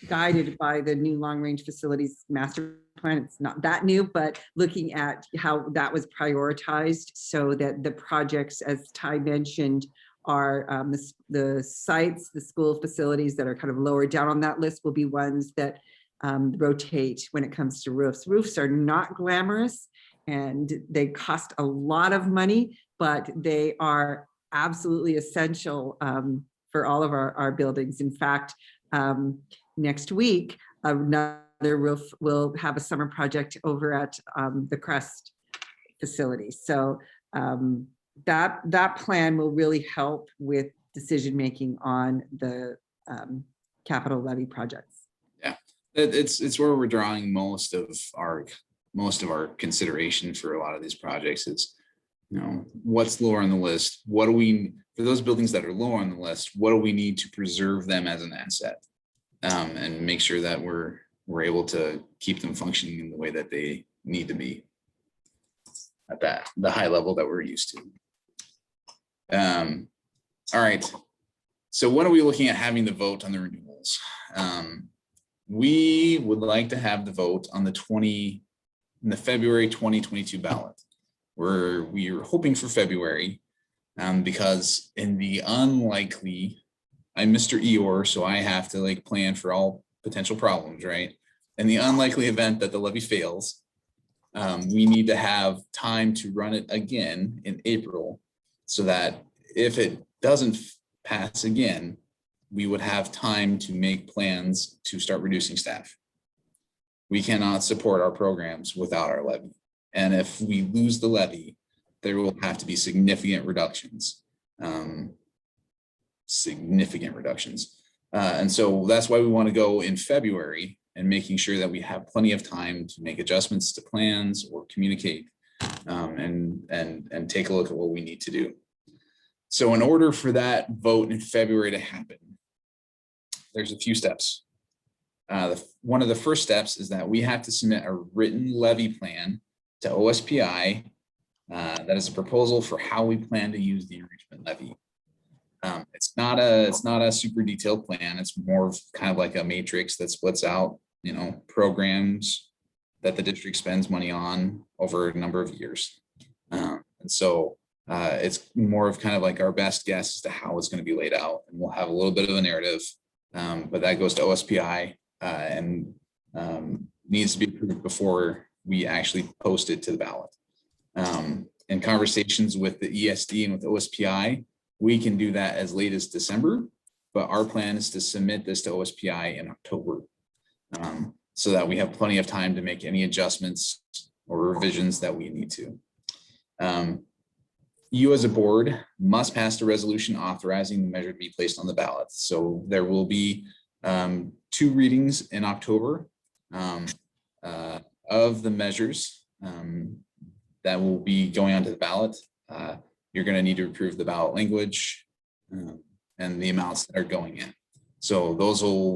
guided by the new long-range facilities master plan. It's not that new, but looking at how that was prioritized so that the projects, as Ty mentioned, are the sites, the school facilities that are kind of lower down on that list will be ones that rotate when it comes to roofs. Roofs are not glamorous and they cost a lot of money, but they are absolutely essential for all of our buildings. In fact, next week, another roof will have a summer project over at the Crest facility. So that plan will really help with decision-making on the capital levy projects. Yeah, it's where we're drawing most of our consideration for a lot of these projects. It's, what's lower on the list? What do we, for those buildings that are lower on the list, what do we need to preserve them as an asset and make sure that we're able to keep them functioning in the way that they need to be at the high level that we're used to. All right. So when are we looking at having the vote on the renewals? We would like to have the vote on the February 2022 ballot. We're hoping for February because in the unlikely, I'm Mr. Eeyore, so I have to plan for all potential problems, right? In the unlikely event that the levy fails, we need to have time to run it again in April so that if it doesn't pass again, we would have time to make plans to start reducing staff. We cannot support our programs without our levy. And if we lose the levy, there will have to be significant reductions. And so that's why we want to go in February and making sure that we have plenty of time to make adjustments to plans or communicate and take a look at what we need to do. So in order for that vote in February to happen, there's a few steps. One of the first steps is that we have to submit a written levy plan to OSPI. That is a proposal for how we plan to use the enrichment levy. It's not a super detailed plan. It's more of kind of like a matrix that splits out, programs that the district spends money on over a number of years. And so it's more of kind of like our best guess as to how it's going to be laid out. And we'll have a little bit of a narrative but that goes to OSPI and needs to be approved before we actually post it to the ballot. In conversations with the ESD and with OSPI, we can do that as late as December, but our plan is to submit this to OSPI in October, so that we have plenty of time to make any adjustments or revisions that we need to. You as a board must pass a resolution authorizing the measure to be placed on the ballot. So there will be 2 readings in October of the measures that will be going onto the ballot. You're going to need to approve the ballot language and the amounts that are going in. So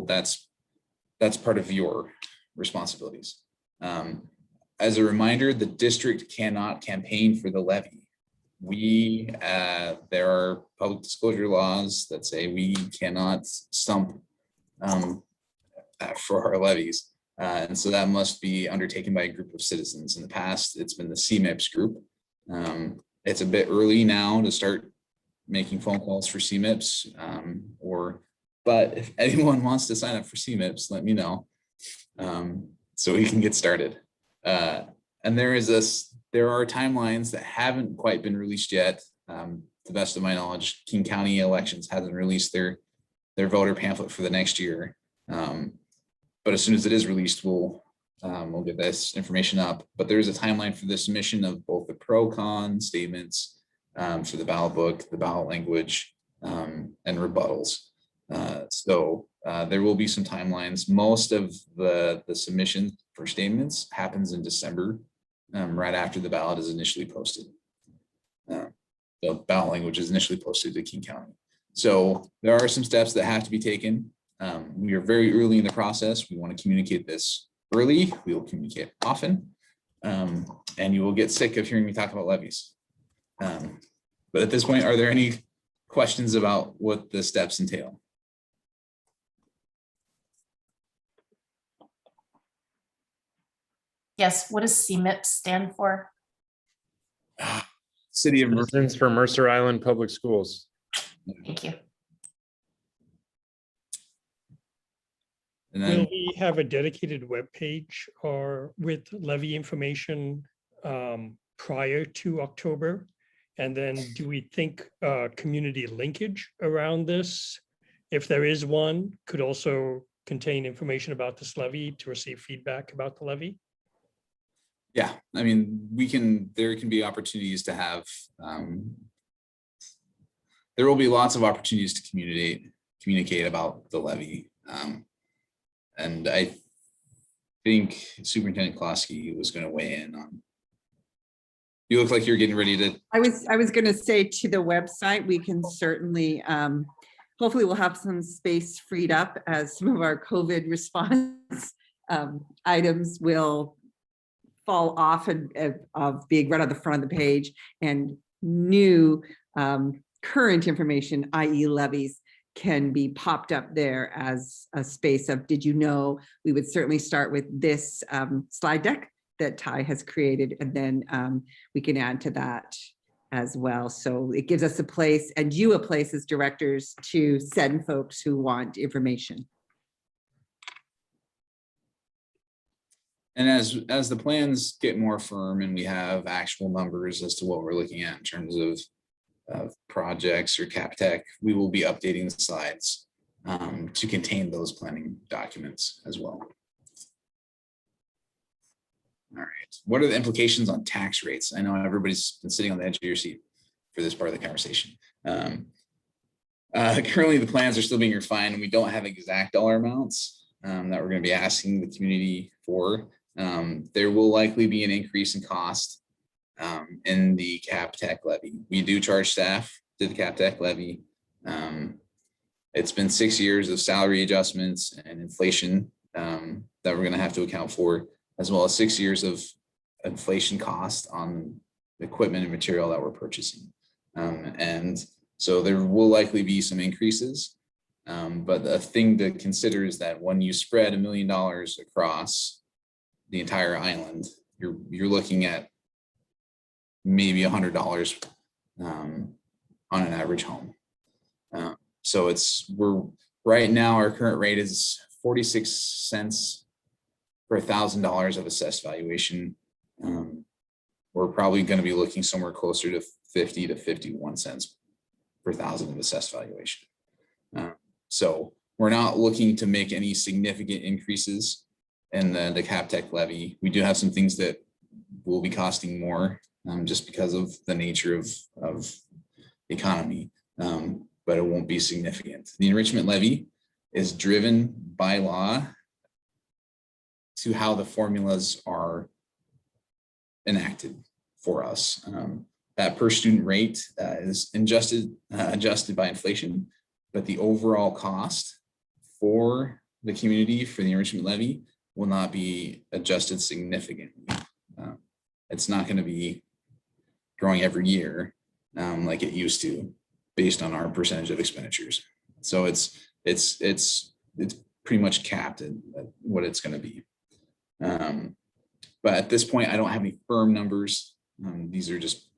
that's part of your responsibilities. As a reminder, the district cannot campaign for the levy. There are public disclosure laws that say we cannot stump for our levies. And so that must be undertaken by a group of citizens. In the past, it's been the CMIPS group. It's a bit early now to start making phone calls for CMIPS, but if anyone wants to sign up for CMIPS, let me know so we can get started. And there are timelines that haven't quite been released yet. To the best of my knowledge, King County Elections hasn't released their voter pamphlet for the next year. But as soon as it is released, we'll get this information up. But there's a timeline for the submission of both the pro-con statements for the ballot book, the ballot language, and rebuttals. So there will be some timelines. Most of the submission for statements happens in December, right after the ballot is initially posted. The ballot language is initially posted to King County. So there are some steps that have to be taken. We are very early in the process. We want to communicate this early. We will communicate often, and you will get sick of hearing me talk about levies. But at this point, are there any questions about what the steps entail? Yes, what does CMIP stand for? City of Mercer. Citizens for Mercer Island Public Schools. Thank you. And then, will we have a dedicated webpage or with levy information prior to October? And then do we think community linkage around this, if there is one, could also contain information about this levy to receive feedback about the levy? yeah, I mean, there can be opportunities to have, there will be lots of opportunities to communicate about the levy. And I think Superintendent Klosky was going to weigh in on. You look like you're getting ready to. I was going to say, to the website, we can certainly, hopefully we'll have some space freed up as some of our COVID response items will fall off of being right on the front of the page, and new current information, i.e. levies, can be popped up there as a space of, did you know? We would certainly start with this slide deck that Ty has created, and then we can add to that as well. So it gives us a place, and you a place as directors, to send folks who want information. And as the plans get more firm and we have actual numbers as to what we're looking at in terms of projects or cap tech, we will be updating the slides to contain those planning documents as well. All right, what are the implications on tax rates? I know everybody's been sitting on the edge of your seat for this part of the conversation. Currently the plans are still being refined, and we don't have exact dollar amounts that we're going to be asking the community for. There will likely be an increase in cost in the cap tech levy. We do charge staff to the cap tech levy. It's been 6 years of salary adjustments and inflation that we're going to have to account for, as well as 6 years of inflation cost on equipment and material that we're purchasing. And so there will likely be some increases. But the thing to consider is that when you spread $1 million across the entire island, you're looking at maybe $100 on an average home. So Right now, our current rate is 46 cents per $1,000 of assessed valuation. We're probably going to be looking somewhere closer to 50 to 51 cents per thousand of assessed valuation. So we're not looking to make any significant increases in the CapTech levy. We do have some things that will be costing more just because of the nature of the economy, but it won't be significant. The enrichment levy is driven by law to how the formulas are enacted for us. That per student rate is adjusted by inflation, but the overall cost for the community for the enrichment levy will not be adjusted significantly. It's not going to be growing every year like it used to, based on our percentage of expenditures. So it's pretty much capped at what it's going to be. But at this point, I don't have any firm numbers. These are just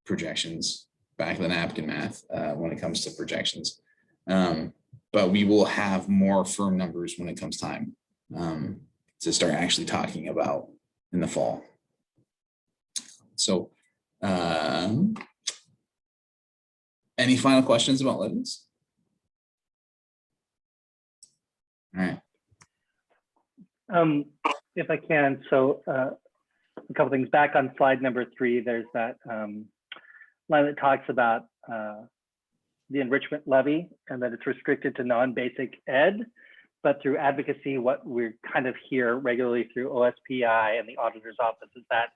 projections, back of the napkin math when it comes to projections. But we will have more firm numbers when it comes time to start actually talking about in the fall. So any final questions about levies? All right. If I can, so a couple things back on slide number 3, there's that line that talks about the enrichment levy and that it's restricted to non-basic ed, but through advocacy, what we kind of hear regularly through OSPI and the auditor's office is that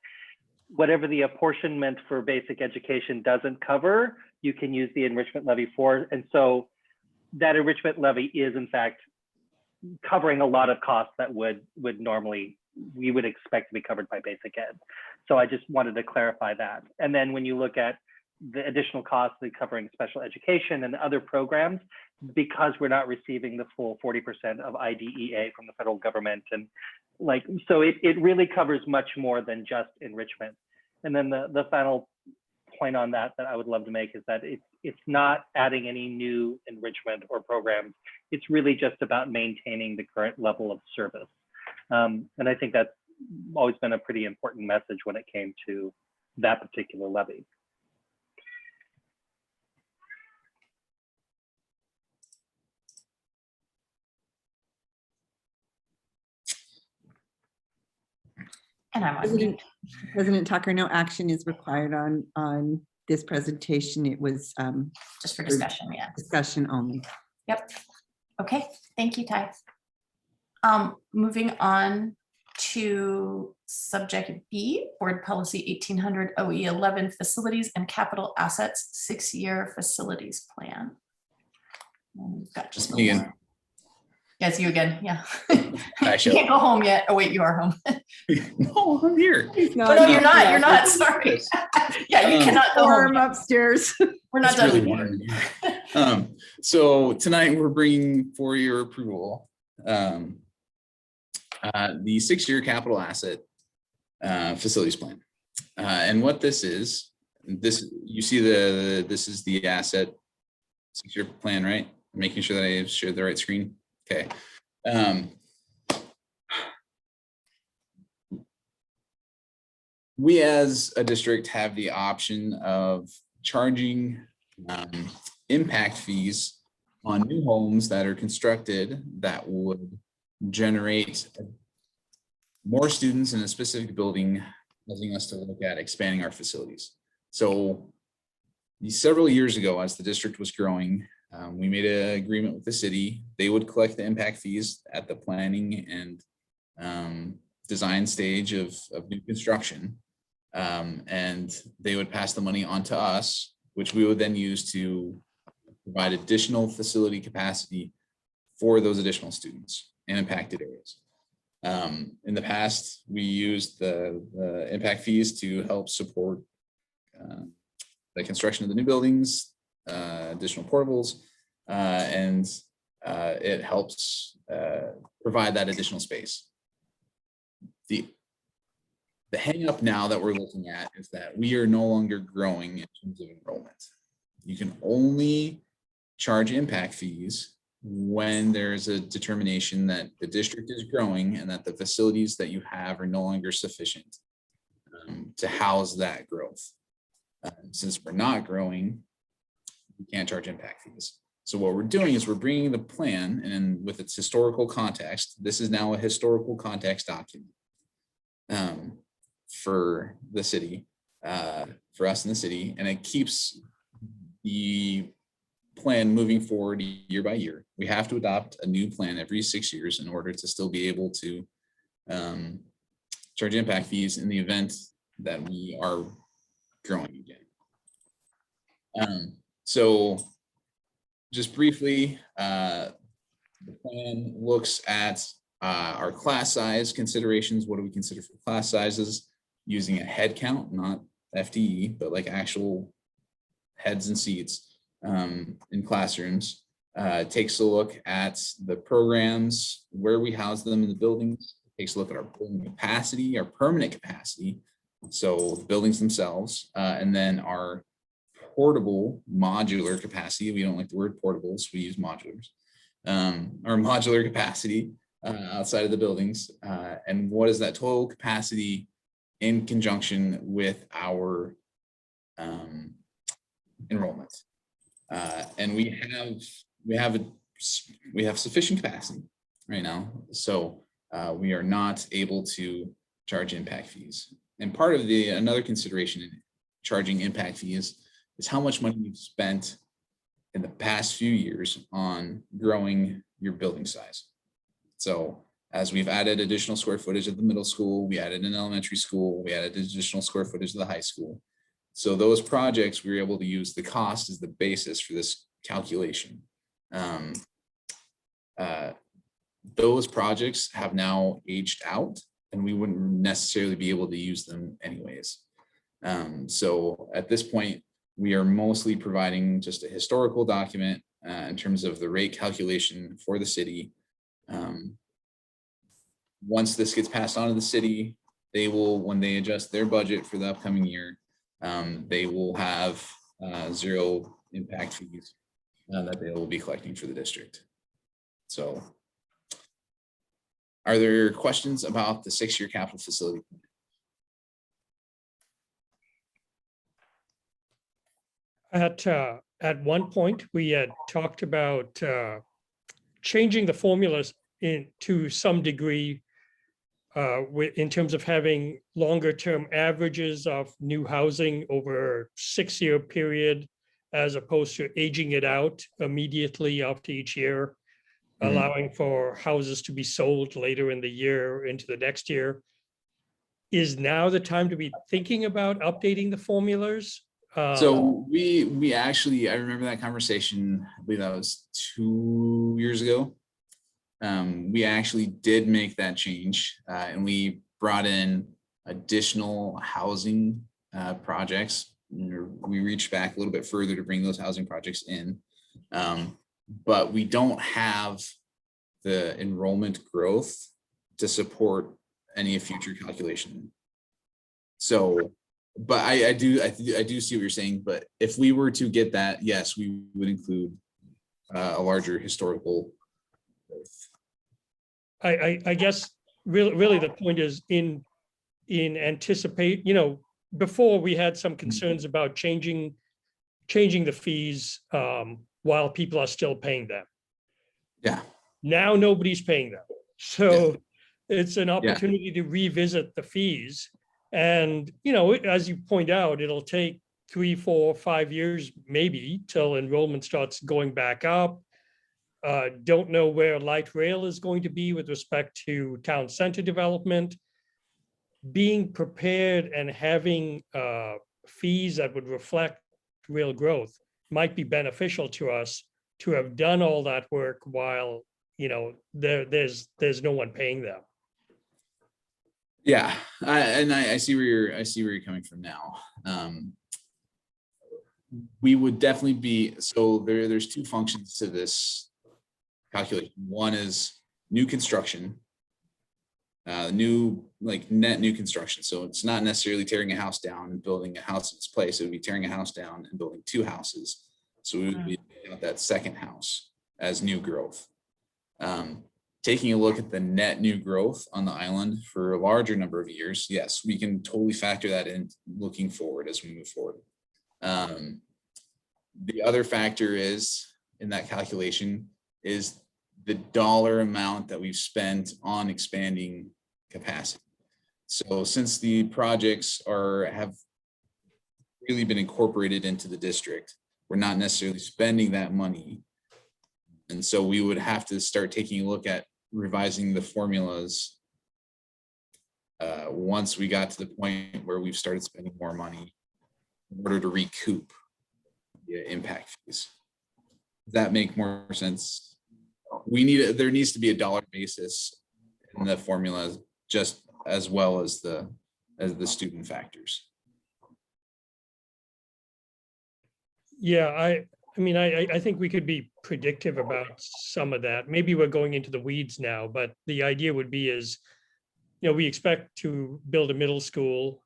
whatever the apportionment for basic education doesn't cover, you can use the enrichment levy for. And so that enrichment levy is in fact covering a lot of costs that would normally, we would expect to be covered by basic ed. So I just wanted to clarify that. And then when you look at the additional costs that covering special education and other programs, because we're not receiving the full 40% of IDEA from the federal government, and like, so it really covers much more than just enrichment. And then the final point on that I would love to make is that it's not adding any new enrichment or programs. It's really just about maintaining the current level of service. And I think that's always been a pretty important message when it came to that particular levy. And I'm President Tucker, no action is required on this presentation. It was just for discussion, yeah. Discussion only. Yep. Okay, thank you, Ty. Moving on to subject B, Board Policy 1800 OE 11, Facilities and Capital Assets 6-year Facilities Plan. And we've got just one more. Yes, you again, yeah. You can't go home yet. Oh wait, you are home. No, I'm here. No, you're not. You're not. Sorry. Yeah, you cannot go home upstairs. We're not done really here. So tonight we're bringing for your approval the 6-year capital asset facilities plan. And what this is, you see this is the asset 6-year plan, right? Making sure that I shared the right screen. Okay. We as a district have the option of charging impact fees on new homes that are constructed that would generate more students in a specific building, causing us to look at expanding our facilities. So several years ago, as the district was growing, we made an agreement with the city. They would collect the impact fees at the planning and design stage of new construction. And they would pass the money on to us, which we would then use to provide additional facility capacity for those additional students in impacted areas. In the past, we used the impact fees to help support the construction of the new buildings, additional portables, and it helps provide that additional space. The hang up now that we're looking at is that we are no longer growing in terms of enrollment. You can only charge impact fees when there's a determination that the district is growing and that the facilities that you have are no longer sufficient to house that growth. Since we're not growing, we can't charge impact fees. So what we're doing is we're bringing the plan, and with its historical context, this is now a historical context document for the city, for us in the city, and it keeps the plan moving forward year by year. We have to adopt a new plan every 6 years in order to still be able to charge impact fees in the event that we are growing again. So just briefly, the plan looks at our class size considerations. What do we consider for class sizes? Using a head count, not FTE, but like actual heads and seats in classrooms. Takes a look at the programs, where we house them in the buildings. Takes a look at our building capacity, our permanent capacity, so the buildings themselves, and then our portable modular capacity. We don't like the word portables, we use modulars. Our modular capacity outside of the buildings, and what is that total capacity in conjunction with our enrollment. And we have sufficient capacity right now, so we are not able to charge impact fees. And part of another consideration in charging impact fees is how much money you've spent in the past few years on growing your building size. So as we've added additional square footage at the middle school, we added an elementary school, we added additional square footage of the high school. So those projects, we were able to use the cost as the basis for this calculation. Those projects have now aged out, and we wouldn't necessarily be able to use them anyways. So at this point, we are mostly providing just a historical document in terms of the rate calculation for the city. Once this gets passed on to the city, they will, when they adjust their budget for the upcoming year, they will have 0 impact fees that they will be collecting for the district. So are there questions about the 6-year capital facility plan? At one point, we had talked about changing the formulas to some degree in terms of having longer term averages of new housing over a 6-year period, as opposed to aging it out immediately after each year, allowing for houses to be sold later in the year into the next year. Is now the time to be thinking about updating the formulas? So we actually, I remember that conversation, I believe that was 2 years ago. We actually did make that change, and we brought in additional housing projects. We reached back a little bit further to bring those housing projects in, but we don't have the enrollment growth to support any future calculation. So, but I do see what you're saying. But if we were to get that, yes, we would include a larger historical growth. I guess really the point is in anticipate, before we had some concerns about changing the fees while people are still paying them. Yeah. Now nobody's paying them. So it's an opportunity to revisit the fees. And, as you point out, it'll take 3, 4, 5 years, maybe, till enrollment starts going back up. Don't know where light rail is going to be with respect to town center development. Being prepared and having fees that would reflect real growth might be beneficial to us to have done all that work while, there's no one paying them. Yeah, I see where you're coming from now. We would definitely be, so there's 2 functions to this calculation. One is new construction, net new construction. So it's not necessarily tearing a house down and building a house in its place. It would be tearing a house down and building 2 houses. So we would be at that second house as new growth. Taking a look at the net new growth on the island for a larger number of years, yes, we can totally factor that in looking forward as we move forward. The other factor is in that calculation is the dollar amount that we've spent on expanding capacity. So since the projects have really been incorporated into the district, we're not necessarily spending that money. And so we would have to start taking a look at revising the formulas once we got to the point where we've started spending more money in order to recoup the impact fees. Does that make more sense? There needs to be a dollar basis in the formula just as well as the student factors. Yeah, I mean, I think we could be predictive about some of that. Maybe we're going into the weeds now, but the idea would be is, we expect to build a middle school,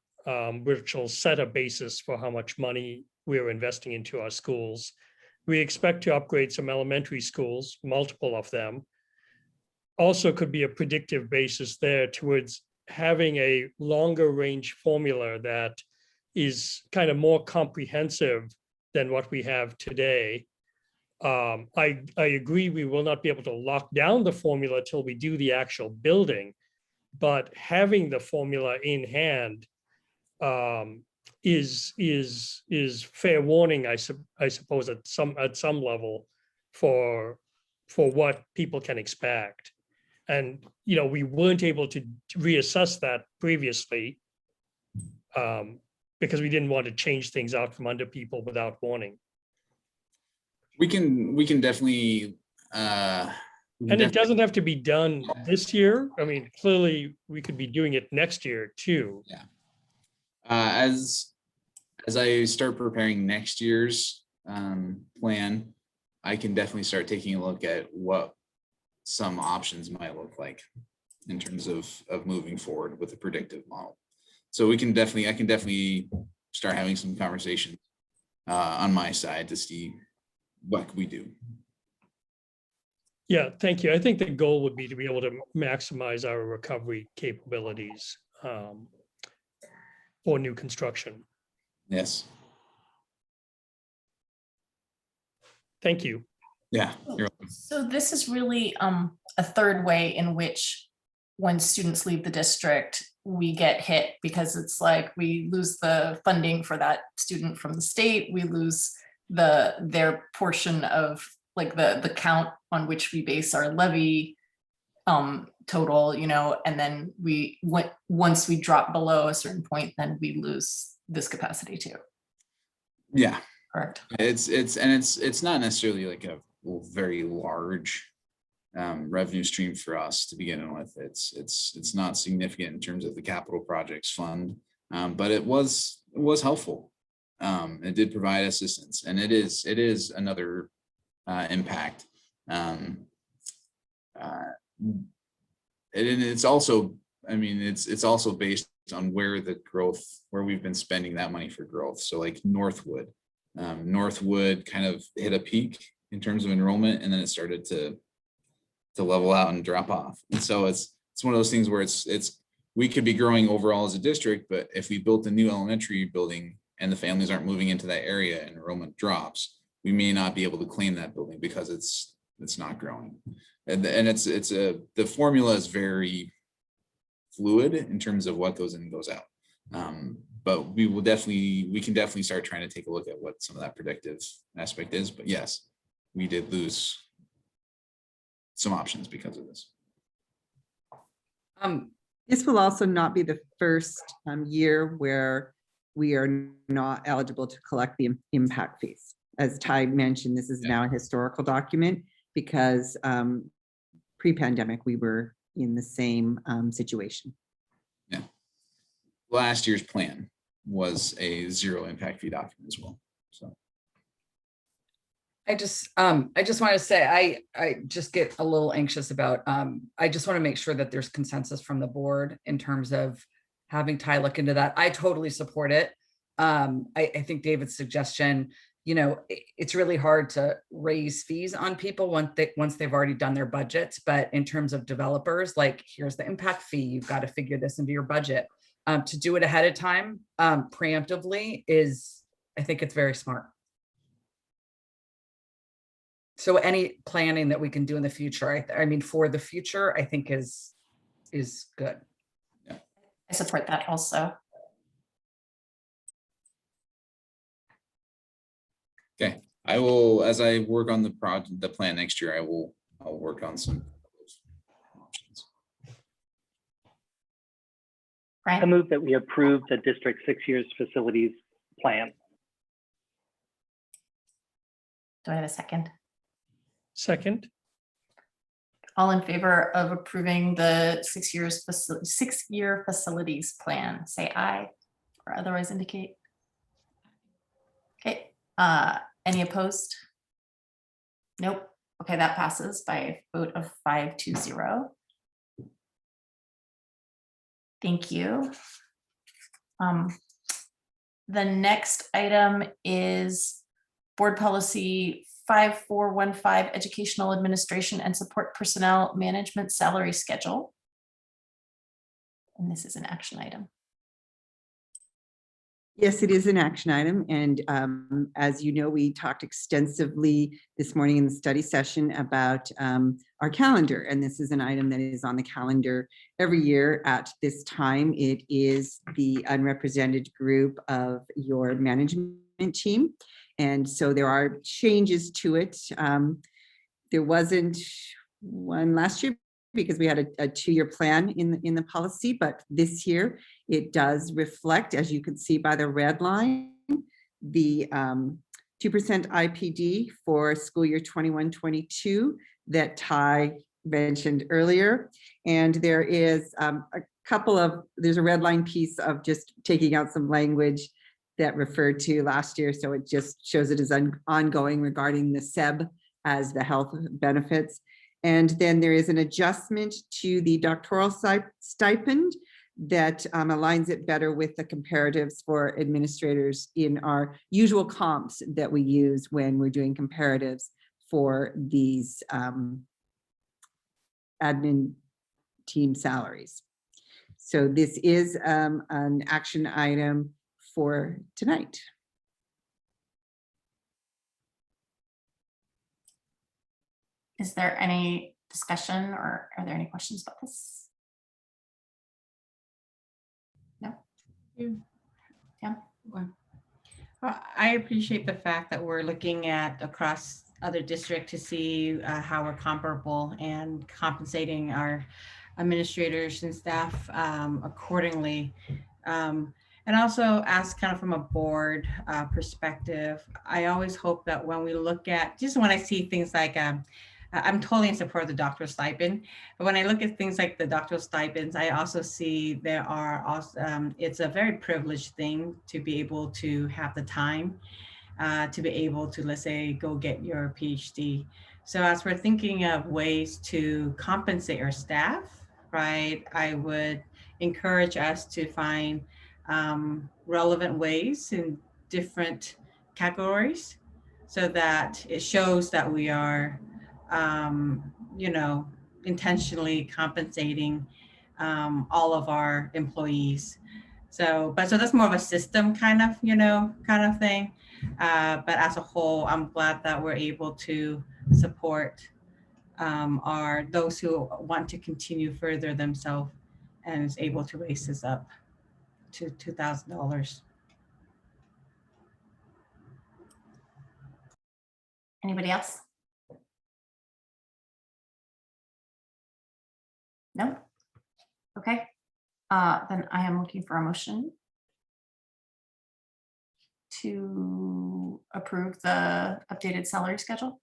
which will set a basis for how much money we're investing into our schools. We expect to upgrade some elementary schools, multiple of them. Also could be a predictive basis there towards having a longer range formula that is kind of more comprehensive than what we have today. I agree we will not be able to lock down the formula till we do the actual building, but having the formula in hand is fair warning, I suppose, at some level for what people can expect. And we weren't able to reassess that previously because we didn't want to change things out from under people without warning. We can definitely. And it doesn't have to be done this year. I mean, clearly we could be doing it next year too. Yeah. As I start preparing next year's plan, I can definitely start taking a look at what some options might look like in terms of moving forward with a predictive model. So I can definitely start having some conversations on my side to see what we do. Yeah, thank you. I think the goal would be to be able to maximize our recovery capabilities for new construction. Yes. Thank you. Yeah. You're welcome. So this is really a third way in which when students leave the district, we get hit because it's like we lose the funding for that student from the state. We lose their portion of like the count on which we base our levy total, and then once we drop below a certain point, then we lose this capacity too. Yeah. Correct. It's not necessarily like a very large revenue stream for us to begin with. It's not significant in terms of the capital projects fund, but it was helpful. It did provide assistance, and it is another impact. It's also, it's also based on where we've been spending that money for growth. So like Northwood kind of hit a peak in terms of enrollment, and then it started to level out and drop off. And so it's one of those things where we could be growing overall as a district, but if we built a new elementary building and the families aren't moving into that area and enrollment drops, we may not be able to claim that building because it's not growing. And the formula is very fluid in terms of what goes in and goes out. But we can definitely start trying to take a look at what some of that predictive aspect is. But yes, we did lose some options because of this. This will also not be the first year where we are not eligible to collect the impact fees. As Ty mentioned, this is now a historical document because pre-pandemic we were in the same situation. Yeah. Last year's plan was a zero impact fee document as well. So I just want to say I just get a little anxious about I just want to make sure that there's consensus from the board in terms of having Ty look into that. I totally support it. I think David's suggestion, it's really hard to raise fees on people once they've already done their budgets. But in terms of developers, like, here's the impact fee, you've got to figure this into your budget. To do it ahead of time, preemptively, I think it's very smart. So any planning that we can do in the future, I mean, for the future, I think is good. I support that also. Okay, I will, as I work on the plan next year, I'll work on some options. I move that we approve the district 6 years facilities plan. Do I have a second? Second. All in favor of approving the 6 year facilities plan, say aye, or otherwise indicate. Okay, any opposed? Nope. Okay, that passes by a vote of 5-0. Thank you. The next item is board policy 5415, educational administration and support personnel management salary schedule. And this is an action item. Yes, it is an action item. And as you know, we talked extensively this morning in the study session about our calendar. And this is an item that is on the calendar every year at this time. It is the unrepresented group of your management team. And so there are changes to it. There wasn't one last year because we had a 2-year plan in the policy, but this year it does reflect, as you can see by the red line, the 2% IPD for school year 21-22 that Ty mentioned earlier. And there is there's a red line piece of just taking out some language that referred to last year. So it just shows it as ongoing regarding the SEB as the health benefits. And then there is an adjustment to the doctoral stipend that aligns it better with the comparatives for administrators in our usual comps that we use when we're doing comparatives for these admin team salaries. So this is an action item for tonight. Is there any discussion or are there any questions about this? No? Yeah. Well, I appreciate the fact that we're looking at across other districts to see how we're comparable and compensating our administrators and staff accordingly. And also ask kind of from a board perspective, I always hope that when we look at, just when I see things like, I'm totally in support of the doctoral stipend, but when I look at things like the doctoral stipends, I also see there are also, it's a very privileged thing to be able to have the time to be able to, let's say, go get your PhD. So as we're thinking of ways to compensate our staff, right, I would encourage us to find relevant ways in different categories so that it shows that we are, intentionally compensating all of our employees. So that's more of a system kind of thing. But as a whole, I'm glad that we're able to support those who want to continue further themselves and is able to raise this up to $2,000. Anybody else? No? Okay. Then I am looking for a motion to approve the updated salary schedule.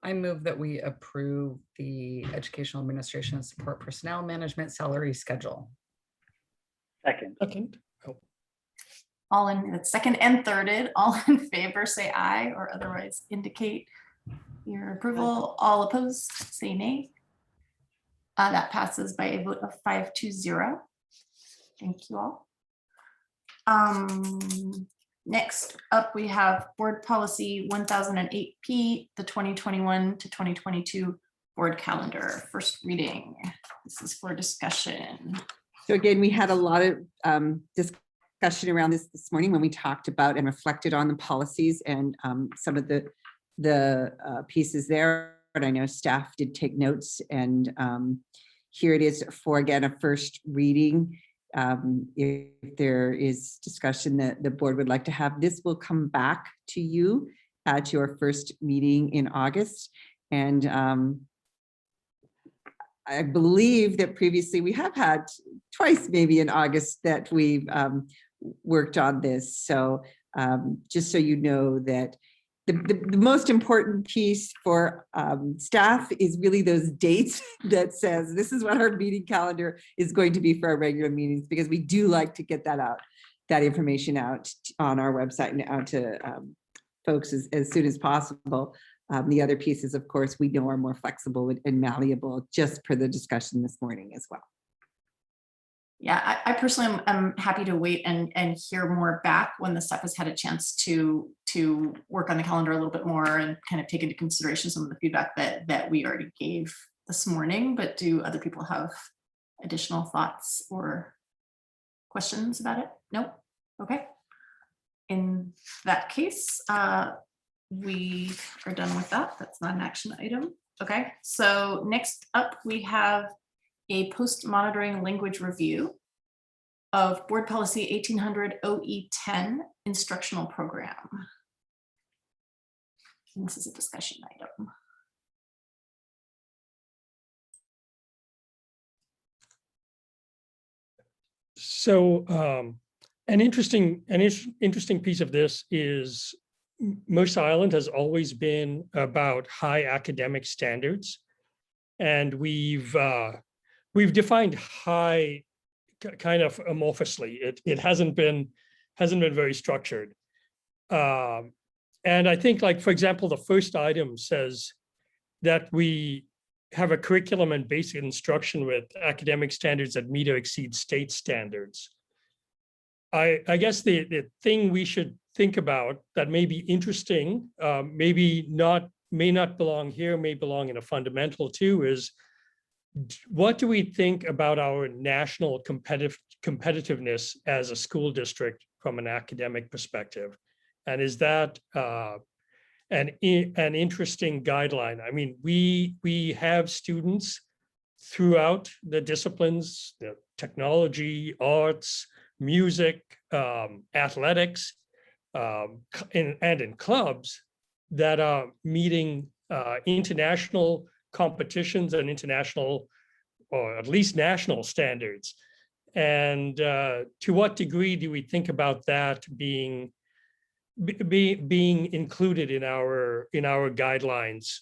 I move that we approve the educational administration and support personnel management salary schedule. Second. All in second and thirded, all in favor, say aye, or otherwise indicate your approval. All opposed, say nay. That passes by a vote of 5-0. Thank you all. Next up, we have Board Policy 1008P, the 2021 to 2022 Board Calendar. First reading. This is for discussion. So again, we had a lot of discussion around this morning when we talked about and reflected on the policies and some of the pieces there. But I know staff did take notes, and here it is for, again, a first reading. If there is discussion that the board would like to have, this will come back to you at your first meeting in August. And I believe that previously we have had twice maybe in August that we've worked on this. So just so you know that the most important piece for staff is really those dates that says this is what our meeting calendar is going to be for our regular meetings, because we do like to get that out, that information out on our website and out to folks as soon as possible. The other pieces, of course, we know are more flexible and malleable, just per the discussion this morning as well. Yeah, I personally am happy to wait and hear more back when the staff has had a chance to work on the calendar a little bit more and kind of take into consideration some of the feedback that we already gave this morning. But do other people have additional thoughts or questions about it? No? Okay. In that case, we are done with that. That's not an action item. Okay, so next up we have a post-monitoring language review of Board Policy 1800 OE10 instructional program. And this is a discussion item. So an interesting piece of this is Mercer Island has always been about high academic standards, and we've defined high kind of amorphously. It hasn't been very structured. And I think, like, for example, the first item says that we have a curriculum and basic instruction with academic standards that meet or exceed state standards. I guess the thing we should think about that may be interesting, may not belong here, may belong in a fundamental too, is what do we think about our national competitiveness as a school district from an academic perspective? And is that an interesting guideline? I mean, we have students throughout the disciplines, the technology, arts, music, athletics, and in clubs that are meeting international competitions and international, or at least national standards. And to what degree do we think about that being included in our guidelines,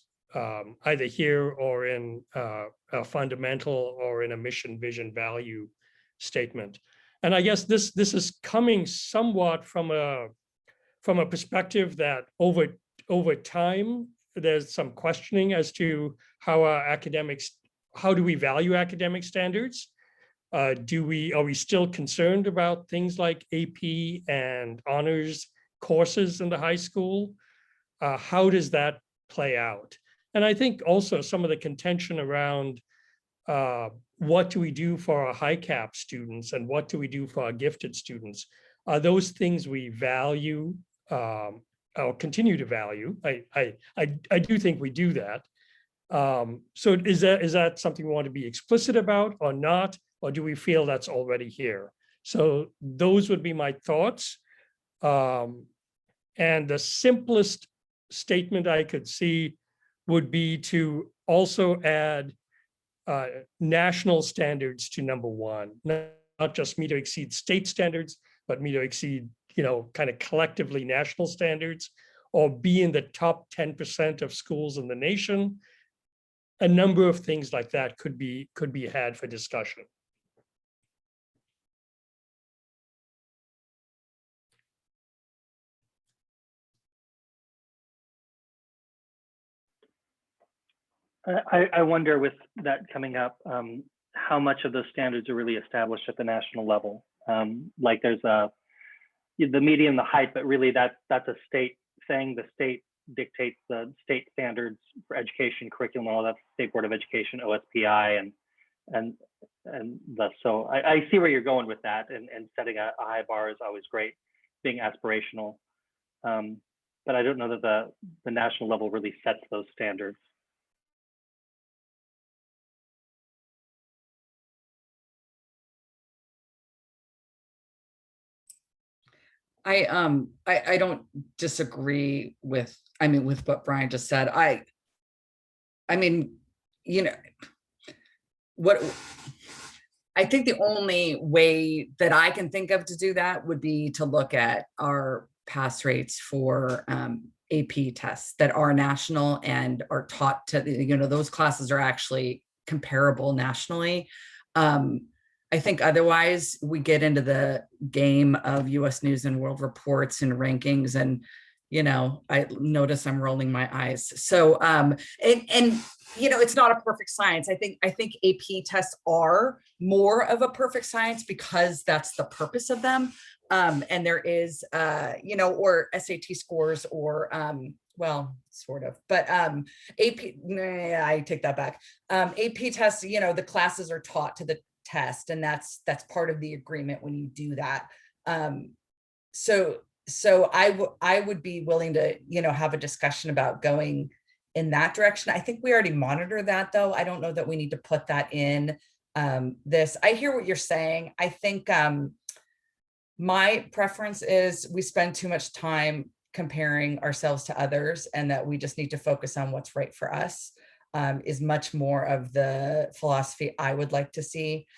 either here or in a fundamental or in a mission, vision, value statement? And I guess this is coming somewhat from a perspective that over time there's some questioning as to how do we value academic standards? Are we still concerned about things like AP and honors courses in the high school? How does that play out? And I think also some of the contention around what do we do for our high cap students and what do we do for our gifted students? Are those things we value or continue to value? I do think we do that. So is that something we want to be explicit about or not? Or do we feel that's already here? So those would be my thoughts. And the simplest statement I could see would be to also add national standards to number one, not just meet or exceed state standards, but meet or exceed, kind of collectively national standards, or be in the top 10% of schools in the nation. A number of things like that could be had for discussion. I wonder, with that coming up, how much of those standards are really established at the national level. Like there's a the median, the height, but really that's a state thing. The state dictates the state standards for education, curriculum, all that, State Board of Education, OSPI, and thus. So I see where you're going with that, and setting a high bar is always great, being aspirational. But I don't know that the national level really sets those standards. I don't disagree with, with what Brian just said. I mean, I think the only way that I can think of to do that would be to look at our pass rates for AP tests that are national and are taught to, those classes are actually comparable nationally. I think otherwise we get into the game of US News and World Reports and rankings, and I notice I'm rolling my eyes. So and it's not a perfect science. I think AP tests are more of a perfect science because that's the purpose of them. And there is or SAT scores, or well, sort of, but AP, I take that back. AP tests, the classes are taught to the test, and that's part of the agreement when you do that. So I would be willing to have a discussion about going in that direction. I think we already monitor that, though. I don't know that we need to put that in this. I hear what you're saying. I think my preference is we spend too much time comparing ourselves to others, and that we just need to focus on what's right for us. Is much more of the philosophy I would like to see.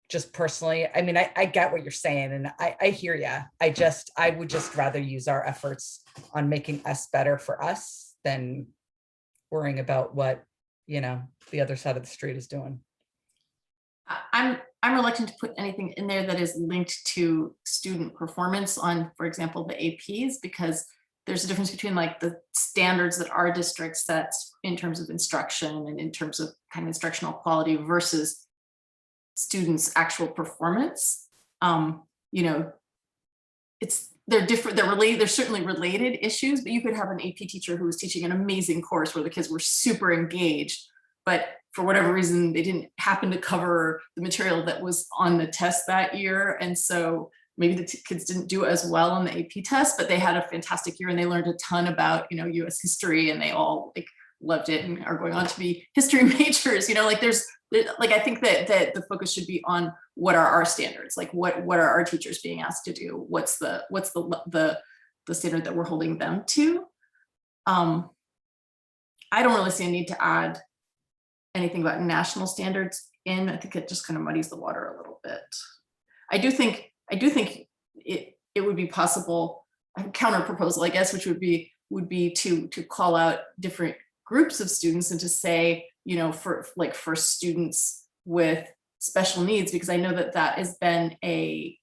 Just personally, I get what you're saying, and I hear you. I would just rather use our efforts on making us better for us than worrying about what, the other side of the street is doing. I'm reluctant to put anything in there that is linked to student performance on, for example, the APs, because there's a difference between like the standards that our district sets in terms of instruction and in terms of kind of instructional quality versus students' actual performance. They're different, they're certainly related issues, but you could have an AP teacher who was teaching an amazing course where the kids were super engaged, but for whatever reason, they didn't happen to cover the material that was on the test that year. And so maybe the kids didn't do as well on the AP test, but they had a fantastic year and they learned a ton about, US history, and they all loved it and are going on to be history majors. I think that the focus should be on what are our standards, like what are our teachers being asked to do? What's the standard that we're holding them to? I don't really see a need to add anything about national standards in. I think it just kind of muddies the water a little bit. I do think it would be possible, a counter proposal, I guess, which would be to call out different groups of students and to say, for students with special needs, because I know that has been a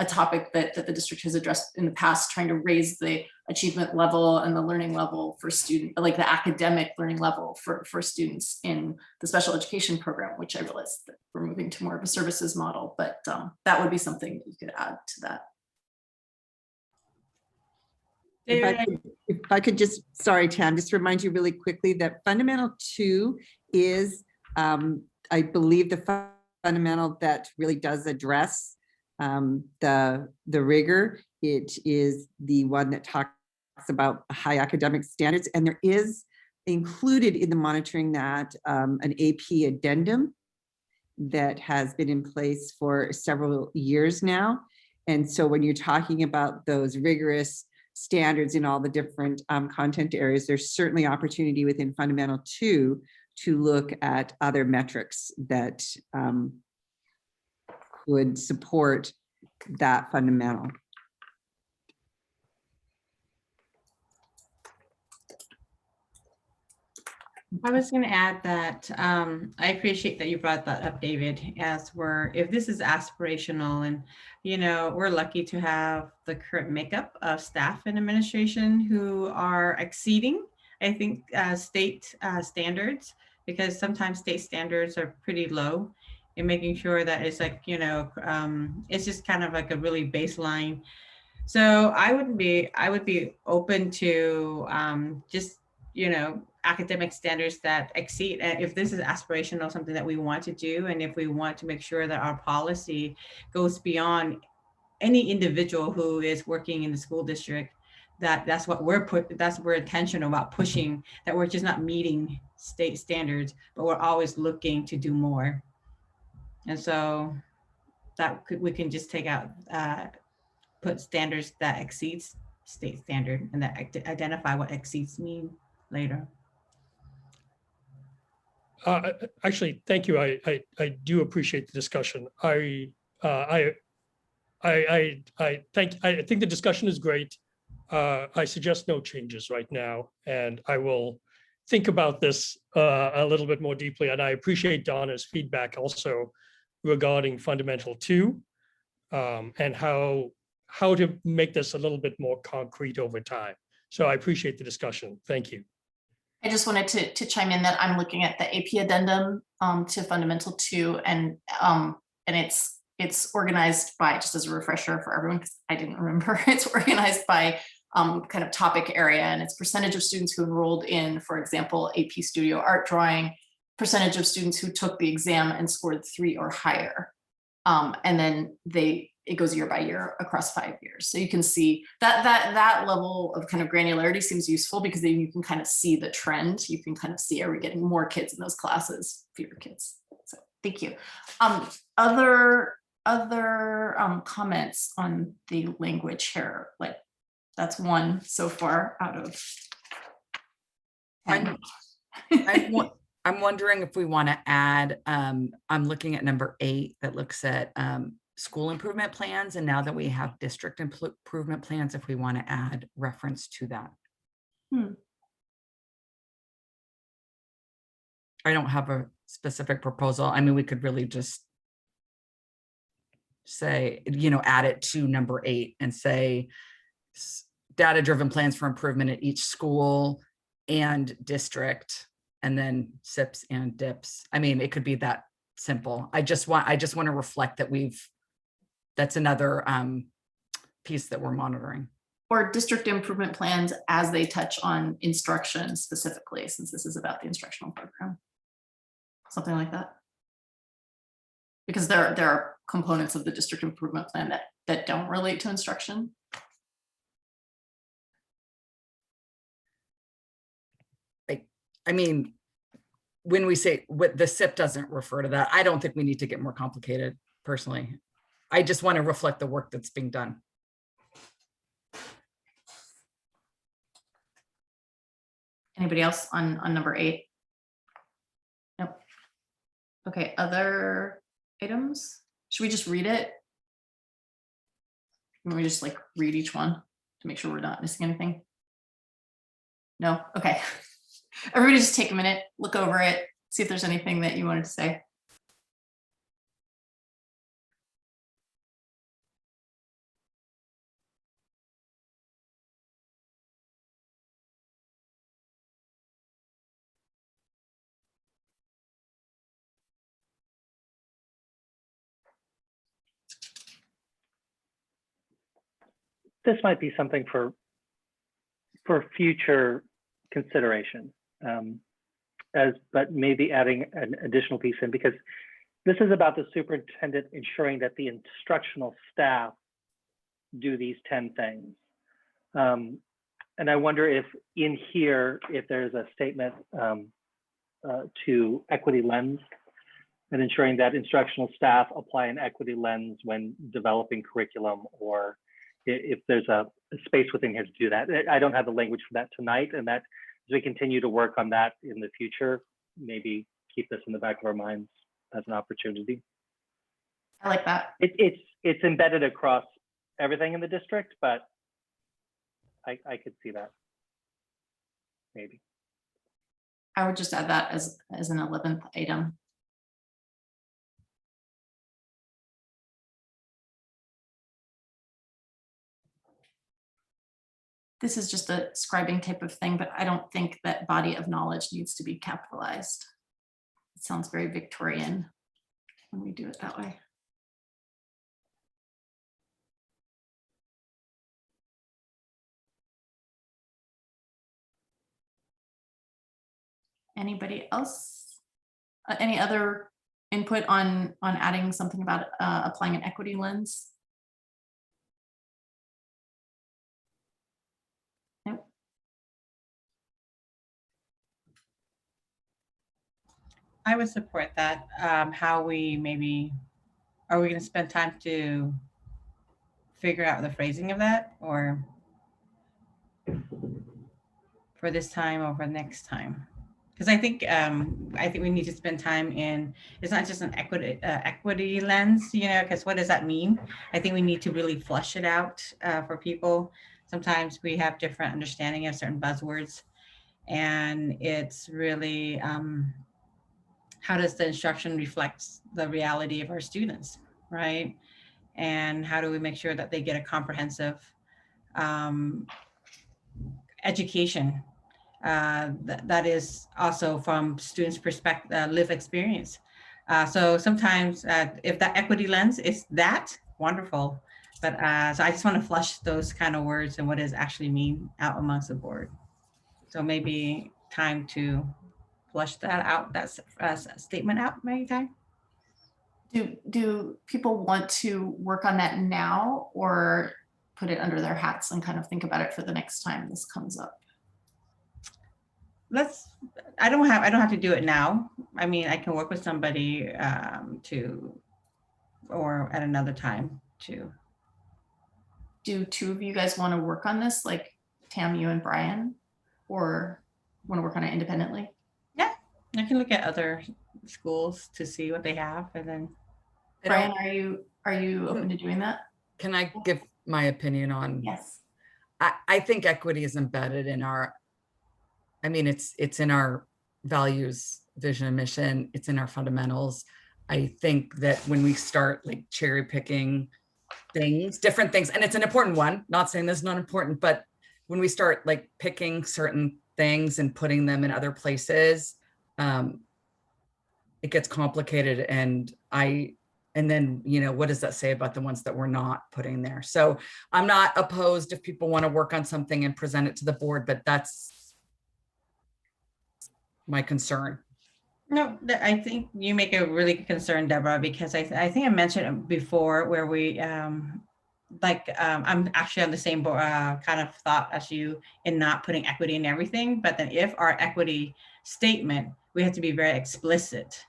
topic that the district has addressed in the past, trying to raise the achievement level and the learning level for students, like the academic learning level for students in the special education program, which I realize that we're moving to more of a services model, but that would be something that you could add to that. If I could just, sorry, Tam, just remind you really quickly that Fundamental 2 is, I believe, the fundamental that really does address the rigor. It is the one that talks about high academic standards, and there is included in the monitoring that an AP addendum that has been in place for several years now. And so when you're talking about those rigorous standards in all the different content areas, there's certainly opportunity within Fundamental 2 to look at other metrics that would support that fundamental. I was going to add that I appreciate that you brought that up, David, if this is aspirational, and we're lucky to have the current makeup of staff and administration who are exceeding, I think, state standards, because sometimes state standards are pretty low. and making sure that it's like, you know, it's just kind of like a really baseline. So I would be open to just, you know, academic standards that exceed, if this is aspirational, something that we want to do, and if we want to make sure that our policy goes beyond any individual who is working in the school district, that's what we're intentional about pushing, that we're just not meeting state standards, but we're always looking to do more. And so we can just take out, put standards that exceeds state standard, and that identify what exceeds mean later. Actually, thank you. I do appreciate the discussion. I think the discussion is great. I suggest no changes right now, and I will think about this a little bit more deeply. And I appreciate Donna's feedback also regarding Fundamental 2 and how to make this a little bit more concrete over time. So I appreciate the discussion. Thank you. I just wanted to chime in that I'm looking at the AP addendum to Fundamental 2, and it's organized by, just as a refresher for everyone, because I didn't remember, it's organized by kind of topic area, and it's percentage of students who enrolled in, for example, AP Studio Art Drawing, percentage of students who took the exam and scored 3 or higher. And then it goes year by year across 5 years. So you can see that level of kind of granularity seems useful, because then you can kind of see the trend. You can kind of see, are we getting more kids in those classes, fewer kids? So thank you. Other comments on the language here? Like, that's one so far out of 10. I'm wondering if we want to add, I'm looking at number 8 that looks at school improvement plans. And now that we have district improvement plans, if we want to add reference to that. I don't have a specific proposal. I mean, we could really just say, you know, add it to number 8 and say data-driven plans for improvement at each school and district, and then SIPs and DIPs. I mean, it could be that simple. I just want to reflect that that's another piece that we're monitoring. Or district improvement plans as they touch on instruction specifically, since this is about the instructional program. Something like that. Because there are components of the district improvement plan that don't relate to instruction. I mean, when we say what the SIP doesn't refer to that, I don't think we need to get more complicated personally. I just want to reflect the work that's being done. Anybody else on number 8? Nope. Okay, other items? Should we just read it? Can we just like read each one to make sure we're not missing anything? No? Okay. Everybody just take a minute, look over it, see if there's anything that you wanted to say. This might be something for future consideration, but maybe adding an additional piece in, because this is about the superintendent ensuring that the instructional staff do these 10 things. And I wonder if in here, if there's a statement to equity lens, and ensuring that instructional staff apply an equity lens when developing curriculum, or if there's a space within here to do that. I don't have the language for that tonight, and that as we continue to work on that in the future, maybe keep this in the back of our minds as an opportunity. I like that. It's embedded across everything in the district, but I could see that maybe. I would just add that as an 11th item. This is just a scribing type of thing, but I don't think that body of knowledge needs to be capitalized. It sounds very Victorian. Can we do it that way? Anybody else? Any other input on adding something about applying an equity lens? Nope. I would support that. How we maybe, are we going to spend time to figure out the phrasing of that, or for this time or for next time? Because I think we need to spend time in, it's not just an equity lens, you know, because what does that mean? I think we need to really flush it out for people. Sometimes we have different understanding of certain buzzwords, and it's really how does the instruction reflect the reality of our students, right? And how do we make sure that they get a comprehensive education that is also from students' perspective, lived experience. So sometimes if that equity lens is that, wonderful. But so I just want to flush those kind of words and what does actually mean out amongst the board. So maybe time to flush that out, that statement out, maybe time. Do people want to work on that now, or put it under their hats and kind of think about it for the next time this comes up? I don't have to do it now. I mean, I can work with somebody or at another time to. Do two of you guys want to work on this, like Tam, you and Brian, or want to work on it independently? Yeah, I can look at other schools to see what they have, and then. Brian, are you open to doing that? Can I give my opinion on? Yes. I think equity is embedded in our, I mean, it's in our values, vision, and mission. It's in our fundamentals. I think that when we start like cherry picking things, different things, and it's an important one, not saying this is not important, but when we start like picking certain things and putting them in other places, it gets complicated. And then, you know, what does that say about the ones that we're not putting there? So I'm not opposed if people want to work on something and present it to the board, but that's my concern. No, I think you make a really good concern, Deborah, because I think I mentioned it before where we, I'm actually on the same kind of thought as you in not putting equity in everything, but then if our equity statement, we have to be very explicit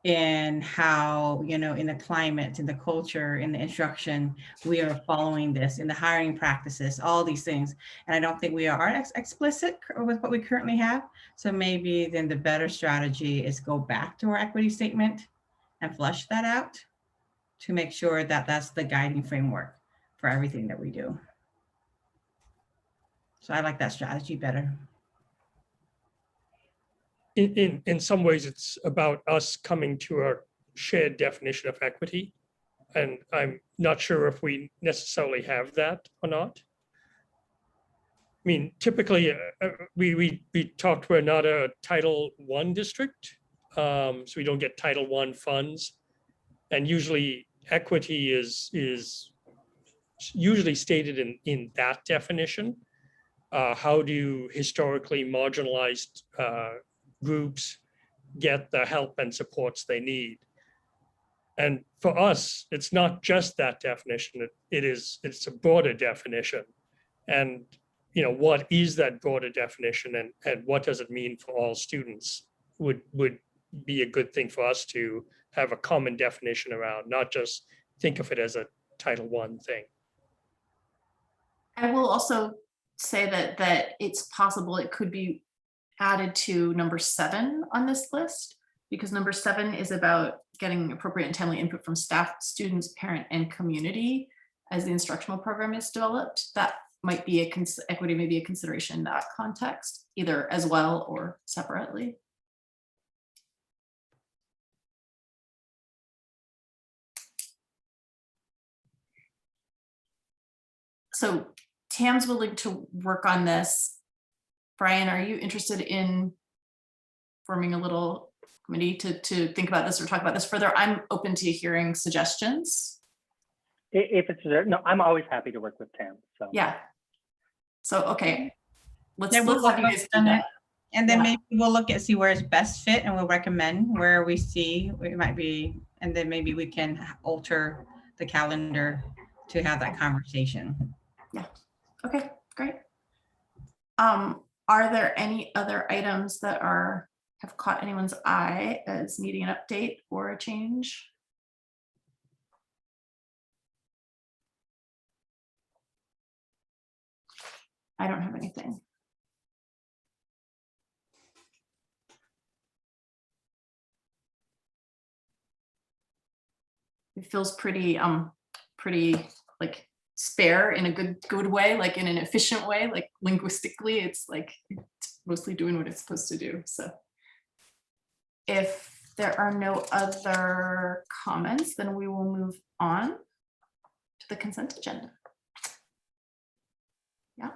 in how, you know, in the climate, in the culture, in the instruction, we are following this, in the hiring practices, all these things. And I don't think we are explicit with what we currently have. So maybe then the better strategy is go back to our equity statement and flush that out to make sure that that's the guiding framework for everything that we do. So I like that strategy better. In some ways, it's about us coming to a shared definition of equity. And I'm not sure if we necessarily have that or not. I mean, typically, we talked, we're not a Title I district, so we don't get Title I funds. And usually equity is usually stated in that definition. How do historically marginalized groups get the help and supports they need? And for us, it's not just that definition. It's a broader definition. And you know, what is that broader definition, and what does it mean for all students would be a good thing for us to have a common definition around, not just think of it as a Title I thing. I will also say that it's possible it could be added to number 7 on this list, because number 7 is about getting appropriate and timely input from staff, students, parent, and community as the instructional program is developed. That might be equity may be a consideration in that context, either as well or separately. So Tam's willing to work on this. Brian, are you interested in forming a little committee to think about this or talk about this further, I'm open to hearing suggestions. If it's there, no, I'm always happy to work with Tam. So Yeah. So, okay. Let's Yeah, we'll have you look guys do on that. it. And then Yeah. maybe we'll look at, see where it's best fit, and we'll recommend where we see it might be, and then maybe we can alter the calendar to have that conversation. Yeah. Okay, great. Are there any other items that have caught anyone's eye as needing an update or a change? I don't have anything. It feels pretty like spare in a good way, like in an efficient way, like linguistically, it's like it's mostly doing what it's supposed to do. So if there are no other comments, then we will move on to the consent agenda. Yeah.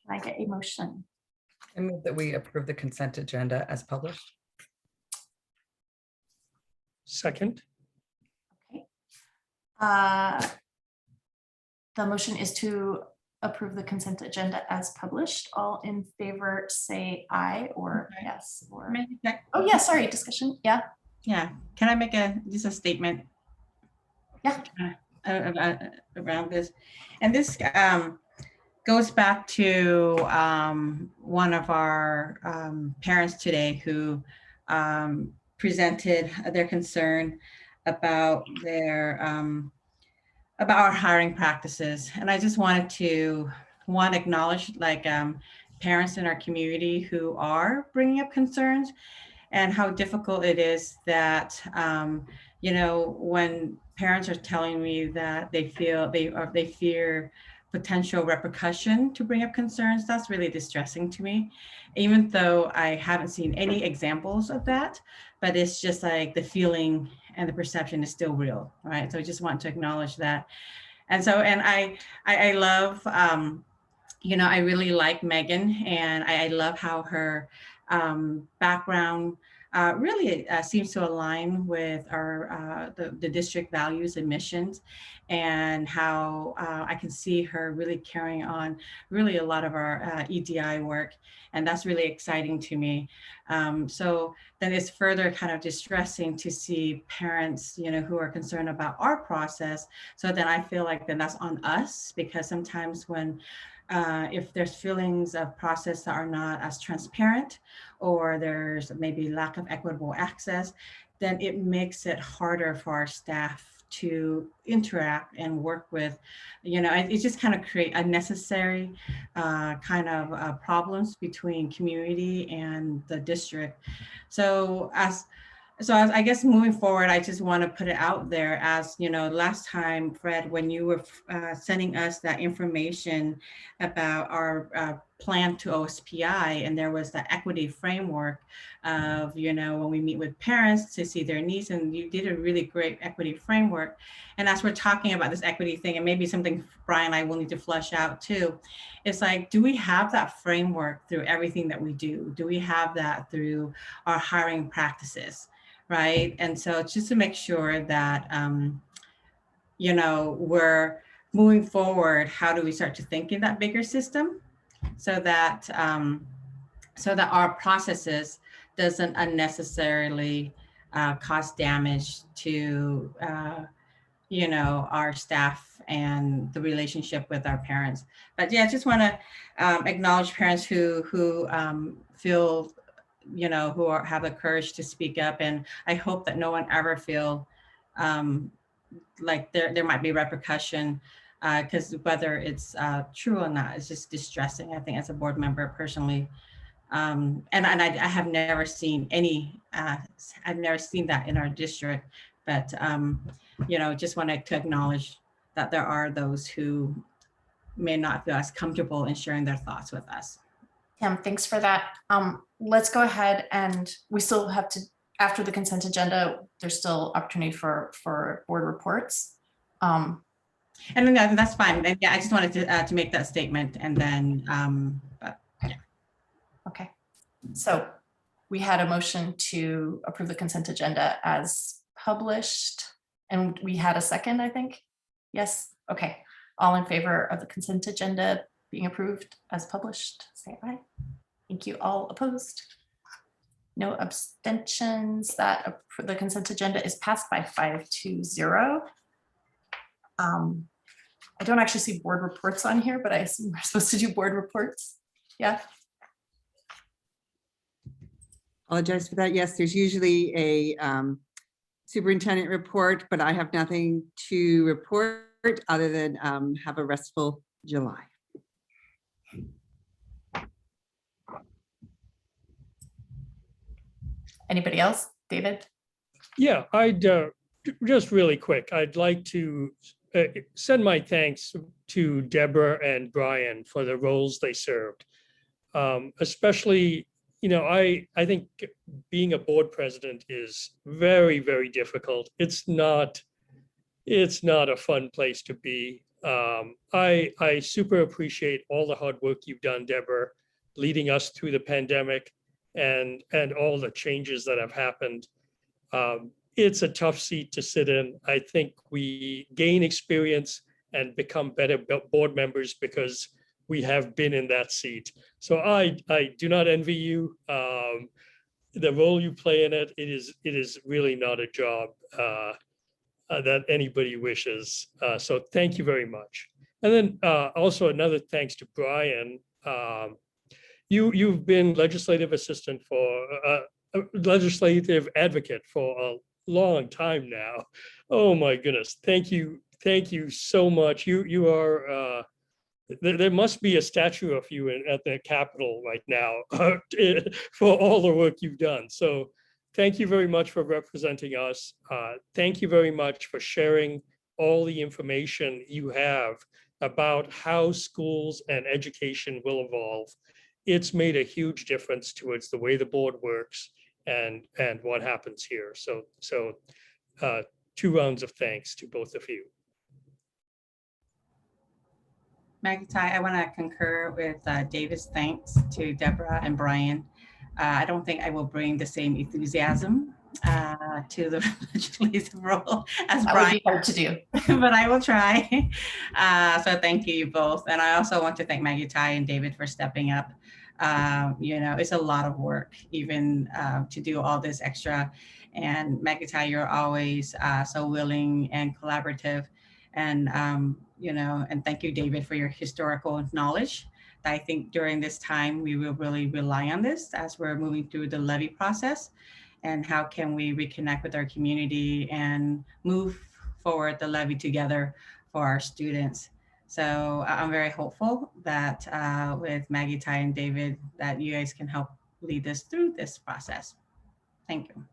Can I get a motion? I move that we approve the consent agenda as published. Second. The motion is to approve the consent agenda as published. All in favor say aye or yes. Or oh yeah, sorry, discussion. Yeah. Yeah. Can I make just a statement? Yeah. Around this, and this goes back to one of our parents today who presented their concern about about our hiring practices. And I just wanted to acknowledge like parents in our community who are bringing up concerns and how difficult it is that, you know, when parents are telling me that they fear potential repercussion to bring up concerns, that's really distressing to me, even though I haven't seen any examples of that, but it's just like the feeling and the perception is still real, right? So I just want to acknowledge that. And so, and I love, you know, I really like Megan, and I love how her background really seems to align with our the district values and missions, and how I can see her really carrying on really a lot of our EDI work, and that's really exciting to me. So then it's further kind of distressing to see parents, you know, who are concerned about our process. So then I feel like then that's on us, because sometimes when if there's feelings of process that are not as transparent, or there's maybe lack of equitable access, then it makes it harder for our staff to interact and work with, you know, it just kind of create unnecessary kind of problems between community and the district. So as I guess moving forward, I just want to put it out there as, you know, last time, Fred, when you were sending us that information about our plan to OSPI, and there was the equity framework of, you know, when we meet with parents to see their needs, and you did a really great equity framework. And as we're talking about this equity thing, and maybe something Brian and I will need to flush out too, it's like, do we have that framework through everything that we do? Do we have that through our hiring practices? Right. And so just to make sure that, you know, we're moving forward, how do we start to think in that bigger system so that our processes doesn't unnecessarily cause damage to, you know, our staff and the relationship with our parents. But yeah, I just want to acknowledge parents who feel, you know, who have the courage to speak up. And I hope that no one ever feel like there might be repercussion, because whether it's true or not, it's just distressing, I think, as a board member personally. And I have never seen any, I've never seen that in our district, but, you know, just wanted to acknowledge that there are those who may not feel as comfortable in sharing their thoughts with us. Tam, thanks for that. Let's go ahead, and we still have to, after the consent agenda, there's still opportunity for board reports. And then that's fine. And yeah, I just wanted to make that statement, and then, but yeah. Okay, so we had a motion to approve the consent agenda as published, and we had a second, I think. Yes, okay. All in favor of the consent agenda being approved as published, say aye. Thank you. All opposed? No abstentions. The consent agenda is passed by 5-0. I don't actually see board reports on here, but I assume we're supposed to do board reports. Yeah. Apologize for that. Yes, there's usually a superintendent report, but I have nothing to report other than have a restful July. Anybody else? David? Yeah, I'd just really quick, I'd like to send my thanks to Deborah and Brian for the roles they served. Especially, you know, I think being a board president is very, very difficult. It's not a fun place to be. I super appreciate all the hard work you've done, Deborah, leading us through the pandemic and all the changes that have happened. It's a tough seat to sit in. I think we gain experience and become better board members because we have been in that seat. So I do not envy you. The role you play in it, it is really not a job that anybody wishes. So thank you very much. And then also another thanks to Brian. You've been legislative assistant for legislative advocate for a long time now. Oh my goodness. Thank you so much. You are there must be a statue of you at the Capitol right now for all the work you've done. So thank you very much for representing us. Thank you very much for sharing all the information you have about how schools and education will evolve. It's made a huge difference towards the way the board works and what happens here. So 2 rounds of thanks to both of you. Maggie Ty, I want to concur with David's thanks to Deborah and Brian. I don't think I will bring the same enthusiasm to the legislative role as that Brian. would be hard to do. But I will try. So thank you both. And I also want to thank Maggie Ty and David for stepping up. You know, it's a lot of work even to do all this extra. And Maggie Ty, you're always so willing and collaborative. And, you know, and thank you, David, for your historical knowledge. I think during this time, we will really rely on this as we're moving through the levy process. And how can we reconnect with our community and move forward the levy together for our students. So I'm very hopeful that with Maggie Ty and David, that you guys can help lead us through this process. Thank you.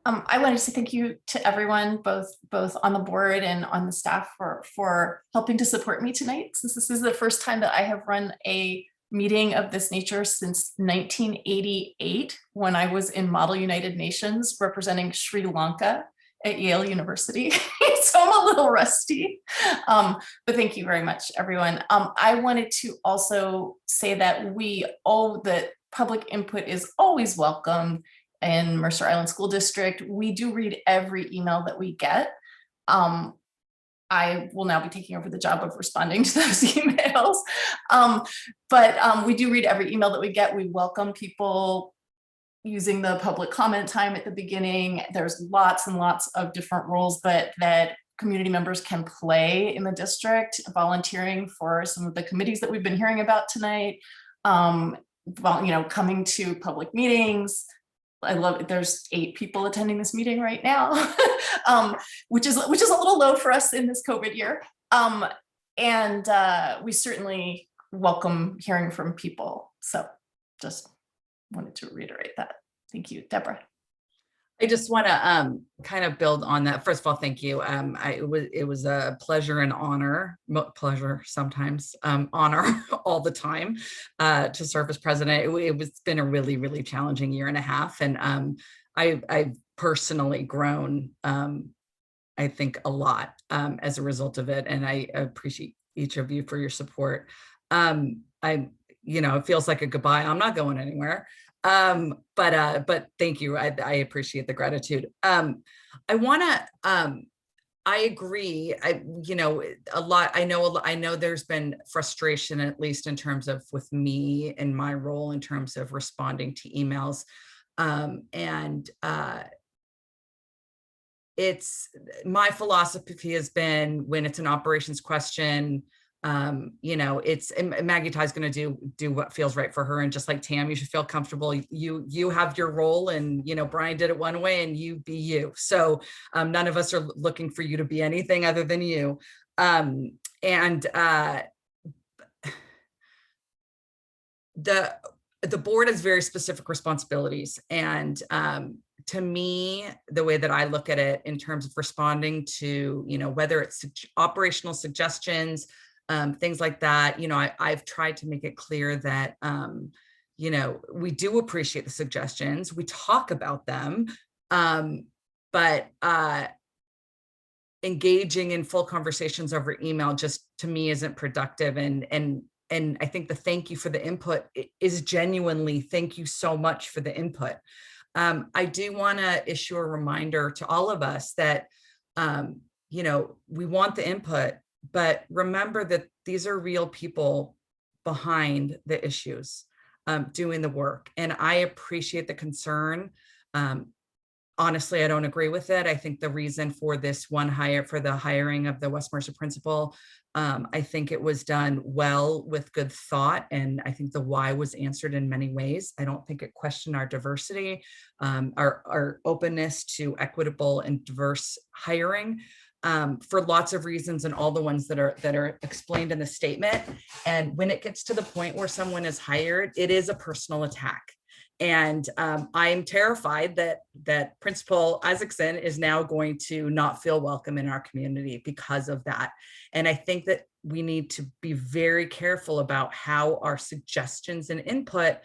I wanted to say thank you to everyone, both on the board and on the staff for helping to support me tonight, since this is the first time that I have run a meeting of this nature since 1988, when I was in Model United Nations representing Sri Lanka at Yale University. So I'm a little rusty, but thank you very much, everyone. I wanted to also say that that public input is always welcome. In Mercer Island School District, we do read every email that we get. I will now be taking over the job of responding to those emails. But we do read every email that we get. We welcome people using the public comment time at the beginning. There's lots and lots of different roles that community members can play in the district, volunteering for some of the committees that we've been hearing about tonight. Well, you know, coming to public meetings. I love it. There's 8 people attending this meeting right now, which is a little low for us in this COVID year. And we certainly welcome hearing from people. So just wanted to reiterate that. Thank you, Deborah. I just want to kind of build on that. First of all, thank you. It was a pleasure and honor, pleasure sometimes, honor all the time to serve as president. It's been a really, really challenging year and a half. And I've personally grown, I think, a lot as a result of it. And I appreciate each of you for your support. You know, it feels like a goodbye. I'm not going anywhere. But thank you. I appreciate the gratitude. I agree. I know there's been frustration, at least in terms of with me and my role in terms of responding to emails. It's my philosophy has been when it's an operations question, it's Maggie Ty's going to do what feels right for her. And just like Tam, you should feel comfortable. You have your role, and Brian did it one way, and you be you. So none of us are looking for you to be anything other than you. The board has very specific responsibilities, and to me, the way that I look at it in terms of responding to, whether it's operational suggestions, things like that, I've tried to make it clear that, we do appreciate the suggestions. We talk about them, but engaging in full conversations over email just to me isn't productive. And I think the thank you for the input is genuinely thank you so much for the input. I do want to issue a reminder to all of us that, we want the input, but remember that these are real people behind the issues, doing the work. And I appreciate the concern. Honestly, I don't agree with it. I think the reason for this for the hiring of the West Mercer principal, I think it was done well with good thought. And I think the why was answered in many ways. I don't think it questioned our diversity, our openness to equitable and diverse hiring, for lots of reasons, and all the ones that are explained in the statement. And when it gets to the point where someone is hired, it is a personal attack. And I'm terrified that Principal Isaacson is now going to not feel welcome in our community because of that. And I think that we need to be very careful about how our suggestions and input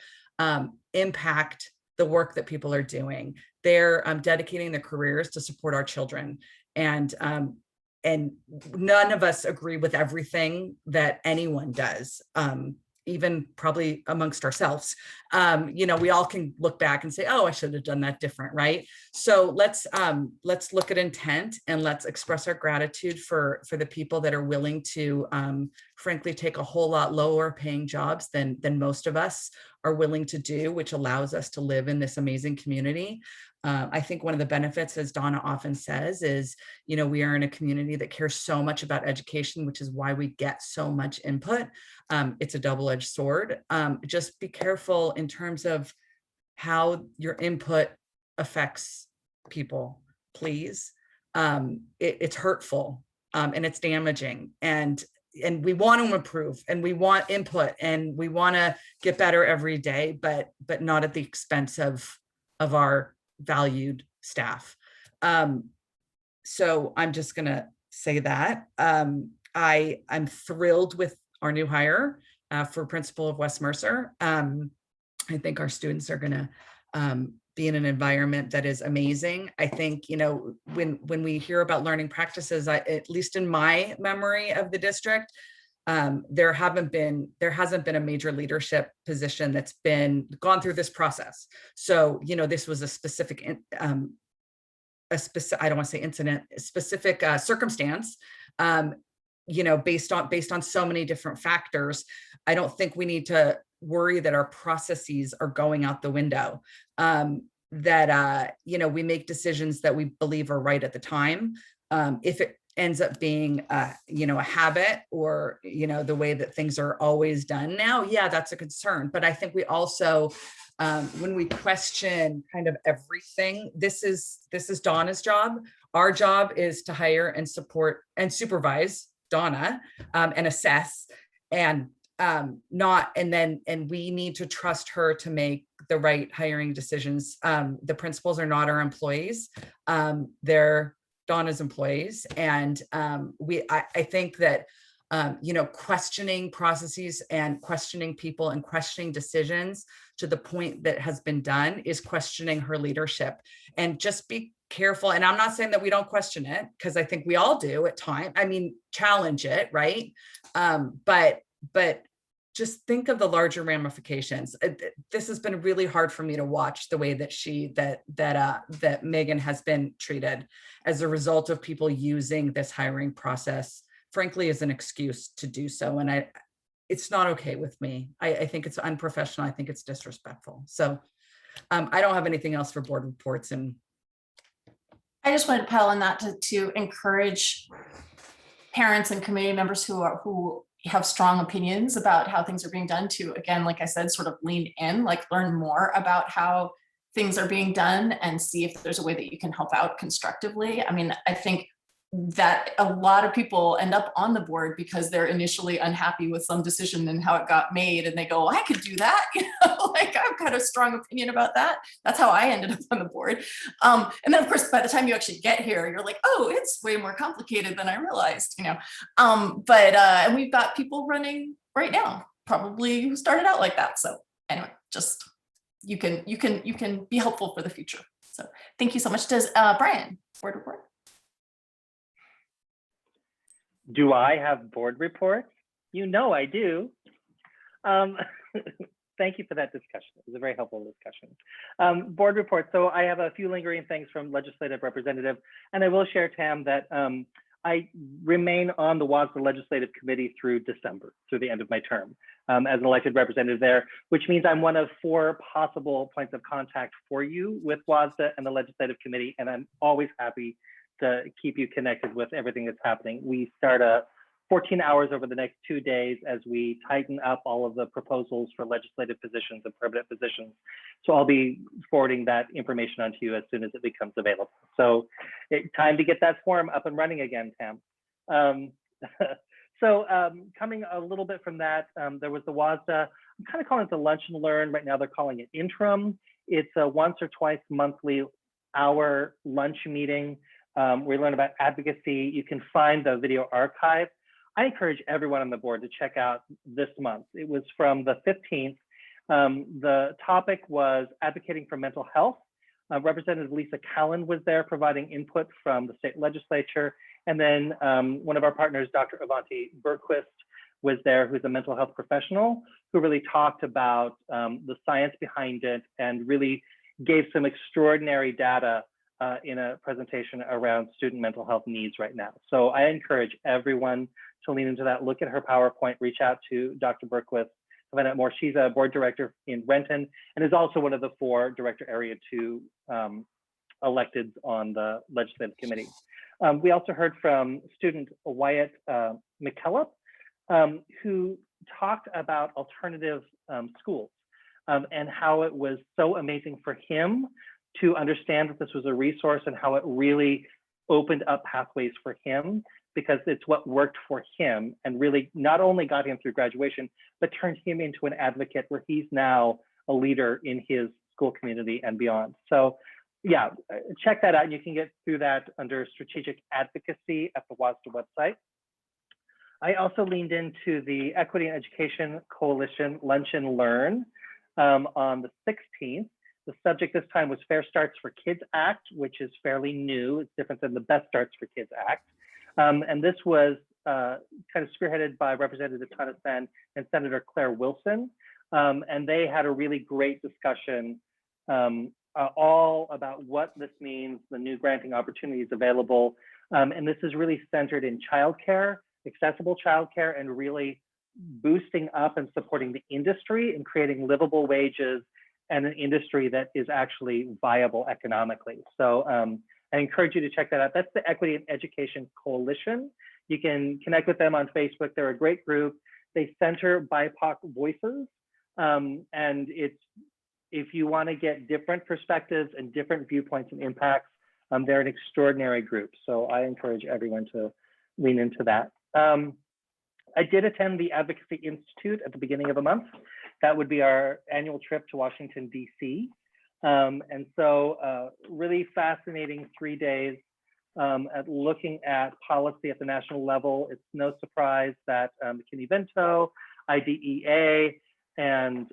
impact the work that people are doing. They're dedicating their careers to support our children. And none of us agree with everything that anyone does. Even probably amongst ourselves, we all can look back and say, oh, I should have done that different, right? So let's look at intent, and let's express our gratitude for the people that are willing to, frankly, take a whole lot lower paying jobs than most of us are willing to do, which allows us to live in this amazing community. I think one of the benefits, as Donna often says, is, we are in a community that cares so much about education, which is why we get so much input. It's a double-edged sword. Just be careful in terms of how your input affects people, please. It's hurtful, and it's damaging, and we want to improve, and we want input, and we want to get better every day, but not at the expense of our valued staff. So I'm just gonna say that I'm thrilled with our new hire for principal of West Mercer. I think our students are gonna be in an environment that is amazing. I think, when we hear about learning practices, at least in my memory of the district, there hasn't been a major leadership position that's gone through this process. So, this was a specific, I don't want to say incident, a specific circumstance, based on so many different factors. I don't think we need to worry that our processes are going out the window, that, we make decisions that we believe are right at the time. If it ends up being, a habit, or, the way that things are always done now, yeah, that's a concern. But I think we also, when we question kind of everything, this is Donna's job. Our job is to hire and support and supervise Donna, and assess, and we need to trust her to make the right hiring decisions. The principals are not our employees. They're Donna's employees. And I think that, questioning processes and questioning people and questioning decisions to the point that has been done is questioning her leadership. And just be careful. And I'm not saying that we don't question it, because I think we all do at times. I mean, challenge it, right? But just think of the larger ramifications. This has been really hard for me to watch the way that that Megan has been treated as a result of people using this hiring process, frankly, as an excuse to do so. And it's not okay with me. I think it's unprofessional. I think it's disrespectful. So I don't have anything else for board reports. And I just wanted to pile on that to encourage parents and community members who have strong opinions about how things are being done to, again, like I said, sort of lean in, like learn more about how things are being done and see if there's a way that you can help out constructively. I mean, I think that a lot of people end up on the board because they're initially unhappy with some decision and how it got made, and they go, I could do that, like I've got a strong opinion about that. That's how I ended up on the board. And then of course, by the time you actually get here, you're like, oh, it's way more complicated than I realized, and we've got people running right now, probably who started out like that. So anyway, just you can be helpful for the future. So thank you so much. Does Brian, board report? Do I have board reports? You know I do. Thank you for that discussion. It was a very helpful discussion. Board report. So I have a few lingering things from legislative representative, and I will share, Tam, that I remain on the WASDA Legislative Committee through December, through the end of my term as an elected representative there, which means I'm one of 4 possible points of contact for you with WASDA and the Legislative Committee, and I'm always happy to keep you connected with everything that's happening. We start 14 hours over the next 2 days as we tighten up all of the proposals for legislative positions and permanent positions. So I'll be forwarding that information onto you as soon as it becomes available. So time to get that forum up and running again, Tam. Coming a little bit from that, there was the WASDA, I'm kind of calling it the Lunch and Learn. Right now they're calling it interim. It's a once or twice monthly hour lunch meeting. We learn about advocacy. You can find the video archive. I encourage everyone on the board to check out this month. It was from the 15th. The topic was advocating for mental health. Representative Lisa Callan was there providing input from the state legislature. And then one of our partners, Dr. Avanti Berquist, was there, who's a mental health professional, who really talked about the science behind it and really gave some extraordinary data in a presentation around student mental health needs right now. So I encourage everyone to lean into that, look at her PowerPoint, reach out to Dr. Berquist to find out more. She's a board director in Renton and is also one of the 4 Director Area 2 electeds on the Legislative Committee. We also heard from student Wyatt McKellop, who talked about alternative schools and how it was so amazing for him to understand that this was a resource and how it really opened up pathways for him, because it's what worked for him and really not only got him through graduation, but turned him into an advocate where he's now a leader in his school community and beyond. So yeah, check that out. And you can get through that under strategic advocacy at the WASDA website. I also leaned into the Equity and Education Coalition Lunch and Learn on the 16th. The subject this time was Fair Starts for Kids Act, which is fairly new. It's different than the Best Starts for Kids Act. And this was kind of spearheaded by Representative Tana Sen and Senator Claire Wilson. And they had a really great discussion all about what this means, the new granting opportunities available. And this is really centered in childcare, accessible childcare, and really boosting up and supporting the industry and creating livable wages and an industry that is actually viable economically. So I encourage you to check that out. That's the Equity and Education Coalition. You can connect with them on Facebook. They're a great group. They center BIPOC voices. And if you want to get different perspectives and different viewpoints and impacts, they're an extraordinary group. So I encourage everyone to lean into that. I did attend the Advocacy Institute at the beginning of the month. That would be our annual trip to Washington, DC. And so really fascinating 3 days at looking at policy at the national level. It's no surprise that McKinney-Vento, IDEA, and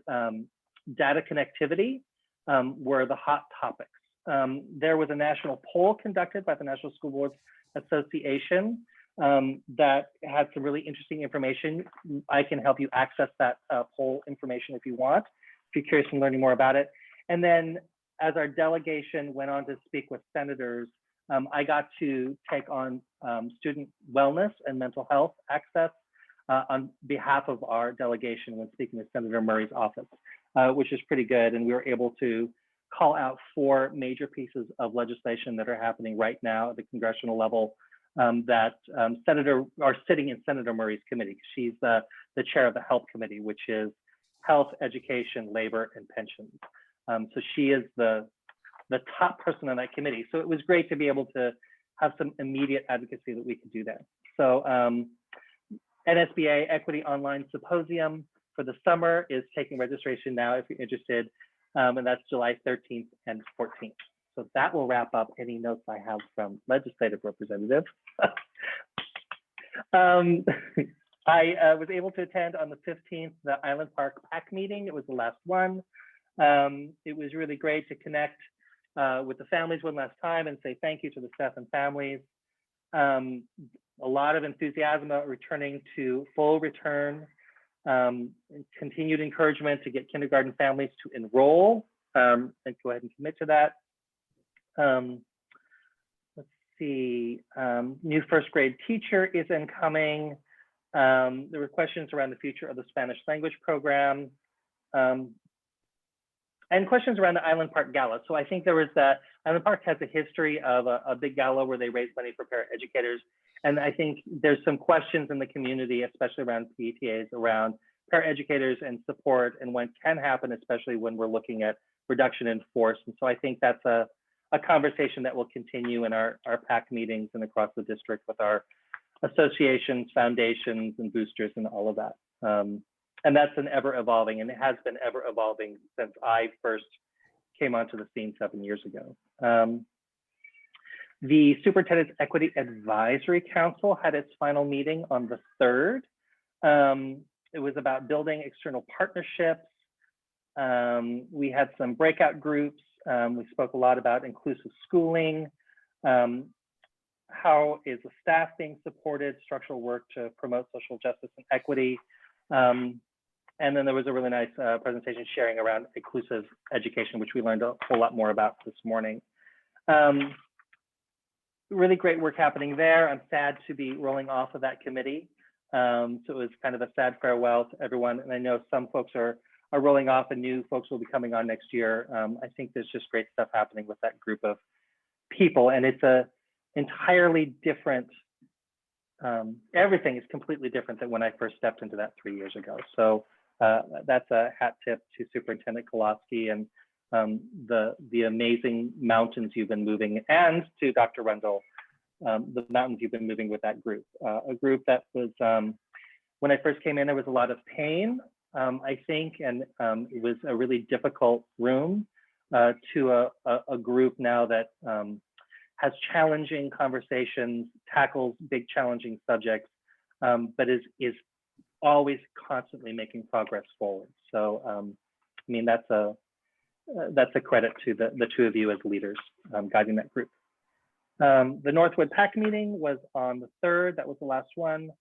data connectivity were the hot topics. There was a national poll conducted by the National School Boards Association that had some really interesting information. I can help you access that poll information if you want, if you're curious in learning more about it. And then as our delegation went on to speak with senators, I got to take on student wellness and mental health access on behalf of our delegation when speaking with Senator Murray's office, which is pretty good. And we were able to call out 4 major pieces of legislation that are happening right now at the congressional level that are sitting in Senator Murray's committee. She's the chair of the Health Committee, which is Health, Education, Labor, and Pensions. So she is the top person on that committee. So it was great to be able to have some immediate advocacy that we could do that. So NSBA Equity Online Symposium for the summer is taking registration now if you're interested, and that's July 13th and 14th. So that will wrap up any notes I have from legislative representative. I was able to attend on the 15th, the Island Park PAC meeting. It was the last one. It was really great to connect with the families one last time and say thank you to the staff and families. A lot of enthusiasm about returning to full return, continued encouragement to get kindergarten families to enroll and go ahead and commit to that. Let's see, new first grade teacher is incoming. There were questions around the future of the Spanish language program. And questions around the Island Park Gala. So I think there was that, Island Park has a history of a big gala where they raise money for paraeducators. And I think there's some questions in the community, especially around PTAs, around paraeducators and support and when can happen, especially when we're looking at reduction in force. And so I think that's a conversation that will continue in our PAC meetings and across the district with our associations, foundations, and boosters and all of that. And that's an ever evolving, and it has been ever evolving since I first came onto the scene 7 years ago. The Superintendent's Equity Advisory Council had its final meeting on the 3rd. It was about building external partnerships. We had some breakout groups. We spoke a lot about inclusive schooling. How is the staff being supported, structural work to promote social justice and equity. And then there was a really nice presentation sharing around inclusive education, which we learned a whole lot more about this morning. Really great work happening there. I'm sad to be rolling off of that committee. So it was kind of a sad farewell to everyone. And I know some folks are rolling off and new folks will be coming on next year. I think there's just great stuff happening with that group of people. And it's a entirely different, everything is completely different than when I first stepped into that 3 years ago. So that's a hat tip to Superintendent Koloski and the amazing mountains you've been moving, and to Dr. Rundle, the mountains you've been moving with that group. A group that was, when I first came in, there was a lot of pain, I think, and it was a really difficult room to a group now that has challenging conversations, tackles big challenging subjects, but is always constantly making progress forward. So, I mean, that's a credit to the two of you as leaders guiding that group. The Northwood PAC meeting was on the 3rd. That was the last one.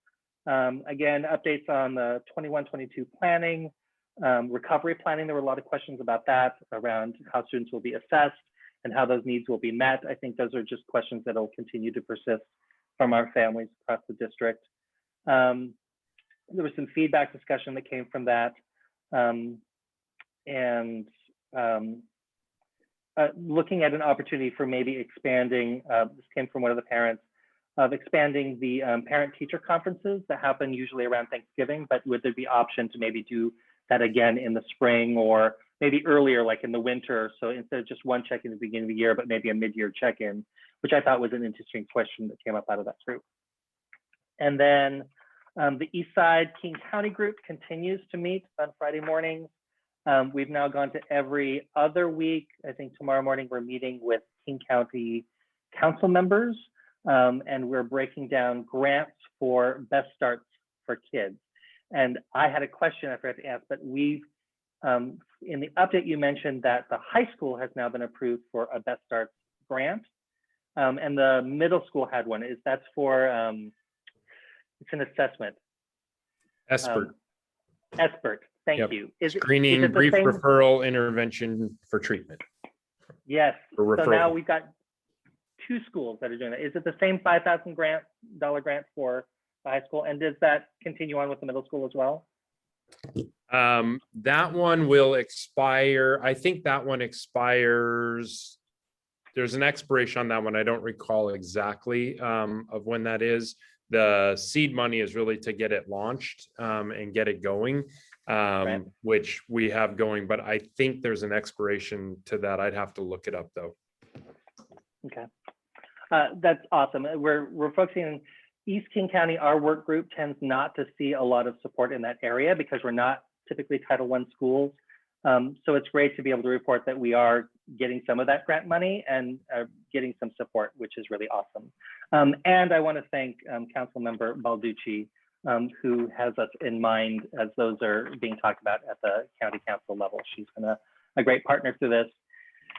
Again, updates on the 21-22 planning, recovery planning. There were a lot of questions about that, around how students will be assessed and how those needs will be met. I think those are just questions that will continue to persist from our families across the district. There was some feedback discussion that came from that. Looking at an opportunity for maybe expanding, this came from one of the parents, of expanding the parent-teacher conferences that happen usually around Thanksgiving, but would there be option to maybe do that again in the spring or maybe earlier, like in the winter? So instead of just one check-in at the beginning of the year, but maybe a mid-year check-in, which I thought was an interesting question that came up out of that group. And then the Eastside King County group continues to meet on Friday mornings. We've now gone to every other week. I think tomorrow morning we're meeting with King County council members, and we're breaking down grants for Best Starts for kids. And I had a question I forgot to ask, but we've, in the update you mentioned that the high school has now been approved for a Best Starts grant, and the middle school had one. That's for It's an assessment. Expert. Expert. Thank Yep. you. Is Screening, it the brief same? referral, intervention for treatment. Yes. Or So now referral. we've got 2 schools that are doing that. Is it the same $5,000 grant for the high school? And does that continue on with the middle school as well? That one will expire. I think that one expires. There's an expiration on that one. I don't recall exactly of when that is. The seed money is really to get it launched and get it going, which we have going, but I think there's an expiration to that. I'd have to look it up though. Okay. That's awesome. We're focusing on East King County. Our work group tends not to see a lot of support in that area because we're not typically Title I schools. So it's great to be able to report that we are getting some of that grant money and getting some support, which is really awesome. And I want to thank Councilmember Balducci, who has us in mind as those are being talked about at the county council level. She's been a great partner through this.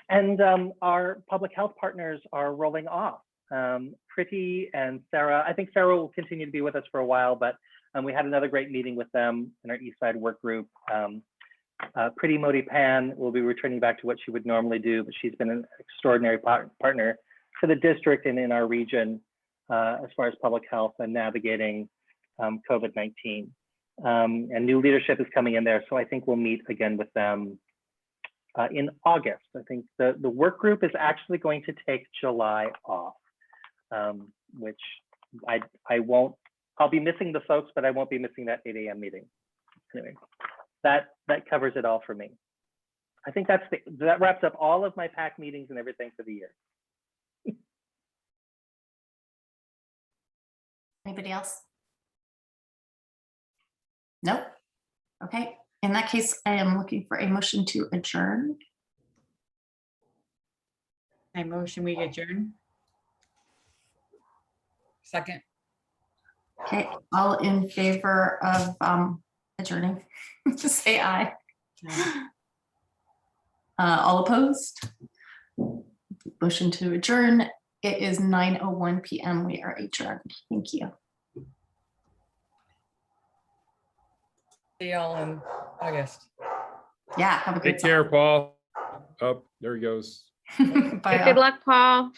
And our public health partners are rolling off. Pretty and Sarah, I think Sarah will continue to be with us for a while, but we had another great meeting with them in our East Side work group. Pretty Modi Pan will be returning back to what she would normally do, but she's been an extraordinary partner to the district and in our region as far as public health and navigating COVID-19. And new leadership is coming in there, so I think we'll meet again with them in August. I think the work group is actually going to take July off, which I'll be missing the folks, but I won't be missing that 8 a.m. meeting. Anyway. That covers it all for me. I think that wraps up all of my PAC meetings and everything for the year. Anybody else? Nope. Okay. In that case, I am looking for a motion to adjourn. I motion we adjourn. Second. Okay. All in favor of adjourning, just say aye. All opposed? Motion to adjourn. It is 9:01 p.m. We are adjourned. Thank you. See y'all in August. Yeah, have a good Take care, Paul. Oh, there he goes. Bye. Good luck, Paul.